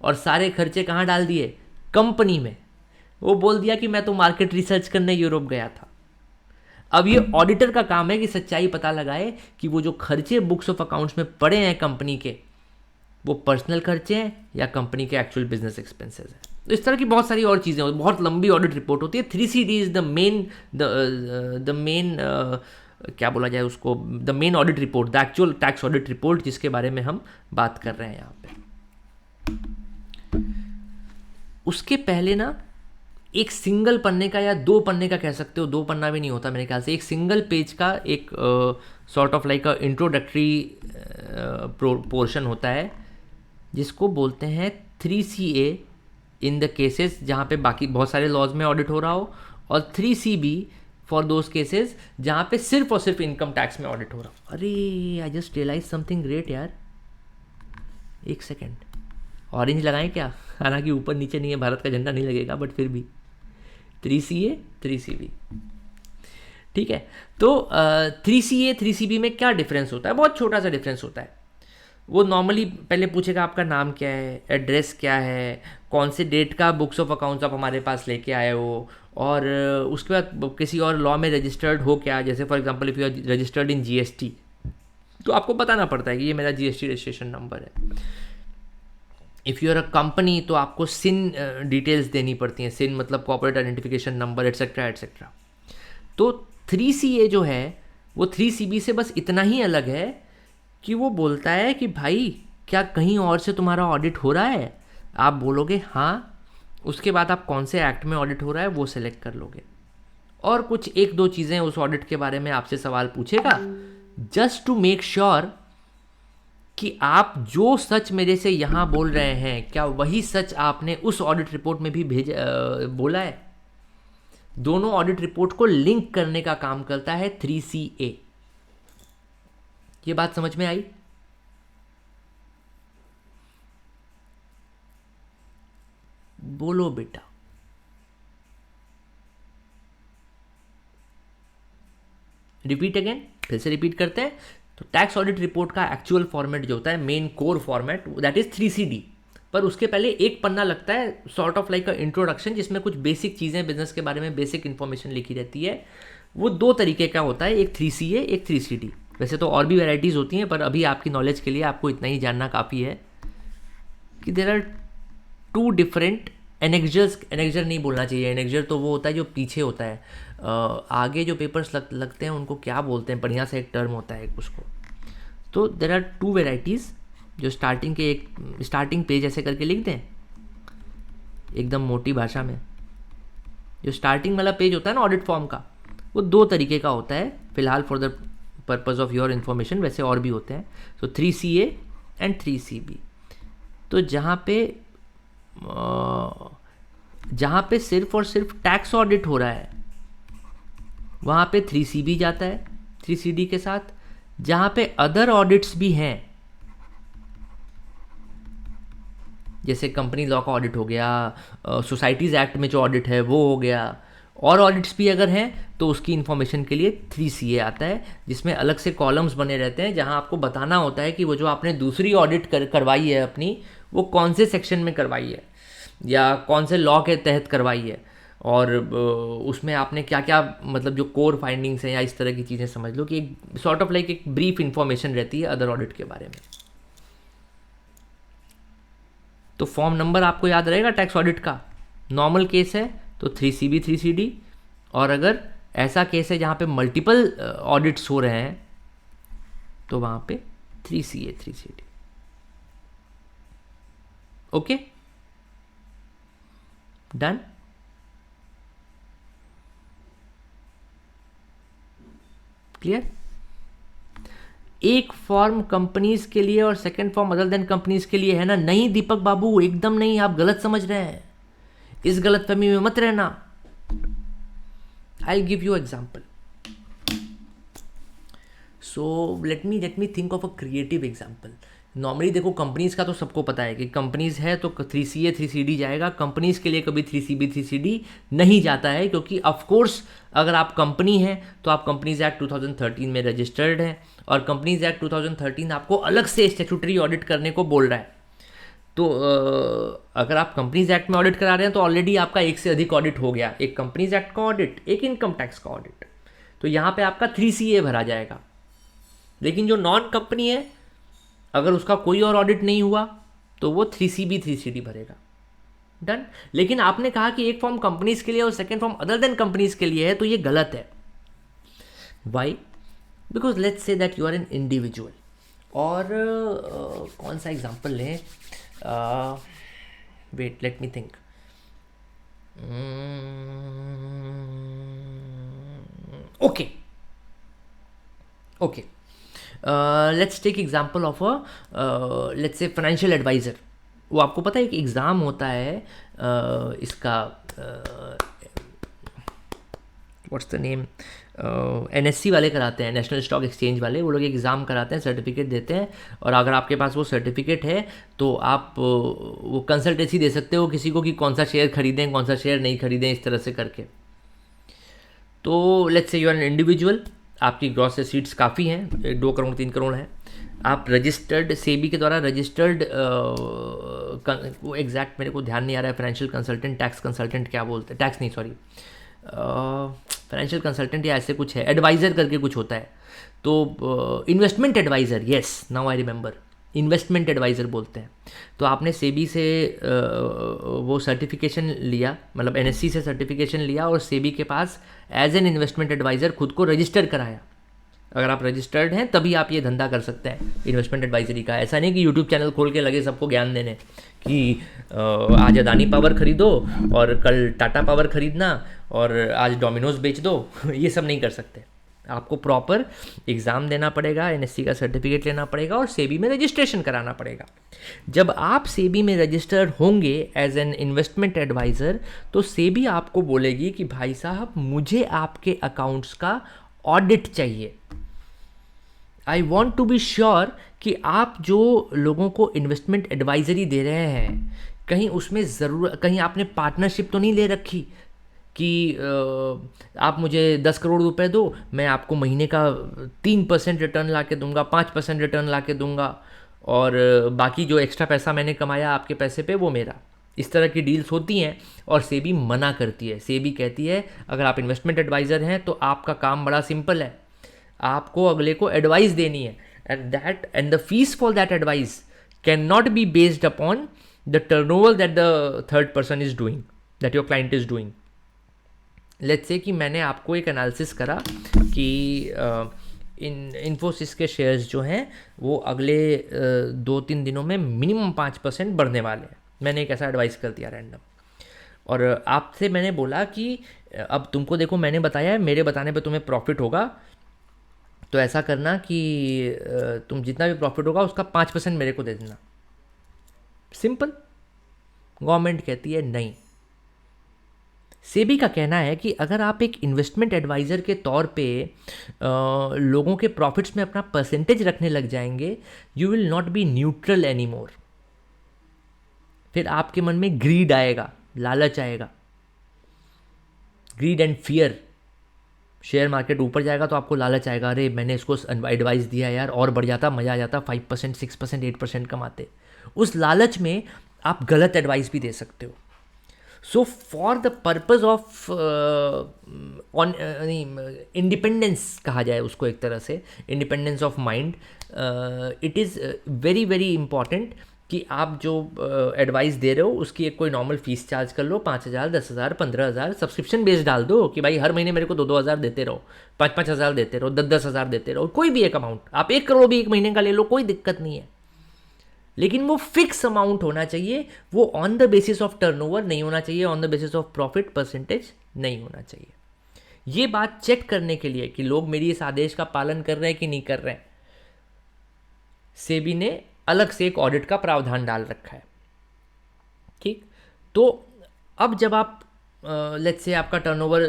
और सारे खर्चे कहाँ डाल दिए, कंपनी में। वो बोल दिया कि मैं तो मार्केट रिसर्च करने यूरोप गया था। अब ये ऑडिटर का काम है कि सच्चाई पता लगाए कि वो जो खर्चे बुक्स ऑफ अकाउंट्स में पड़े हैं कंपनी के, वो पर्सनल खर्चे हैं या कंपनी के एक्चुअल बिजनेस एक्सपेंसेस हैं। तो इस तरह की बहुत सारी और चीज़ें होती, बहुत लंबी ऑडिट रिपोर्ट होती है। 3CD इज़ द मेन क्या बोला जाए उसको, the main audit report, the actual tax audit report, जिसके बारे में हम बात कर रहे हैं यहाँ पे। उसके पहले ना एक सिंगल पन्ने का या 2 पन्ने का कह सकते हो, 2 पन्ना भी नहीं होता मेरे ख्याल से, एक सिंगल पेज का एक sort of like a introductory portion होता है, जिसको बोलते हैं 3CA इन द केसेस जहाँ पे बाकी बहुत सारे लॉज में ऑडिट हो रहा हो, और 3CB फॉर दोज केसेस जहाँ पे सिर्फ और सिर्फ इनकम टैक्स में ऑडिट हो रहा हो। अरे I just realize something great यार, एक सेकेंड, ऑरेंज लगाएं क्या? हालांकि ऊपर नीचे नहीं है, भारत का झंडा नहीं लगेगा, बट फिर भी 3CA 3CB, ठीक है। तो 3CA 3CB में क्या डिफरेंस होता है? बहुत छोटा सा डिफरेंस होता है। वो नॉर्मली पहले पूछेगा आपका नाम क्या है, एड्रेस क्या है, कौन से डेट का बुक्स ऑफ अकाउंट्स आप हमारे पास लेके आए हो, और उसके बाद किसी और लॉ में रजिस्टर्ड हो क्या। जैसे for example if you are registered in GST, तो आपको बताना पड़ता है कि ये मेरा GST रजिस्ट्रेशन नंबर है। If you are a company तो आपको सिन डिटेल्स देनी पड़ती हैं, सिन मतलब corporate identification number etcetera etcetera. तो 3CA जो है वो 3CB से बस इतना ही अलग है कि वो बोलता है कि भाई क्या कहीं और से तुम्हारा ऑडिट हो रहा है? आप बोलोगे हाँ, उसके बाद आप कौन से एक्ट में ऑडिट हो रहा है वो सिलेक्ट कर लोगे, और कुछ 1-2 चीज़ें उस ऑडिट के बारे में आपसे सवाल पूछेगा, जस्ट टू मेक श्योर कि आप जो सच मेरे से यहाँ बोल रहे हैं क्या वही सच आपने उस ऑडिट रिपोर्ट में भी बोला है। दोनों ऑडिट रिपोर्ट को लिंक करने का काम करता है 3CA। ये बात समझ में आई? बोलो बेटा। रिपीट अगेन, फिर से रिपीट करते हैं। तो टैक्स ऑडिट रिपोर्ट का एक्चुअल फॉर्मेट जो होता है, main core format, that is 3CD, पर उसके पहले एक पन्ना लगता है sort of like a introduction, जिसमें कुछ बेसिक चीज़ें बिजनेस के बारे में बेसिक इन्फॉर्मेशन लिखी रहती है। वो 2 तरीके का होता है, एक 3CA एक 3CD। वैसे तो और भी वेराइटीज़ होती हैं, पर अभी आपकी नॉलेज के लिए आपको इतना ही जानना काफ़ी है कि देयर आर 2 डिफरेंट एनेक्जर्स। एनेक्जर नहीं बोलना चाहिए, एनेक्जर तो वो होता है जो पीछे होता है, आगे जो पेपर्स लगते हैं उनको क्या बोलते हैं, बढ़िया सा एक टर्म होता है उसको। तो देयर आर 2 वेराइटीज़ जो स्टार्टिंग पेज ऐसे करके लिख दें एकदम मोटी भाषा में। जो स्टार्टिंग वाला पेज होता है ना ऑडिट फॉर्म का, वो 2 तरीके का होता है फिलहाल, for the purpose of your information. वैसे और भी होते हैं, तो 3CA एंड 3CB। तो जहाँ पे सिर्फ और सिर्फ टैक्स ऑडिट हो रहा है वहाँ पे 3CB जाता है 3CD के साथ। जहाँ पे अदर ऑडिट्स भी हैं, जैसे कंपनी लॉ का ऑडिट हो गया, सोसाइटीज़ एक्ट में जो ऑडिट है वो हो गया, और ऑडिट्स भी अगर हैं तो उसकी इन्फॉर्मेशन के लिए 3CA आता है, जिसमें अलग से कॉलम्स बने रहते हैं जहां आपको बताना होता है कि वो जो आपने दूसरी ऑडिट करवाई है अपनी, वो कौन से सेक्शन में करवाई है या कौन से लॉ के तहत करवाई है, और उसमें आपने क्या क्या मतलब जो कोर फाइंडिंग्स हैं या इस तरह की चीज़ें समझ लो कि एक सॉर्ट ऑफ लाइक एक ब्रीफ इन्फॉर्मेशन रहती है अदर ऑडिट के बारे में। तो फॉर्म नंबर आपको याद रहेगा टैक्स ऑडिट का। नॉर्मल केस है तो 3CB 3CD, और अगर ऐसा केस है जहाँ पे मल्टीपल ऑडिट्स हो रहे हैं तो वहाँ पे 3CA 3CD। Okay, done. Clear? एक फॉर्म कंपनीज के लिए और second form other than companies के लिए है ना? नहीं दीपक बाबू, एकदम नहीं, आप गलत समझ रहे हैं, इस गलतफहमी में मत रहना। आई give you example. So let me think of a creative example. Normally देखो, कंपनीज का तो सबको पता है कि कंपनीज है तो 3CA 3CD जाएगा। कंपनीज के लिए कभी 3CB 3CD नहीं जाता है, क्योंकि ऑफकोर्स अगर आप कंपनी हैं तो आप कंपनीज एक्ट 2013 में रजिस्टर्ड हैं, और कंपनीज एक्ट 2013 आपको अलग से स्टैट्यूटरी ऑडिट करने को बोल रहा है। तो अगर आप कंपनीज एक्ट में ऑडिट करा रहे हैं तो ऑलरेडी आपका एक से अधिक ऑडिट हो गया, एक कंपनीज एक्ट का ऑडिट, एक इनकम टैक्स का ऑडिट, तो यहाँ पे आपका 3CA भरा जाएगा। लेकिन जो नॉन कंपनी है, अगर उसका कोई और ऑडिट नहीं हुआ तो वो 3CB 3CD भरेगा। डन। लेकिन आपने कहा कि एक फॉर्म कंपनीज के लिए और second form other than companies के लिए है, तो ये गलत है। Why? Because let's say that you are an individual. और कौन सा एग्जाम्पल लें? Wait, let me think. Okay, let's take example of let's say financial advisor. वो आपको पता है एक एग्ज़ाम होता है इसका, व्हाट्स द नेम, NSE वाले कराते हैं, नेशनल स्टॉक एक्सचेंज वाले। वो लोग एग्ज़ाम कराते हैं, सर्टिफिकेट देते हैं, और अगर आपके पास वो सर्टिफिकेट है तो आप वो कंसल्टेंसी दे सकते हो किसी को कि कौन सा शेयर खरीदें, कौन सा शेयर नहीं खरीदें, इस तरह से करके। तो let's say you are an individual, आपकी ग्रॉस एसेट्स काफ़ी हैं, 2 करोड़ 3 करोड़ हैं, आप रजिस्टर्ड, सेबी के द्वारा रजिस्टर्ड, वो एग्जैक्ट मेरे को ध्यान नहीं आ रहा है, फाइनेंशियल कंसल्टेंट, टैक्स कंसल्टेंट क्या बोलते हैं, टैक्स नहीं सॉरी, फाइनेंशियल कंसल्टेंट या ऐसे कुछ है, एडवाइज़र करके कुछ होता है। तो investment advisor, yes now I remember, investment advisor बोलते हैं। तो आपने सेबी से वो सर्टिफिकेशन लिया, मतलब NSE से सर्टिफिकेशन लिया, और सेबी के पास एज एन इन्वेस्टमेंट एडवाइज़र खुद को रजिस्टर कराया। अगर आप रजिस्टर्ड हैं तभी आप ये धंधा कर सकते हैं इन्वेस्टमेंट एडवाइजरी का। ऐसा नहीं कि यूट्यूब चैनल खोल के लगे सबको ज्ञान देने कि आज अदानी पावर खरीदो और कल टाटा पावर खरीदना और आज डोमिनोज बेच दो। ये सब नहीं कर सकते। आपको प्रॉपर एग्ज़ाम देना पड़ेगा, NSE का सर्टिफिकेट लेना पड़ेगा और सेबी में रजिस्ट्रेशन कराना पड़ेगा। जब आप सेबी में रजिस्टर्ड होंगे एज एन इन्वेस्टमेंट एडवाइज़र, तो सेबी आपको बोलेगी कि भाई साहब मुझे आपके अकाउंट्स का ऑडिट चाहिए। I want to be sure कि आप जो लोगों को इन्वेस्टमेंट एडवाइजरी दे रहे हैं, कहीं उसमें ज़रूर, कहीं आपने पार्टनरशिप तो नहीं ले रखी कि आप मुझे 10 करोड़ रुपए दो, मैं आपको महीने का 3% रिटर्न ला के दूंगा, 5% रिटर्न ला के दूंगा, और बाकी जो एक्स्ट्रा पैसा मैंने कमाया आपके पैसे पे वो मेरा। इस तरह की डील्स होती हैं और सेबी मना करती है। सेबी कहती है अगर आप इन्वेस्टमेंट एडवाइज़र हैं तो आपका काम बड़ा सिंपल है, आपको अगले को एडवाइस देनी है, and the fees for that advice can not be based upon the turnover that the third person is doing, that your client is doing. Let's say कि मैंने आपको एक एनालिसिस करा कि इन्फोसिस के शेयर्स जो हैं वो अगले 2-3 दिनों में मिनिमम 5% बढ़ने वाले हैं। मैंने एक ऐसा एडवाइस कर दिया रैंडम, और आपसे मैंने बोला कि अब तुमको देखो मैंने बताया है, मेरे बताने पे तुम्हें प्रॉफिट होगा, तो ऐसा करना कि तुम जितना भी प्रॉफिट होगा उसका 5% मेरे को दे देना। सिंपल। गवर्नमेंट कहती है नहीं। सेबी का कहना है कि अगर आप एक इन्वेस्टमेंट एडवाइज़र के तौर पे लोगों के प्रॉफिट्स में अपना परसेंटेज रखने लग जाएंगे, you will not be neutral any more. फिर आपके मन में ग्रीड आएगा, लालच आएगा, grid and fear. Share market ऊपर जाएगा तो आपको लालच आएगा, अरे मैंने इसको एडवाइस दिया यार, और बढ़ जाता, मज़ा आ जाता, 5%, 6%, 8% कमाते। उस लालच में आप गलत एडवाइस भी दे सकते हो। So for the purpose of on independence कहा जाए उसको, एक तरह से independence of mind, it is very very important कि आप जो एडवाइस दे रहे हो उसकी एक कोई नॉर्मल फीस चार्ज कर लो, 5,000, 10,000, 15,000, सब्सक्रिप्शन बेस डाल दो कि भाई हर महीने मेरे को 2-2 हज़ार देते रहो, 5-5 हज़ार देते रहो, 10-10 हज़ार देते रहो, कोई भी एक अमाउंट, आप 1 करोड़ भी एक महीने का ले लो, कोई दिक्कत नहीं है। लेकिन वो फिक्स अमाउंट होना चाहिए, वो on the basis of turnover नहीं होना चाहिए, on the basis of profit percentage नहीं होना चाहिए। ये बात चेक करने के लिए कि लोग मेरी इस आदेश का पालन कर रहे हैं कि नहीं कर रहे हैं, सेबी ने अलग से एक ऑडिट का प्रावधान डाल रखा है। ठीक, तो अब जब आप लेट्स से आपका turnover,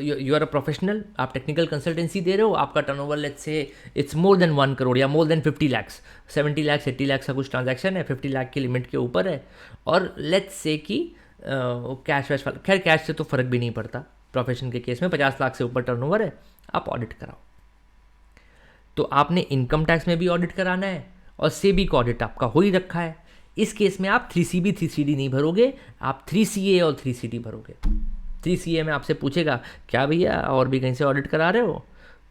you are a professional, आप टेक्निकल कंसल्टेंसी दे रहे हो, आपका turnover let's say it's more than 1 crore या मोर देन 50 लाख, 70 लाख 80 लाख का कुछ ट्रांजैक्शन है, 50 लाख की लिमिट के ऊपर है, और लेट्स से कि कैश वैश, खैर कैश से तो फ़र्क भी नहीं पड़ता प्रोफेशन के केस में, 50 लाख से ऊपर टर्नओवर है, आप ऑडिट कराओ। तो आपने इनकम टैक्स में भी ऑडिट कराना है और सेबी का ऑडिट आपका हो ही रखा है। इस केस में आप 3CB 3CD नहीं भरोगे, आप 3CA और 3CD भरोगे। 3CA में आपसे पूछेगा क्या भैया और भी कहीं से ऑडिट करा रहे हो,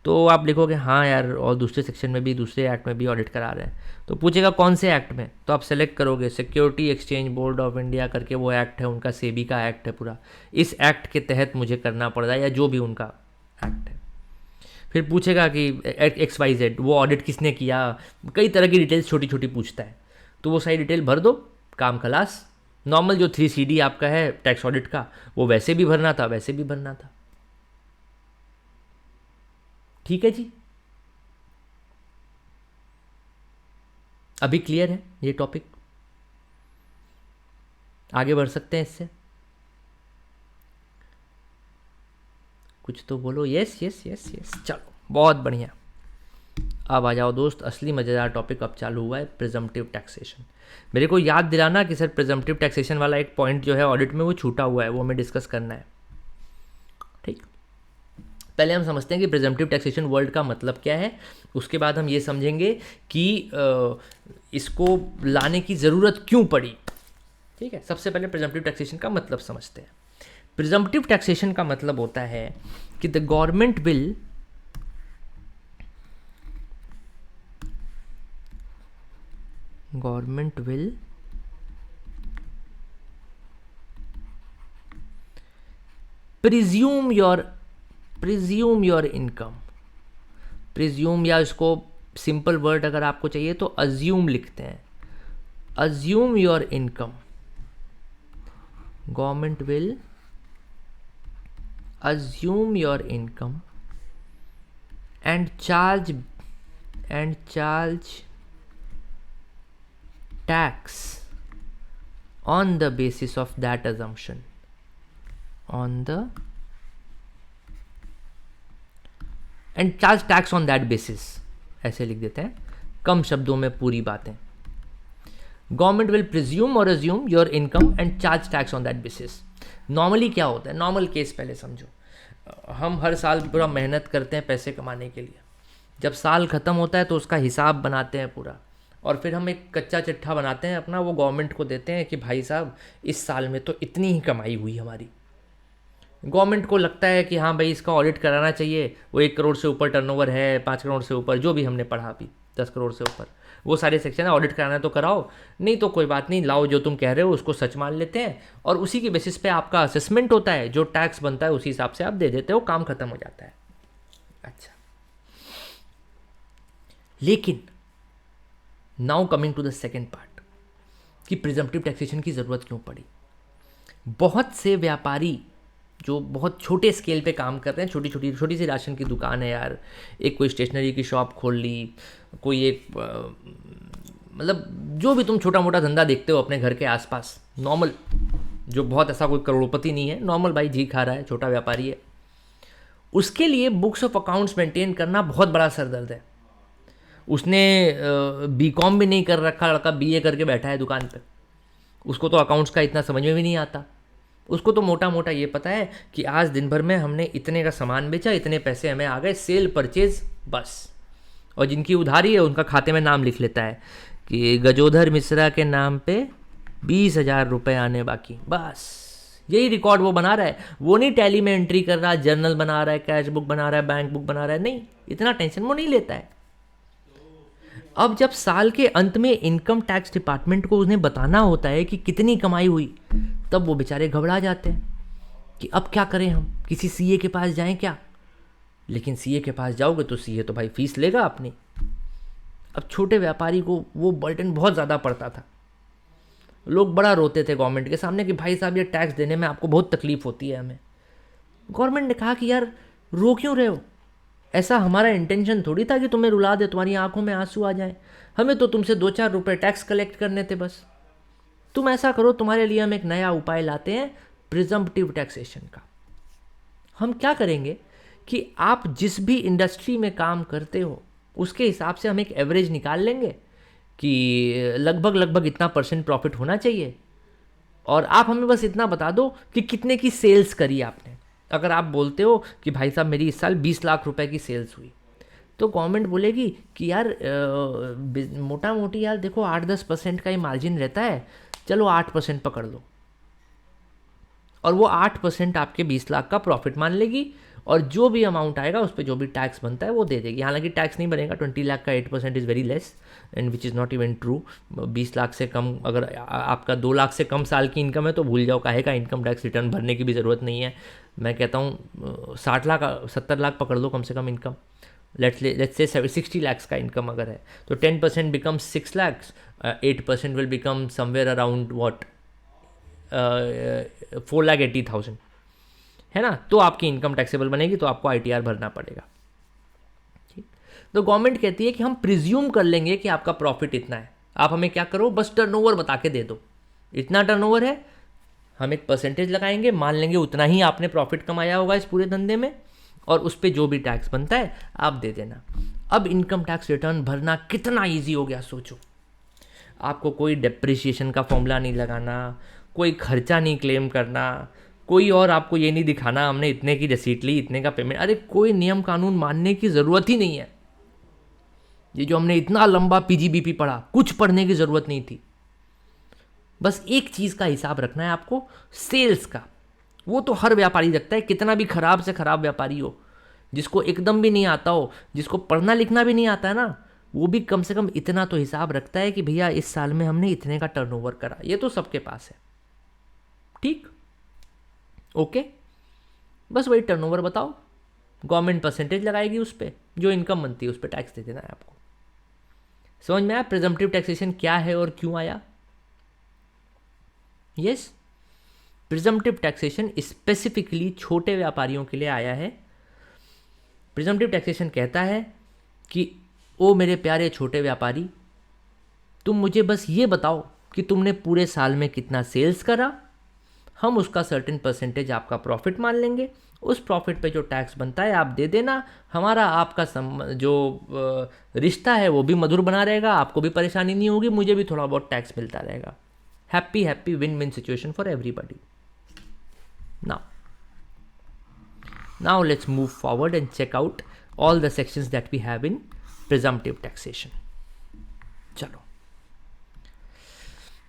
तो आप लिखोगे हाँ यार, और दूसरे सेक्शन में भी, दूसरे एक्ट में भी ऑडिट करा रहे हैं। तो पूछेगा कौन से एक्ट में, तो आप सेलेक्ट करोगे security exchange board of India करके, वो एक्ट है उनका, सेबी का एक्ट है पूरा, इस एक्ट के तहत मुझे करना पड़ रहा है, या जो भी उनका एक्ट है। फिर पूछेगा कि XYZ वो ऑडिट किसने किया, कई तरह की डिटेल्स छोटी छोटी पूछता है, तो वो सारी डिटेल भर दो, काम खलास। नॉर्मल जो 3CD आपका है टैक्स ऑडिट का, वो वैसे भी भरना था, वैसे भी भरना था। ठीक है जी, अभी क्लियर है ये टॉपिक, आगे बढ़ सकते हैं इससे? कुछ तो बोलो, यस यस यस यस, चलो बहुत बढ़िया। अब आ जाओ दोस्त, असली मज़ेदार टॉपिक अब चालू हुआ है, प्रिजम्पटिव टैक्सेशन। मेरे को याद दिलाना कि सर प्रिजम्पटिव टैक्सेशन वाला एक पॉइंट जो है ऑडिट में वो छूटा हुआ है, वो हमें डिस्कस करना है। ठीक, पहले हम समझते हैं कि प्रिजम्पटिव टैक्सेशन वर्ड का मतलब क्या है, उसके बाद हम ये समझेंगे कि इसको लाने की ज़रूरत क्यों पड़ी। ठीक है, सबसे पहले प्रिजम्पटिव टैक्सेशन का मतलब समझते हैं। प्रिजम्पटिव टैक्सेशन का मतलब होता है कि the government will presume your income। Presume, या इसको सिंपल वर्ड अगर आपको चाहिए तो अज्यूम लिखते हैं, assume your income. Government will assume your income and charge tax on the basis of that assumption, and charge tax on that basis, ऐसे लिख देते हैं कम शब्दों में पूरी बातें। गवर्नमेंट विल प्रिज्यूम और assume your income and charge tax on that basis. Normally क्या होता है, नॉर्मल केस पहले समझो, हम हर साल पूरा मेहनत करते हैं पैसे कमाने के लिए, जब साल ख़त्म होता है तो उसका हिसाब बनाते हैं पूरा, और फिर हम एक कच्चा चिट्ठा बनाते हैं अपना, वो गवर्नमेंट को देते हैं कि भाई साहब इस साल में तो इतनी ही कमाई हुई हमारी। गवर्नमेंट को लगता है कि हाँ भाई इसका ऑडिट कराना चाहिए, वो 1 करोड़ से ऊपर टर्नओवर है, 5 करोड़ से ऊपर, जो भी हमने पढ़ा अभी, 10 करोड़ से ऊपर, वो सारे सेक्शन है, ऑडिट कराना है तो कराओ, नहीं तो कोई बात नहीं, लाओ जो तुम कह रहे हो उसको सच मान लेते हैं, और उसी के बेसिस पे आपका असेसमेंट होता है, जो टैक्स बनता है उसी हिसाब से आप दे देते हो, काम खत्म हो जाता है। अच्छा, लेकिन now coming to the second part कि प्रिजम्पटिव टैक्सेशन की ज़रूरत क्यों पड़ी। बहुत से व्यापारी जो बहुत छोटे स्केल पे काम कर रहे हैं, छोटी सी राशन की दुकान है यार, एक कोई स्टेशनरी की शॉप खोल ली, कोई एक मतलब जो भी तुम छोटा मोटा धंधा देखते हो अपने घर के आसपास, नॉर्मल, जो बहुत ऐसा कोई करोड़पति नहीं है, नॉर्मल भाई जी खा रहा है, छोटा व्यापारी है, उसके लिए बुक्स ऑफ अकाउंट्स मेंटेन करना बहुत बड़ा सरदर्द है। उसने BCom भी नहीं कर रखा, लड़का BA करके बैठा है दुकान पे, उसको तो अकाउंट्स का इतना समझ में भी नहीं आता। उसको तो मोटा मोटा ये पता है कि आज दिन भर में हमने इतने का सामान बेचा, इतने पैसे हमें आ गए, सेल परचेज, बस। और जिनकी उधारी है उनका खाते में नाम लिख लेता है कि गजोधर मिश्रा के नाम पे 20,000 रुपये आने बाकी, बस यही रिकॉर्ड वो बना रहा है। वो नहीं टैली में एंट्री कर रहा, जर्नल बना रहा है, कैश बुक बना रहा है, बैंक बुक बना रहा है, नहीं, इतना टेंशन वो नहीं लेता है। अब जब साल के अंत में इनकम टैक्स डिपार्टमेंट को उन्हें बताना होता है कि कितनी कमाई हुई, तब वो बेचारे घबरा जाते हैं कि अब क्या करें, हम किसी CA के पास जाएं क्या। लेकिन CA के पास जाओगे तो CA तो भाई फीस लेगा अपनी। अब छोटे व्यापारी को वो बर्डन बहुत ज़्यादा पड़ता था, लोग बड़ा रोते थे गवर्नमेंट के सामने कि भाई साहब ये टैक्स देने में आपको बहुत तकलीफ होती है हमें। गवर्नमेंट ने कहा कि यार रो क्यों रहे हो, ऐसा हमारा इंटेंशन थोड़ी था कि तुम्हें रुला दे, तुम्हारी आंखों में आंसू आ जाए, हमें तो तुमसे 2-4 रुपये टैक्स कलेक्ट करने थे बस। तुम ऐसा करो, तुम्हारे लिए हम एक नया उपाय लाते हैं प्रिजम्पटिव टैक्सेशन का। हम क्या करेंगे कि आप जिस भी इंडस्ट्री में काम करते हो उसके हिसाब से हम एक एवरेज निकाल लेंगे कि लगभग इतना % प्रॉफिट होना चाहिए, और आप हमें बस इतना बता दो कि कितने की सेल्स करी आपने। अगर आप बोलते हो कि भाई साहब मेरी इस साल 20 लाख रुपए की सेल्स हुई, तो गवर्नमेंट बोलेगी कि यार मोटा मोटी यार देखो 8-10% का ही मार्जिन रहता है, चलो 8% पकड़ लो, और वो 8% आपके 20 लाख का प्रॉफिट मान लेगी, और जो भी अमाउंट आएगा उस पर जो भी टैक्स बनता है वो दे देगी। हालांकि टैक्स नहीं बनेगा, 20 लाख का 8% is very less and which is not even true. 20 lakh से कम, अगर आपका 2 लाख से कम साल की इनकम है तो भूल जाओ, काहे का इनकम टैक्स रिटर्न भरने की भी ज़रूरत नहीं है। मैं कहता हूँ 60 लाख 70 लाख पकड़ लो कम से कम इनकम, लेट्स से 60 lakhs का इनकम अगर है तो 10% becomes 6 lakhs, 8% will become somewhere around what 4,80,000 है ना। तो आपकी इनकम टैक्सेबल बनेगी, तो आपको ITR भरना पड़ेगा। ठीक, तो गवर्नमेंट कहती है कि हम प्रिज्यूम कर लेंगे कि आपका प्रॉफिट इतना है, आप हमें क्या करो, बस टर्नओवर बता के दे दो, इतना टर्नओवर है, हम एक परसेंटेज लगाएंगे, मान लेंगे उतना ही आपने प्रॉफिट कमाया होगा इस पूरे धंधे में, और उस पर जो भी टैक्स बनता है आप दे देना। अब इनकम टैक्स रिटर्न भरना कितना इजी हो गया सोचो। आपको कोई डेप्रिसिएशन का फॉर्मूला नहीं लगाना, कोई खर्चा नहीं क्लेम करना, कोई और आपको ये नहीं दिखाना हमने इतने की रिसीट ली, इतने का पेमेंट, अरे कोई नियम कानून मानने की ज़रूरत ही नहीं है। ये जो हमने इतना लंबा PGBP पढ़ा, कुछ पढ़ने की ज़रूरत नहीं थी। बस एक चीज़ का हिसाब रखना है आपको, सेल्स का। वो तो हर व्यापारी रखता है, कितना भी खराब से खराब व्यापारी हो, जिसको एकदम भी नहीं आता हो, जिसको पढ़ना लिखना भी नहीं आता है ना, वो भी कम से कम इतना तो हिसाब रखता है कि भैया इस साल में हमने इतने का टर्नओवर करा। ये तो सबके पास है। ठीक, ओके, बस वही टर्नओवर बताओ, गवर्नमेंट परसेंटेज लगाएगी उस पर, जो इनकम बनती है उस पर टैक्स दे देना है आपको। समझ में आया प्रिजम्पटिव टैक्सेशन क्या है और क्यों आया? यस, प्रिजम्पटिव टैक्सेशन स्पेसिफिकली छोटे व्यापारियों के लिए आया है। प्रिजम्पटिव टैक्सेशन कहता है कि ओ मेरे प्यारे छोटे व्यापारी, तुम मुझे बस ये बताओ कि तुमने पूरे साल में कितना सेल्स करा, हम उसका सर्टेन परसेंटेज आपका प्रॉफिट मान लेंगे, उस प्रॉफिट पे जो टैक्स बनता है आप दे देना, हमारा आपका जो रिश्ता है वो भी मधुर बना रहेगा, आपको भी परेशानी नहीं होगी, मुझे भी थोड़ा बहुत टैक्स मिलता रहेगा। Happy happy win win situation for everybody. Now let's move forward and check out all the sections that we have in presumptive taxation. चलो,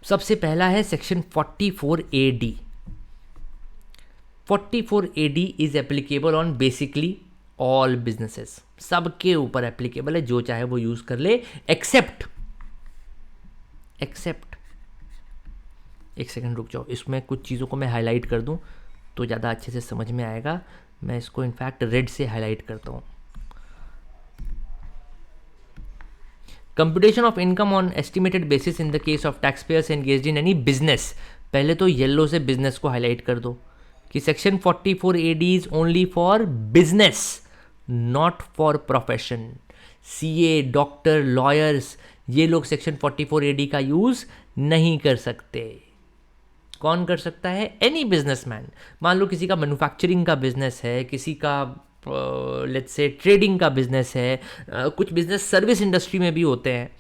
सबसे पहला है section 44AD। 44AD is applicable on basically all businesses, सबके ऊपर एप्लीकेबल है, जो चाहे वो यूज कर ले, एक्सेप्ट एक सेकंड रुक जाओ, इसमें कुछ चीज़ों को मैं हाईलाइट कर दूं तो ज़्यादा अच्छे से समझ में आएगा। मैं इसको इनफैक्ट रेड से हाईलाइट करता हूँ। Computation of income on estimated basis in the case of tax payers engaged in any business. पहले तो येलो से बिजनेस को हाईलाइट कर दो कि section 44AD is only for business, not for profession. CA, doctor, lawyers, ये लोग सेक्शन 44AD का यूज नहीं कर सकते। कौन कर सकता है? Any businessman. मान लो किसी का मैन्युफैक्चरिंग का बिजनेस है, किसी का लेट्स से ट्रेडिंग का बिजनेस है, कुछ बिजनेस सर्विस इंडस्ट्री में भी होते हैं,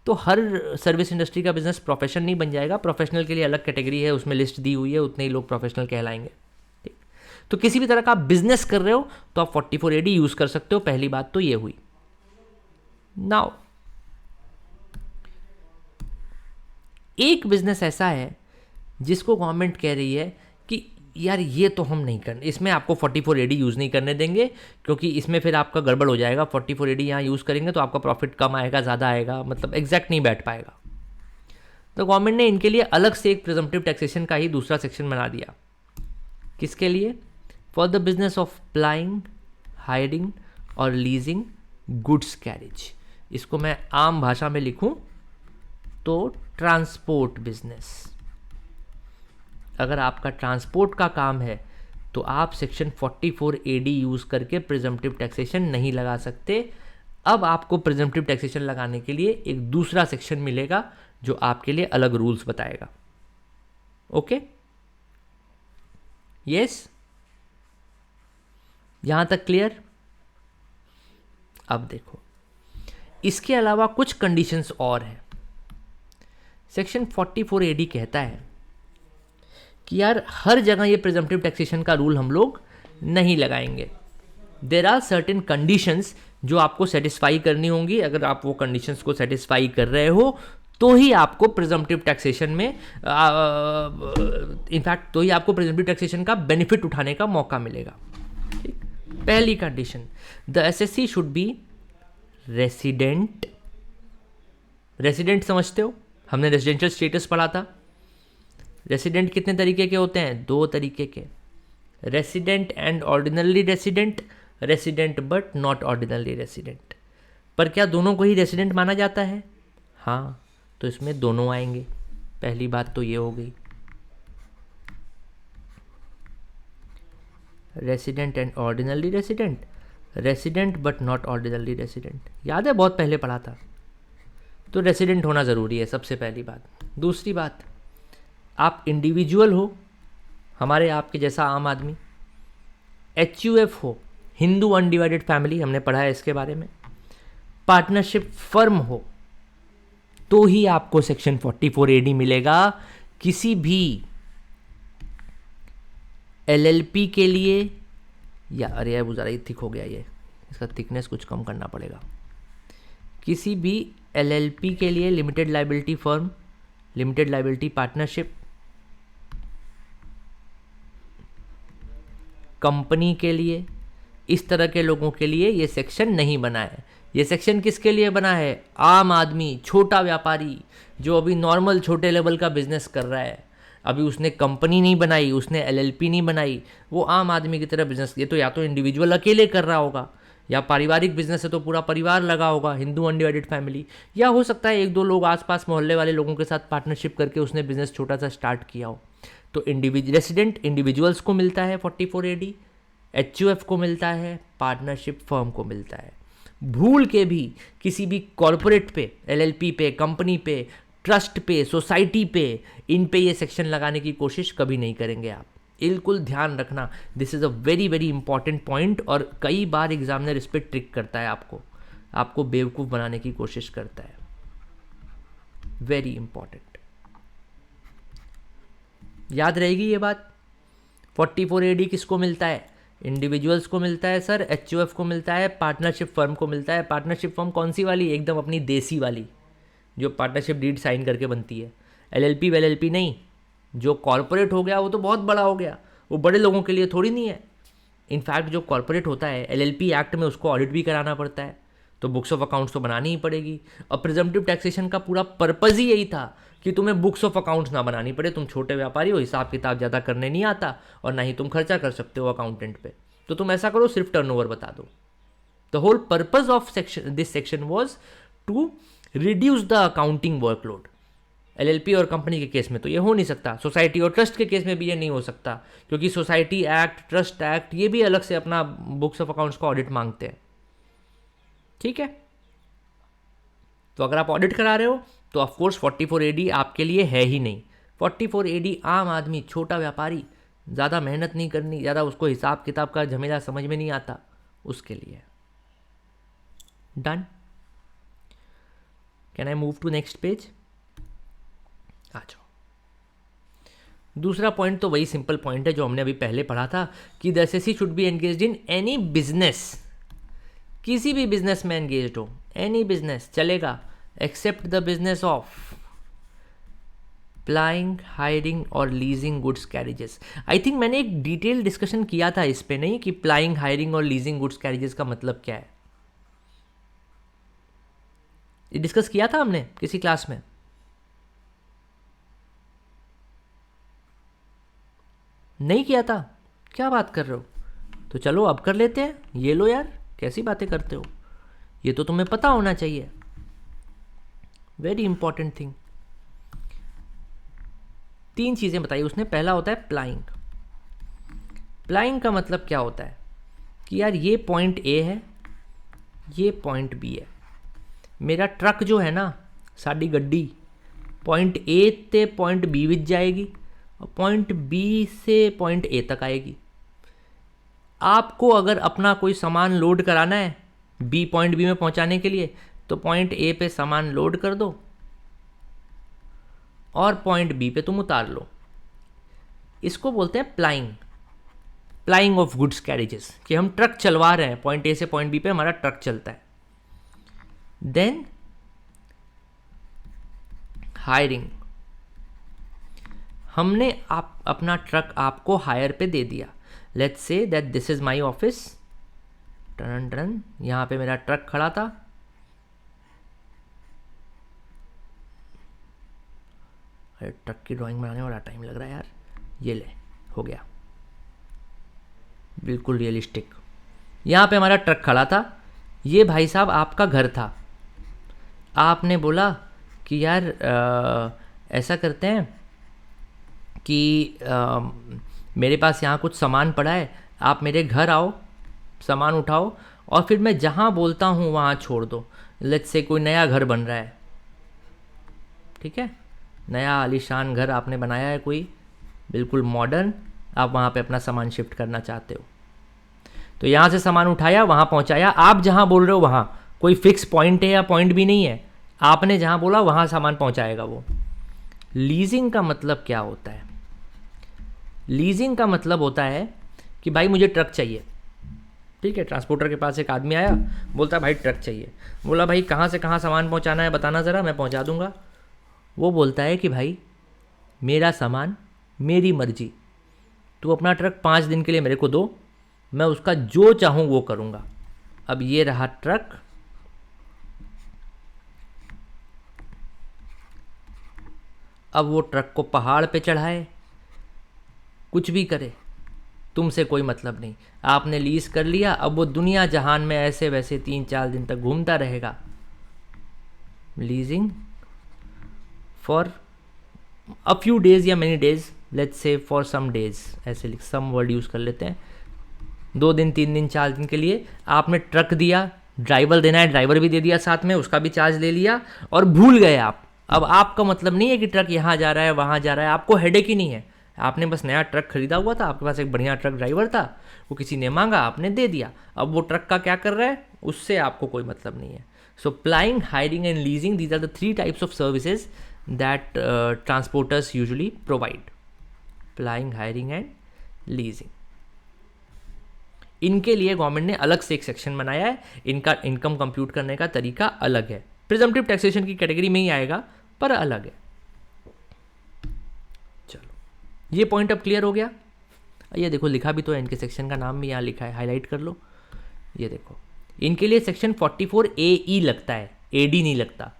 तो हर सर्विस इंडस्ट्री का बिजनेस प्रोफेशन नहीं बन जाएगा। प्रोफेशनल के लिए अलग कैटेगरी है, उसमें लिस्ट दी हुई है, उतने ही लोग प्रोफेशनल कहलाएंगे। ठीक, तो किसी भी तरह का आप बिजनेस कर रहे हो तो आप 44AD यूज कर सकते हो। पहली बात तो ये हुई। नाउ एक बिजनेस ऐसा है जिसको गवर्नमेंट कह रही है कि यार ये तो हम नहीं करने, इसमें आपको 44AD यूज़ नहीं करने देंगे, क्योंकि इसमें फिर आपका गड़बड़ हो जाएगा। 44AD यहाँ यूज़ करेंगे तो आपका प्रॉफिट कम आएगा, ज़्यादा आएगा, मतलब एग्जैक्ट नहीं बैठ पाएगा। तो गवर्नमेंट ने इनके लिए अलग से एक प्रिजम्पटिव टैक्सेशन का ही दूसरा सेक्शन बना दिया। किसके लिए? For the business of plying, hiring और लीजिंग गुड्स कैरेज। इसको मैं आम भाषा में लिखूं तो ट्रांसपोर्ट बिजनेस। अगर आपका ट्रांसपोर्ट का काम है तो आप सेक्शन 44AD यूज़ करके प्रिजम्पटिव टैक्सेशन नहीं लगा सकते। अब आपको प्रिजम्पटिव टैक्सेशन लगाने के लिए एक दूसरा सेक्शन मिलेगा जो आपके लिए अलग रूल्स बताएगा। ओके, यस, यहां तक क्लियर? अब देखो, इसके अलावा कुछ कंडीशंस और हैं। सेक्शन 44AD कहता है कि यार हर जगह ये प्रिजम्पटिव टैक्सेशन का रूल हम लोग नहीं लगाएंगे। देयर आर सर्टेन कंडीशंस जो आपको सेटिस्फाई करनी होंगी। अगर आप वो कंडीशंस को सेटिस्फाई कर रहे हो तो ही आपको प्रिजम्पटिव टैक्सेशन में इनफैक्ट तो ही आपको प्रिजम्पटिव टैक्सेशन का बेनिफिट उठाने का मौका मिलेगा। ठीक, पहली condition, the assessee should B resident. Resident समझते हो, हमने रेजिडेंशियल स्टेटस पढ़ा था। रेसिडेंट कितने तरीके के होते हैं? 2 तरीके के, resident and ordinary resident, resident but not ordinary resident. पर क्या दोनों को ही रेसिडेंट माना जाता है? हाँ, तो इसमें दोनों आएंगे। पहली बात तो ये हो गई, resident and ordinary resident, resident but not ordinary resident. याद है, बहुत पहले पढ़ा था। तो रेसिडेंट होना ज़रूरी है, सबसे पहली बात। दूसरी बात, आप इंडिविजुअल हो, हमारे आपके जैसा आम आदमी, HUF हो, हिंदू अनडिवाइडेड फैमिली, हमने पढ़ा है इसके बारे में, पार्टनरशिप फर्म हो, तो ही आपको सेक्शन 44AD मिलेगा। किसी भी LLP के लिए, या अरे यार वो ज़रा ही थिक हो गया, ये इसका थिकनेस कुछ कम करना पड़ेगा। किसी भी LLP के लिए, limited liability firm, limited liability partnership, company के लिए, इस तरह के लोगों के लिए ये सेक्शन नहीं बना है। ये सेक्शन किसके लिए बना है? आम आदमी, छोटा व्यापारी, जो अभी नॉर्मल छोटे लेवल का बिजनेस कर रहा है, अभी उसने कंपनी नहीं बनाई, उसने LLP नहीं बनाई, वो आम आदमी की तरह बिजनेस, ये तो या तो इंडिविजुअल अकेले कर रहा होगा, या पारिवारिक बिजनेस है तो पूरा परिवार लगा होगा, हिंदू अनडिवाइडेड फैमिली, या हो सकता है 1-2 लोग आसपास मोहल्ले वाले लोगों के साथ पार्टनरशिप करके उसने बिजनेस छोटा सा स्टार्ट किया हो। तो रेसिडेंट इंडिविजुअल्स को मिलता है 44AD, HUF को मिलता है, पार्टनरशिप फर्म को मिलता है। भूल के भी किसी भी कॉरपोरेट पे, LLP पे, कंपनी पे, ट्रस्ट पे, सोसाइटी पे, इन पे ये सेक्शन लगाने की कोशिश कभी नहीं करेंगे आप। बिल्कुल ध्यान रखना, this is a very very important point, और कई बार एग्जामिनर इस पर ट्रिक करता है, आपको बेवकूफ़ बनाने की कोशिश करता है। वेरी इंपॉर्टेंट, याद रहेगी ये बात। 44AD किसको मिलता है? इंडिविजुअल्स को मिलता है सर, HUF को मिलता है, पार्टनरशिप फर्म को मिलता है। पार्टनरशिप फर्म कौन सी वाली? एकदम अपनी देसी वाली, जो पार्टनरशिप डीड साइन करके बनती है। LLP नहीं, जो कॉरपोरेट हो गया वो तो बहुत बड़ा हो गया, वो बड़े लोगों के लिए थोड़ी नहीं है। इनफैक्ट जो कॉरपोरेट होता है, LLP एक्ट में उसको ऑडिट भी कराना पड़ता है, तो बुक्स ऑफ अकाउंट्स तो बनानी ही पड़ेगी। और प्रिजम्पटिव टैक्सेशन का पूरा पर्पज़ ही यही था कि तुम्हें बुक्स ऑफ अकाउंट्स ना बनानी पड़े। तुम छोटे व्यापारी हो, हिसाब किताब ज़्यादा करने नहीं आता, और ना ही तुम खर्चा कर सकते हो अकाउंटेंट पे, तो तुम ऐसा करो, सिर्फ टर्नओवर बता दो। The whole purpose of this section was to reduce the accounting workload. LLP और कंपनी के केस में तो ये हो नहीं सकता, सोसाइटी और ट्रस्ट के केस में भी ये नहीं हो सकता, क्योंकि सोसाइटी एक्ट, ट्रस्ट एक्ट, ये भी अलग से अपना बुक्स ऑफ अकाउंट्स का ऑडिट मांगते हैं। ठीक है, तो अगर आप ऑडिट करा रहे हो तो ऑफकोर्स 44AD आपके लिए है ही नहीं। 44AD आम आदमी, छोटा व्यापारी, ज़्यादा मेहनत नहीं करनी, ज़्यादा उसको हिसाब किताब का झमेला समझ में नहीं आता, उसके लिए। Done. Can I move to next page? आ जाओ। दूसरा पॉइंट तो वही सिंपल पॉइंट है जो हमने अभी पहले पढ़ा था कि the assessee should be engaged in any business. किसी भी बिजनेस में एंगेज्ड हो, एनी बिजनेस चलेगा, except the business of plying, hiring और leasing goods carriages. I think मैंने एक डिटेल डिस्कशन किया था इस पे, नहीं, कि प्लाइंग, हायरिंग और लीजिंग गुड्स कैरेजेस का मतलब क्या है। ये डिस्कस किया था हमने किसी क्लास में? नहीं किया था? क्या बात कर रहे हो? तो चलो अब कर लेते हैं। ये लो यार, कैसी बातें करते हो, ये तो तुम्हें पता होना चाहिए। Very important thing. 3 चीज़ें बताई उसने। पहला होता है प्लाइंग। प्लाइंग का मतलब क्या होता है कि यार ये पॉइंट A है, ये पॉइंट B है। मेरा ट्रक जो है ना, साड़ी गड्डी, पॉइंट A से पॉइंट B विच जाएगी और पॉइंट B से पॉइंट A तक आएगी। आपको अगर अपना कोई सामान लोड कराना है पॉइंट B में पहुंचाने के लिए, तो पॉइंट A पे सामान लोड कर दो और पॉइंट B पे तुम उतार लो। इसको बोलते हैं प्लाइंग, प्लाइंग ऑफ गुड्स कैरेजेस, कि हम ट्रक चलवा रहे हैं, पॉइंट A से पॉइंट B पे हमारा ट्रक चलता है। देन हायरिंग, हमने अपना ट्रक आपको हायर पे दे दिया। Let's say that this is my office टन टन, यहाँ पे मेरा ट्रक खड़ा था, अरे ट्रक की ड्राइंग बनाने में बड़ा टाइम लग रहा है यार, ये ले हो गया, बिल्कुल रियलिस्टिक। यहाँ पे हमारा ट्रक खड़ा था, ये भाई साहब आपका घर था, आपने बोला कि यार ऐसा करते हैं कि मेरे पास यहाँ कुछ सामान पड़ा है, आप मेरे घर आओ, सामान उठाओ और फिर मैं जहाँ बोलता हूँ वहाँ छोड़ दो। लेट्स से कोई नया घर बन रहा है, ठीक है, नया आलीशान घर आपने बनाया है कोई, बिल्कुल मॉडर्न, आप वहाँ पे अपना सामान शिफ्ट करना चाहते हो, तो यहाँ से सामान उठाया, वहाँ पहुँचाया, आप जहाँ बोल रहे हो वहाँ, कोई फिक्स पॉइंट है या पॉइंट भी नहीं है, आपने जहाँ बोला वहाँ सामान पहुँचाएगा वो। लीजिंग का मतलब क्या होता है? लीजिंग का मतलब होता है कि भाई मुझे ट्रक चाहिए, ठीक है, ट्रांसपोर्टर के पास एक आदमी आया, बोलता है भाई ट्रक चाहिए, बोला भाई कहाँ से कहाँ सामान पहुँचाना है बताना ज़रा, मैं पहुँचा दूँगा। वो बोलता है कि भाई मेरा सामान मेरी मर्जी, तू अपना ट्रक 5 दिन के लिए मेरे को दो, मैं उसका जो चाहूँ वो करूँगा। अब ये रहा ट्रक, अब वो ट्रक को पहाड़ पे चढ़ाए, कुछ भी करे, तुमसे कोई मतलब नहीं, आपने लीज कर लिया, अब वो दुनिया जहान में ऐसे वैसे 3-4 दिन तक घूमता रहेगा। Leasing for a few days या many days, let's say for some days, ऐसे सम वर्ड यूज़ कर लेते हैं, 2 दिन 3 दिन 4 दिन के लिए आपने ट्रक दिया, ड्राइवर देना है ड्राइवर भी दे दिया साथ में, उसका भी चार्ज ले लिया और भूल गए आप। अब आपका मतलब नहीं है कि ट्रक यहाँ जा रहा है वहाँ जा रहा है, आपको हेडेक ही नहीं है, आपने बस नया ट्रक खरीदा हुआ था, आपके पास एक बढ़िया ट्रक ड्राइवर था, वो किसी ने मांगा आपने दे दिया, अब वो ट्रक का क्या कर रहा है उससे आपको कोई मतलब नहीं है। So plying, hiring and leasing, these are the 3 types of services that transporters usually provide, plying, hiring and leasing. इनके लिए गवर्नमेंट ने अलग से एक सेक्शन बनाया है, इनका इनकम कंप्यूट करने का तरीका अलग है, प्रिजम्पटिव टैक्सेशन की कैटेगरी में ही आएगा पर अलग है। चलो ये पॉइंट अब क्लियर हो गया। ये देखो लिखा भी तो है, इनके सेक्शन का नाम भी यहाँ लिखा है, हाईलाइट कर लो, ये देखो इनके लिए सेक्शन 44AE लगता है, AD नहीं लगता।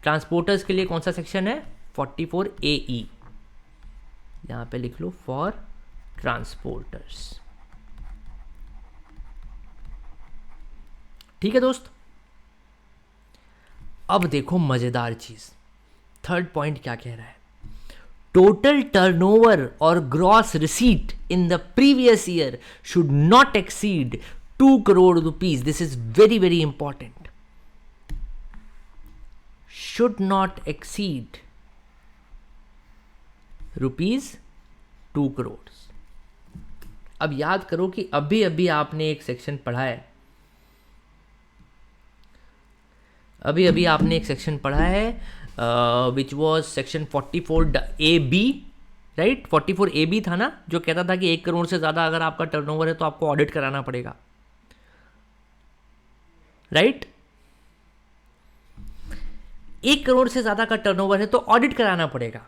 ट्रांसपोर्टर्स के लिए कौन सा सेक्शन है? 44AE, यहाँ पे लिख लो फॉर ट्रांसपोर्टर्स। ठीक है दोस्त, अब देखो मजेदार चीज, थर्ड पॉइंट क्या कह रहा है, टोटल टर्नओवर और gross receipt in the previous year should not exceed 2 crore rupees. This is very very important, should not exceed rupees 2 crore. अब याद करो कि अभी अभी आपने एक सेक्शन पढ़ा है, अभी अभी आपने एक सेक्शन पढ़ा है which was section 44AB, right, 44AB था ना, जो कहता था कि 1 करोड़ से ज़्यादा अगर आपका टर्नओवर है तो आपको ऑडिट कराना पड़ेगा, राइट। 1 करोड़ से ज़्यादा का टर्नओवर है तो ऑडिट कराना पड़ेगा,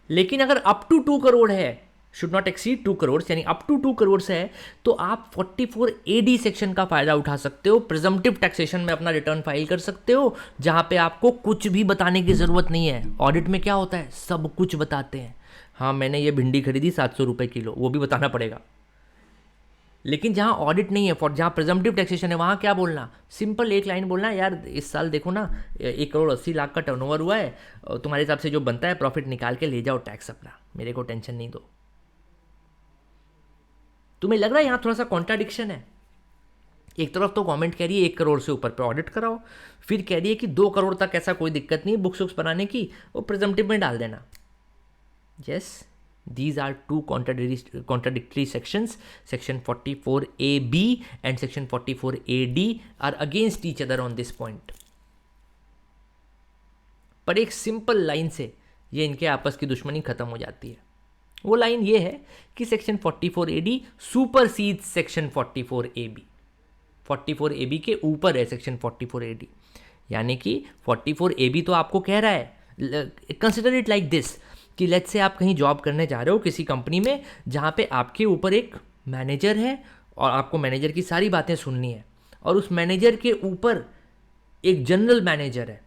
लेकिन अगर अप टू 2 करोड़ है, शुड नॉट एक्सीड 2 करोड़, यानी अप टू 2 करोड़ से है, तो आप 44AD सेक्शन का फायदा उठा सकते हो, प्रिजम्पटिव टैक्सेशन में अपना रिटर्न फाइल कर सकते हो, जहां पे आपको कुछ भी बताने की जरूरत नहीं है। ऑडिट में क्या होता है, सब कुछ बताते हैं, हाँ मैंने ये भिंडी खरीदी 700 रुपये किलो, वो भी बताना पड़ेगा। लेकिन जहाँ ऑडिट नहीं है, फॉर जहाँ प्रिजम्पटिव टैक्सेशन है, वहाँ क्या बोलना, सिंपल एक लाइन बोलना, यार इस साल देखो ना 1 करोड़ 80 लाख का टर्नओवर हुआ है, तुम्हारे हिसाब से जो बनता है प्रॉफिट निकाल के ले जाओ टैक्स अपना, मेरे को टेंशन नहीं दो। तुम्हें लग रहा है यहाँ थोड़ा सा कॉन्ट्राडिक्शन है, एक तरफ तो गवर्नमेंट कह रही है 1 करोड़ से ऊपर पे ऑडिट कराओ, फिर कह रही है कि 2 करोड़ तक ऐसा कोई दिक्कत नहीं बुक्स वुक्स बनाने की, वो प्रिजम्पटिव में डाल देना। Yes, these are 2 contradictory sections, section 44AB and section 44AD are against each other on this point, पर एक सिंपल लाइन से ये इनके आपस की दुश्मनी खत्म हो जाती है। वो लाइन ये है कि section 44AD सुपरसीड्स section 44AB, 44AB के ऊपर है सेक्शन 44AD, यानी कि 44AB तो आपको कह रहा है, कंसिडर इट लाइक दिस कि लेट्स से आप कहीं जॉब करने जा रहे हो किसी कंपनी में, जहाँ पे आपके ऊपर एक मैनेजर है और आपको मैनेजर की सारी बातें सुननी है, और उस मैनेजर के ऊपर एक जनरल मैनेजर है,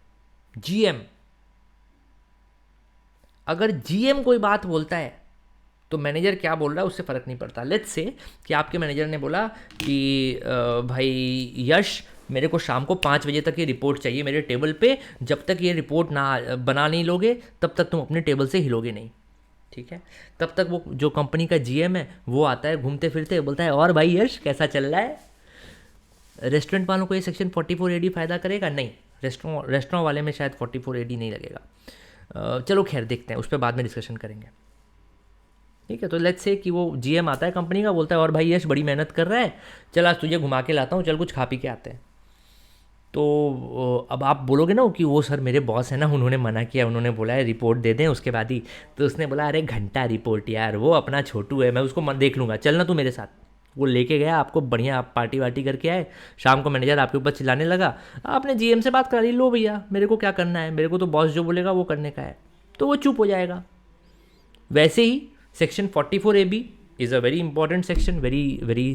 जीएम। अगर जीएम कोई बात बोलता है तो मैनेजर क्या बोल रहा है उससे फ़र्क नहीं पड़ता। लेट्स से कि आपके मैनेजर ने बोला कि भाई यश, मेरे को शाम को 5 बजे तक ये रिपोर्ट चाहिए मेरे टेबल पे, जब तक ये रिपोर्ट ना बना नहीं लोगे तब तक तुम अपने टेबल से हिलोगे नहीं, ठीक है। तब तक वो जो कंपनी का जीएम है वो आता है घूमते फिरते, बोलता है और भाई यश कैसा चल रहा है। रेस्टोरेंट वालों को ये सेक्शन 44AD फ़ायदा करेगा? नहीं, रेस्टोरेंट वाले में शायद 44AD नहीं लगेगा। चलो खैर देखते हैं, उस पर बाद में डिस्कशन करेंगे, ठीक है। तो लेट्स से कि वो जीएम आता है कंपनी का, बोलता है और भाई यश बड़ी मेहनत कर रहा है, चल आज तुझे घुमा के लाता हूँ, चल कुछ खा पी के आते हैं। तो अब आप बोलोगे ना कि वो सर मेरे बॉस है ना, उन्होंने मना किया, उन्होंने बोला है रिपोर्ट दे दें उसके बाद ही। तो उसने बोला अरे घंटा रिपोर्ट यार, वो अपना छोटू है, मैं उसको देख लूँगा, चलना तू मेरे साथ। वो लेके गया आपको, बढ़िया आप पार्टी वार्टी करके आए। शाम को मैनेजर आपके ऊपर चिल्लाने लगा, आपने जीएम से बात करा ली, लो भैया मेरे को क्या करना है, मेरे को तो बॉस जो बोलेगा वो करने का है, तो वो चुप हो जाएगा। वैसे ही section 44AB is a very important section, very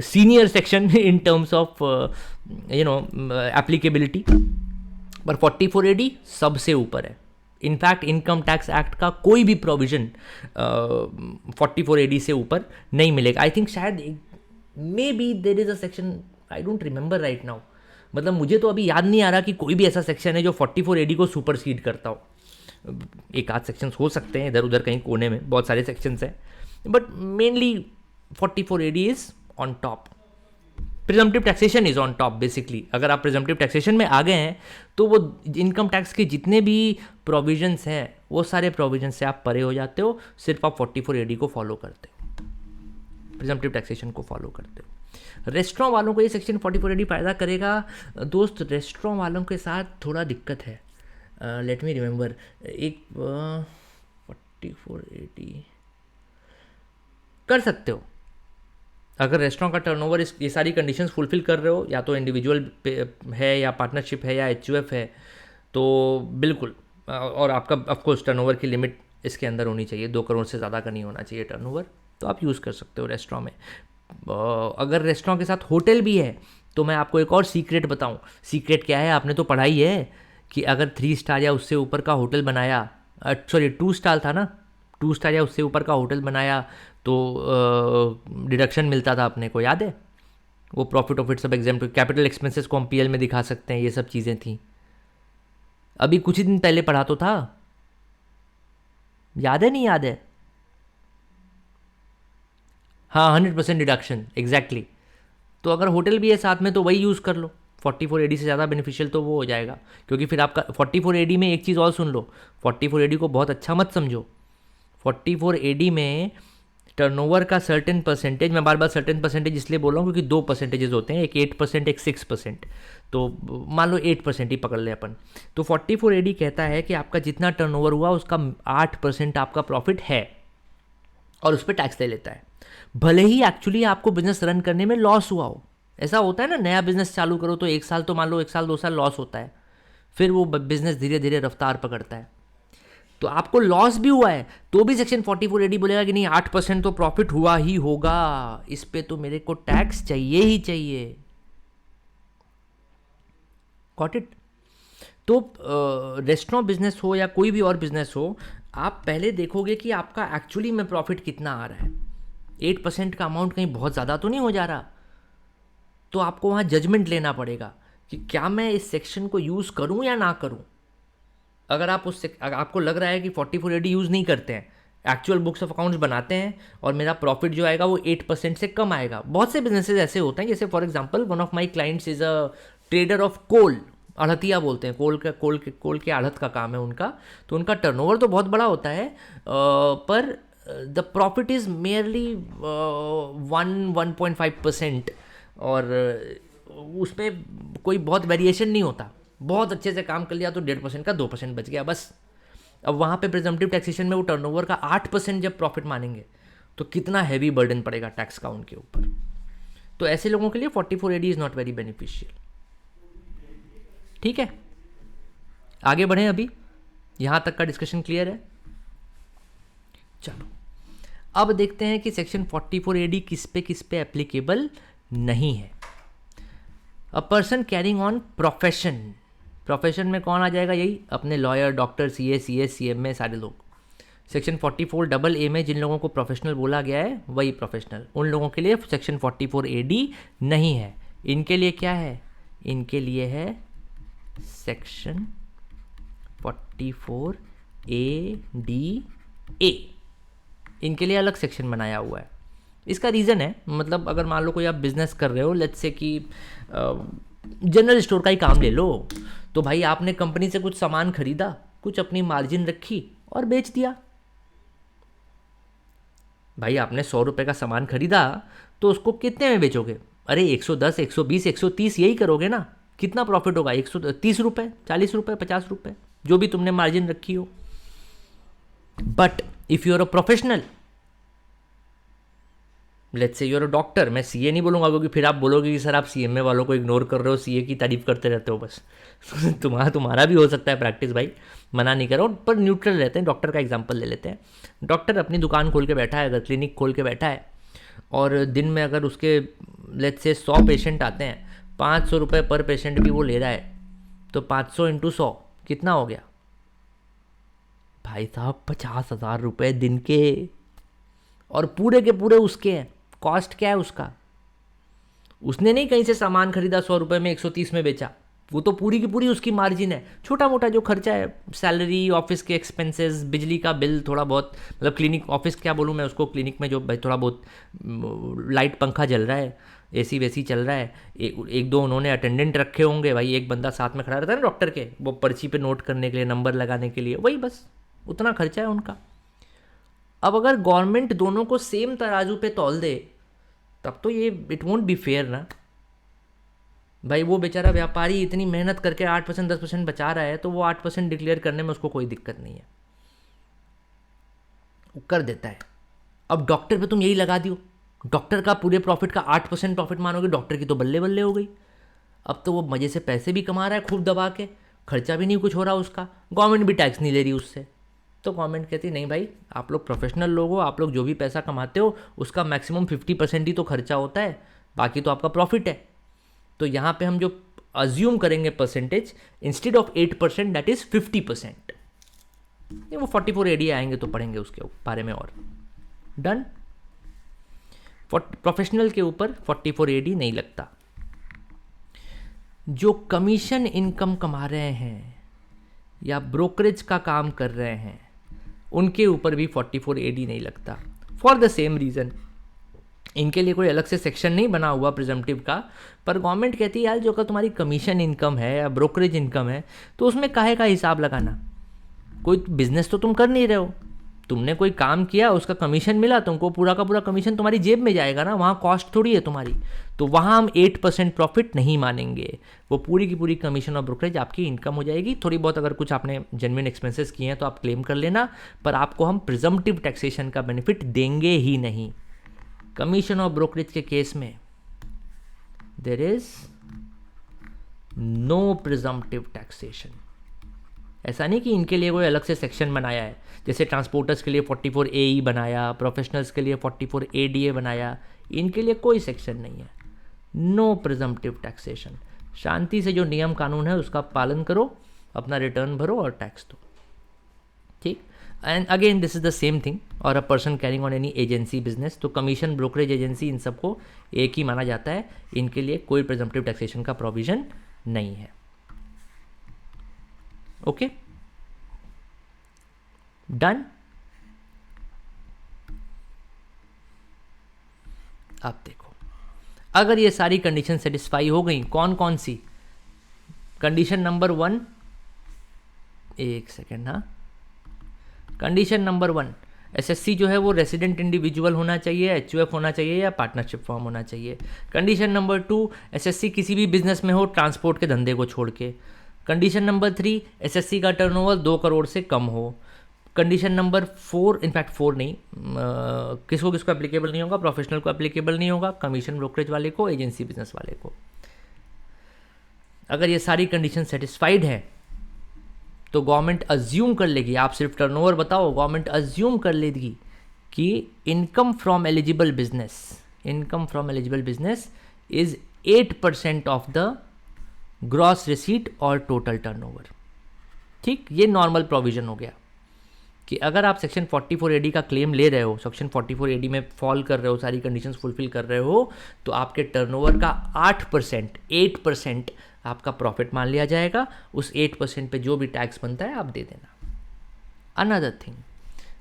senior section in terms of applicability, पर 44AD सबसे ऊपर है। इनफैक्ट इनकम टैक्स एक्ट का कोई भी प्रोविजन 44AD से ऊपर नहीं मिलेगा। आई थिंक शायद may be there is a section, I don't remember right now, मतलब मुझे तो अभी याद नहीं आ रहा कि कोई भी ऐसा सेक्शन है जो 44AD को सुपरसीड करता हो। एक आध सेक्शंस हो सकते हैं इधर उधर कहीं कोने में, बहुत सारे सेक्शंस हैं, but mainly 44AD is on top. Presumptive taxation is on top basically. अगर आप प्रिजम्पटिव टैक्सेशन में आ गए हैं तो वो इनकम टैक्स के जितने भी प्रोविजंस हैं वो सारे प्रोविजंस से आप परे हो जाते हो, सिर्फ आप 44AD को फॉलो करते हो, प्रिजम्पटिव टैक्सेशन को फॉलो करते हो। रेस्टोरेंट वालों को ये सेक्शन 44AD फ़ायदा करेगा दोस्त। रेस्टोरेंट वालों के साथ थोड़ा दिक्कत है, लेट मी रिमेंबर, एक 44AD कर सकते हो अगर रेस्टोरेंट का टर्नओवर ये सारी कंडीशंस फुलफिल कर रहे हो, या तो इंडिविजुअल है या पार्टनरशिप है या HUF है, तो बिल्कुल। और आपका ऑफकोर्स टर्नओवर की लिमिट इसके अंदर होनी चाहिए, 2 करोड़ से ज़्यादा का नहीं होना चाहिए टर्नओवर, तो आप यूज़ कर सकते हो रेस्टोरेंट में। अगर रेस्टोरेंट के साथ होटल भी है तो मैं आपको एक और सीक्रेट बताऊं। सीक्रेट क्या है, आपने तो पढ़ाई है कि अगर 3 स्टार या उससे ऊपर का होटल बनाया, सॉरी 2 स्टार था ना, 2 स्टार या उससे ऊपर का होटल बनाया तो डिडक्शन मिलता था अपने को, याद है? वो प्रॉफिट ऑफ इट सब एग्जाम्पल, कैपिटल एक्सपेंसेस को हम PL में दिखा सकते हैं, ये सब चीज़ें थी। अभी कुछ ही दिन पहले पढ़ा तो था, याद है नहीं याद है? हाँ 100% डिडक्शन एग्जैक्टली। तो अगर होटल भी है साथ में तो वही यूज़ कर लो, 44AD से ज़्यादा बेनिफिशियल तो वो हो जाएगा। क्योंकि फिर आपका 44AD में एक चीज़ और सुन लो, 44AD को बहुत अच्छा मत समझो। 44AD में टर्नओवर का सर्टेन परसेंटेज, मैं बार बार सर्टेन परसेंटेज इसलिए बोल रहा हूँ क्योंकि 2 परसेंटेजेस होते हैं, एक 8% एक 6%, तो मान लो 8% ही पकड़ ले अपन। तो 44AD कहता है कि आपका जितना टर्नओवर हुआ उसका 8% आपका प्रॉफिट है, और उस पर टैक्स ले लेता है, भले ही एक्चुअली आपको बिजनेस रन करने में लॉस हुआ हो। ऐसा होता है ना, नया बिजनेस चालू करो तो 1 साल, तो मान लो 1 साल 2 साल लॉस होता है, फिर वो बिजनेस धीरे धीरे रफ्तार पकड़ता है। तो आपको लॉस भी हुआ है तो भी सेक्शन 44AD बोलेगा कि नहीं 8% तो प्रॉफिट हुआ ही होगा, इस पे तो मेरे को टैक्स चाहिए ही चाहिए। Got it? तो रेस्टोरेंट बिजनेस हो या कोई भी और बिजनेस हो, आप पहले देखोगे कि आपका एक्चुअली में प्रॉफिट कितना आ रहा है। 8% का अमाउंट कहीं बहुत ज़्यादा तो नहीं हो जा रहा, तो आपको वहाँ जजमेंट लेना पड़ेगा कि क्या मैं इस सेक्शन को यूज़ करूँ या ना करूँ। अगर आपको लग रहा है कि 44AD यूज़ नहीं करते हैं, एक्चुअल बुक्स ऑफ अकाउंट्स बनाते हैं और मेरा प्रॉफिट जो आएगा वो 8% से कम आएगा। बहुत से बिजनेसेस ऐसे होते हैं, जैसे for example one of my clients is a trader of coal, आढ़तिया बोलते हैं, कोल के आढ़त का काम है उनका। तो उनका टर्नओवर तो बहुत बड़ा होता है, पर द प्रॉफिट इज़ मेयरली 1.5%, और उसमें कोई बहुत वेरिएशन नहीं होता। बहुत अच्छे से काम कर लिया तो 1.5% का 2% बच गया बस। अब वहाँ पे प्रिजम्पटिव टैक्सेशन में वो टर्नओवर का 8% जब प्रॉफिट मानेंगे तो कितना हैवी बर्डन पड़ेगा टैक्स का उनके ऊपर। तो ऐसे लोगों के लिए 44AD is not very beneficial. ठीक है, आगे बढ़ें। अभी यहाँ तक का डिस्कशन क्लियर है? चलो अब देखते हैं कि सेक्शन 44AD किस पे एप्लीकेबल नहीं है। अ पर्सन कैरिंग ऑन प्रोफेशन में कौन आ जाएगा? यही अपने lawyer, doctor, CA, CS, CMA, सारे लोग। सेक्शन 44AA में जिन लोगों को प्रोफेशनल बोला गया है वही प्रोफेशनल, उन लोगों के लिए सेक्शन 44AD नहीं है। इनके लिए क्या है? इनके लिए है सेक्शन 44ADA। इनके लिए अलग सेक्शन बनाया हुआ है। इसका रीज़न है, मतलब अगर मान लो कोई आप बिजनेस कर रहे हो, लेट्स से कि जनरल स्टोर का ही काम ले लो, तो भाई आपने कंपनी से कुछ सामान खरीदा, कुछ अपनी मार्जिन रखी और बेच दिया। भाई आपने 100 रुपये का सामान खरीदा तो उसको कितने में बेचोगे? अरे 110, 120, 130 यही करोगे ना। कितना प्रॉफिट होगा? 130 रुपये, 40 रुपये, 50 रुपये, जो भी तुमने मार्जिन रखी हो। But if you are a professional, let's say you are a doctor, मैं सीए नहीं बोलूँगा क्योंकि फिर आप बोलोगे कि सर आप सीएमए वालों को इग्नोर कर रहे हो, सीए की तारीफ करते रहते हो बस। तुम्हारा भी हो सकता है प्रैक्टिस भाई, मना नहीं कर रहा हूँ, पर न्यूट्रल रहते हैं। डॉक्टर का एग्जाम्पल ले लेते हैं। डॉक्टर अपनी दुकान खोल के बैठा है, अगर क्लिनिक खोल के बैठा है, और दिन में अगर उसके लेट्स से 100 पेशेंट आते हैं, 500 रुपये पर पेशेंट भी वो ले रहा है, तो 500 × 100 कितना हो गया भाई साहब? 50,000 रुपये दिन के, और पूरे के पूरे उसके हैं। कॉस्ट क्या है उसका? उसने नहीं कहीं से सामान खरीदा 100 रुपये में 130 में बेचा, वो तो पूरी की पूरी उसकी मार्जिन है। छोटा मोटा जो खर्चा है, सैलरी, ऑफिस के एक्सपेंसेस, बिजली का बिल, थोड़ा बहुत, मतलब क्लिनिक, ऑफिस क्या बोलूँ मैं उसको, क्लिनिक में जो भाई थोड़ा बहुत लाइट पंखा जल रहा है, एसी वेसी चल रहा है, एक दो उन्होंने अटेंडेंट रखे होंगे भाई, एक बंदा साथ में खड़ा रहता है ना डॉक्टर के, वो पर्ची पे नोट करने के लिए, नंबर लगाने के लिए, वही बस उतना खर्चा है उनका। अब अगर गवर्नमेंट दोनों को सेम तराजू पे तौल दे, तब तो ये इट वोंट बी फेयर ना भाई। वो बेचारा व्यापारी इतनी मेहनत करके 8%, 10% बचा रहा है, तो वो 8% डिक्लेयर करने में उसको कोई दिक्कत नहीं है, वो कर देता है। अब डॉक्टर पे तुम यही लगा दियो, डॉक्टर का पूरे प्रॉफिट का 8% प्रॉफिट मानोगे, डॉक्टर की तो बल्ले बल्ले हो गई। अब तो वो मज़े से पैसे भी कमा रहा है खूब दबा के, खर्चा भी नहीं कुछ हो रहा उसका, गवर्नमेंट भी टैक्स नहीं ले रही उससे। तो गवर्नमेंट कहती नहीं भाई, आप लोग प्रोफेशनल लोग हो, आप लोग जो भी पैसा कमाते हो उसका मैक्सिमम 50% ही तो खर्चा होता है, बाकी तो आपका प्रॉफिट है। तो यहाँ पे हम जो अज्यूम करेंगे percentage, instead of 8% that is 50%। वो 44AD आएंगे तो पढ़ेंगे उसके बारे में और। डन। प्रोफेशनल के ऊपर 44AD नहीं लगता। जो कमीशन इनकम कमा रहे हैं या ब्रोकरेज का काम कर रहे हैं, उनके ऊपर भी 44AD नहीं लगता, फॉर द सेम रीज़न। इनके लिए कोई अलग से सेक्शन नहीं बना हुआ प्रिजम्पटिव का, पर गवर्नमेंट कहती है यार जो का तुम्हारी कमीशन इनकम है या ब्रोकरेज इनकम है, तो उसमें काहे का हिसाब लगाना? कोई बिजनेस तो तुम कर नहीं रहे हो, तुमने कोई काम किया, उसका कमीशन मिला तुमको, पूरा का पूरा कमीशन तुम्हारी जेब में जाएगा ना, वहाँ कॉस्ट थोड़ी है तुम्हारी। तो वहाँ हम 8% प्रॉफिट नहीं मानेंगे, वो पूरी की पूरी कमीशन और ब्रोकरेज आपकी इनकम हो जाएगी। थोड़ी बहुत अगर कुछ आपने जेन्युइन एक्सपेंसेस किए हैं तो आप क्लेम कर लेना, पर आपको हम प्रिजम्पटिव टैक्सेशन का बेनिफिट देंगे ही नहीं। कमीशन और ब्रोकरेज के केस में there is no presumptive taxation. ऐसा नहीं कि इनके लिए कोई अलग से सेक्शन बनाया है, जैसे ट्रांसपोर्टर्स के लिए 44AE बनाया, प्रोफेशनल्स के लिए 44ADA बनाया, इनके लिए कोई सेक्शन नहीं है। No presumptive taxation. शांति से जो नियम कानून है उसका पालन करो, अपना रिटर्न भरो और टैक्स दो, ठीक। And again this is the same thing. और a person carrying on any agency business, तो कमीशन, ब्रोकरेज, एजेंसी, इन सबको एक ही माना जाता है, इनके लिए कोई प्रिजम्पटिव टैक्सेशन का प्रोविजन नहीं है। Okay, done. अब देखो, अगर ये सारी कंडीशन सेटिस्फाई हो गई, कौन कौन सी? कंडीशन नंबर 1, एक सेकेंड, हाँ, कंडीशन नंबर 1, एसएससी जो है वो रेसिडेंट इंडिविजुअल होना चाहिए, एचयूएफ होना चाहिए या पार्टनरशिप फॉर्म होना चाहिए। कंडीशन नंबर 2, एसएससी किसी भी बिजनेस में हो, ट्रांसपोर्ट के धंधे को छोड़ के। कंडीशन नंबर 3, एसएससी का टर्नओवर 2 करोड़ से कम हो। कंडीशन नंबर 4, इनफैक्ट 4 नहीं, किसको किसको एप्लीकेबल नहीं होगा? प्रोफेशनल को एप्लीकेबल नहीं होगा, कमीशन ब्रोकरेज वाले को, एजेंसी बिजनेस वाले को। अगर ये सारी कंडीशन सेटिस्फाइड है तो गवर्नमेंट अज्यूम कर लेगी, आप सिर्फ टर्नओवर बताओ, गवर्नमेंट अज्यूम कर लेगी कि income from eligible business is 8% of the gross receipt और टोटल टर्नओवर। ठीक, ये नॉर्मल प्रोविजन हो गया कि अगर आप सेक्शन 44AD का क्लेम ले रहे हो, सेक्शन 44AD में फॉल कर रहे हो, सारी कंडीशंस फुलफिल कर रहे हो, तो आपके टर्नओवर का 8% आपका प्रॉफिट मान लिया जाएगा। उस 8% पे जो भी टैक्स बनता है आप दे देना। अनदर थिंग,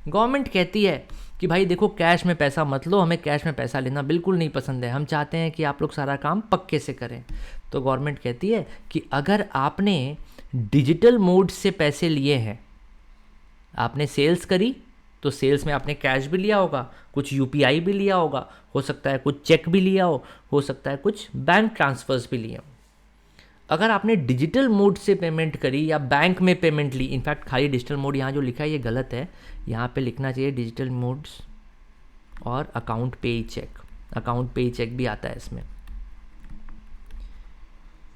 गवर्नमेंट कहती है कि भाई देखो कैश में पैसा मत लो, हमें कैश में पैसा लेना बिल्कुल नहीं पसंद है, हम चाहते हैं कि आप लोग सारा काम पक्के से करें। तो गवर्नमेंट कहती है कि अगर आपने डिजिटल मोड से पैसे लिए हैं, आपने सेल्स करी तो सेल्स में आपने कैश भी लिया होगा, कुछ यूपीआई भी लिया होगा, हो सकता है कुछ चेक भी लिया हो सकता है कुछ बैंक ट्रांसफर्स भी लिए हो। अगर आपने डिजिटल मोड से पेमेंट करी या बैंक में पेमेंट ली, इनफैक्ट खाली डिजिटल मोड यहाँ जो लिखा है ये गलत है, यहाँ पे लिखना चाहिए डिजिटल मोड्स और अकाउंट पे चेक भी आता है इसमें।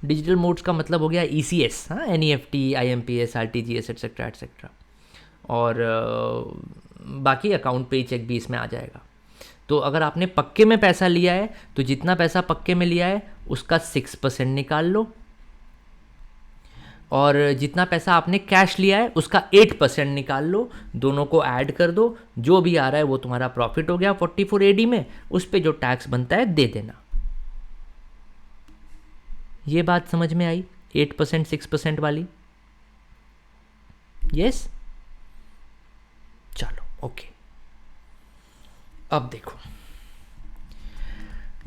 डिजिटल मोड्स का मतलब हो गया ECS, हाँ, NEFT, IMPS, RTGS etcetera etcetera, और बाकी अकाउंट पे चेक भी इसमें आ जाएगा। तो अगर आपने पक्के में पैसा लिया है तो जितना पैसा पक्के में लिया है उसका 6% निकाल लो, और जितना पैसा आपने कैश लिया है उसका 8% निकाल लो, दोनों को ऐड कर दो, जो भी आ रहा है वो तुम्हारा प्रॉफिट हो गया 44AD में, उस पे जो टैक्स बनता है दे देना। ये बात समझ में आई 8% 6% वाली? यस, चलो ओके। अब देखो,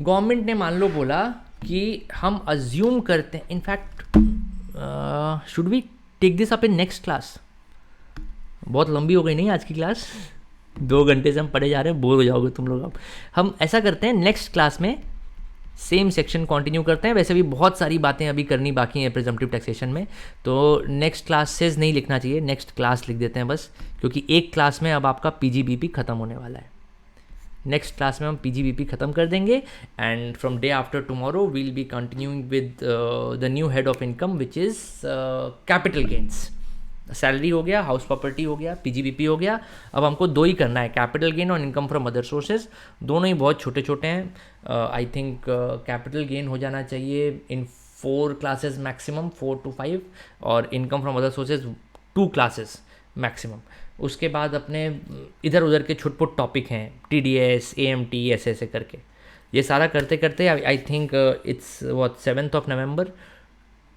गवर्नमेंट ने मान लो बोला कि हम अज्यूम करते हैं, in fact should we take this up in next class? बहुत लंबी हो गई नहीं आज की क्लास? 2 घंटे से हम पढ़े जा रहे हैं, बोर हो जाओगे तुम लोग। अब हम ऐसा करते हैं, नेक्स्ट क्लास में सेम सेक्शन कंटिन्यू करते हैं। वैसे भी बहुत सारी बातें अभी करनी बाकी हैं प्रिजम्पटिव टैक्सेशन में, तो नेक्स्ट क्लासेस नहीं लिखना चाहिए, नेक्स्ट क्लास लिख देते हैं बस, क्योंकि एक क्लास में अब आपका PGBP ख़त्म होने वाला है। नेक्स्ट क्लास में हम PGBP ख़त्म कर देंगे, and from day after tomorrow we'll be continuing with the new head of income which is capital gains. Salary हो गया, हाउस प्रॉपर्टी हो गया, PGBP हो गया। अब हमको 2 ही करना है, कैपिटल गेन और इनकम फ्रॉम अदर सोर्सेज। दोनों ही बहुत छोटे छोटे हैं। आई थिंक कैपिटल गेन हो जाना चाहिए इन 4 क्लासेस मैक्सिमम, 4 to 5, और income from other sources 2 classes maximum. उसके बाद अपने इधर उधर के छुटपुट टॉपिक हैं, TDS, AMT, ऐसे करके। ये सारा करते करते I think it's 7 November,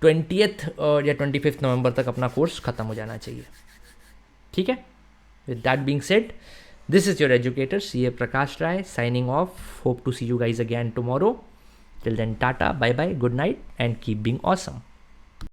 20th या 25 नवंबर तक अपना कोर्स ख़त्म हो जाना चाहिए। ठीक है, with that being said, this is your educator CA Prakash Rai signing off. Hope to see you guys again tomorrow. Till then, tata, bye bye, good night, and keep being awesome.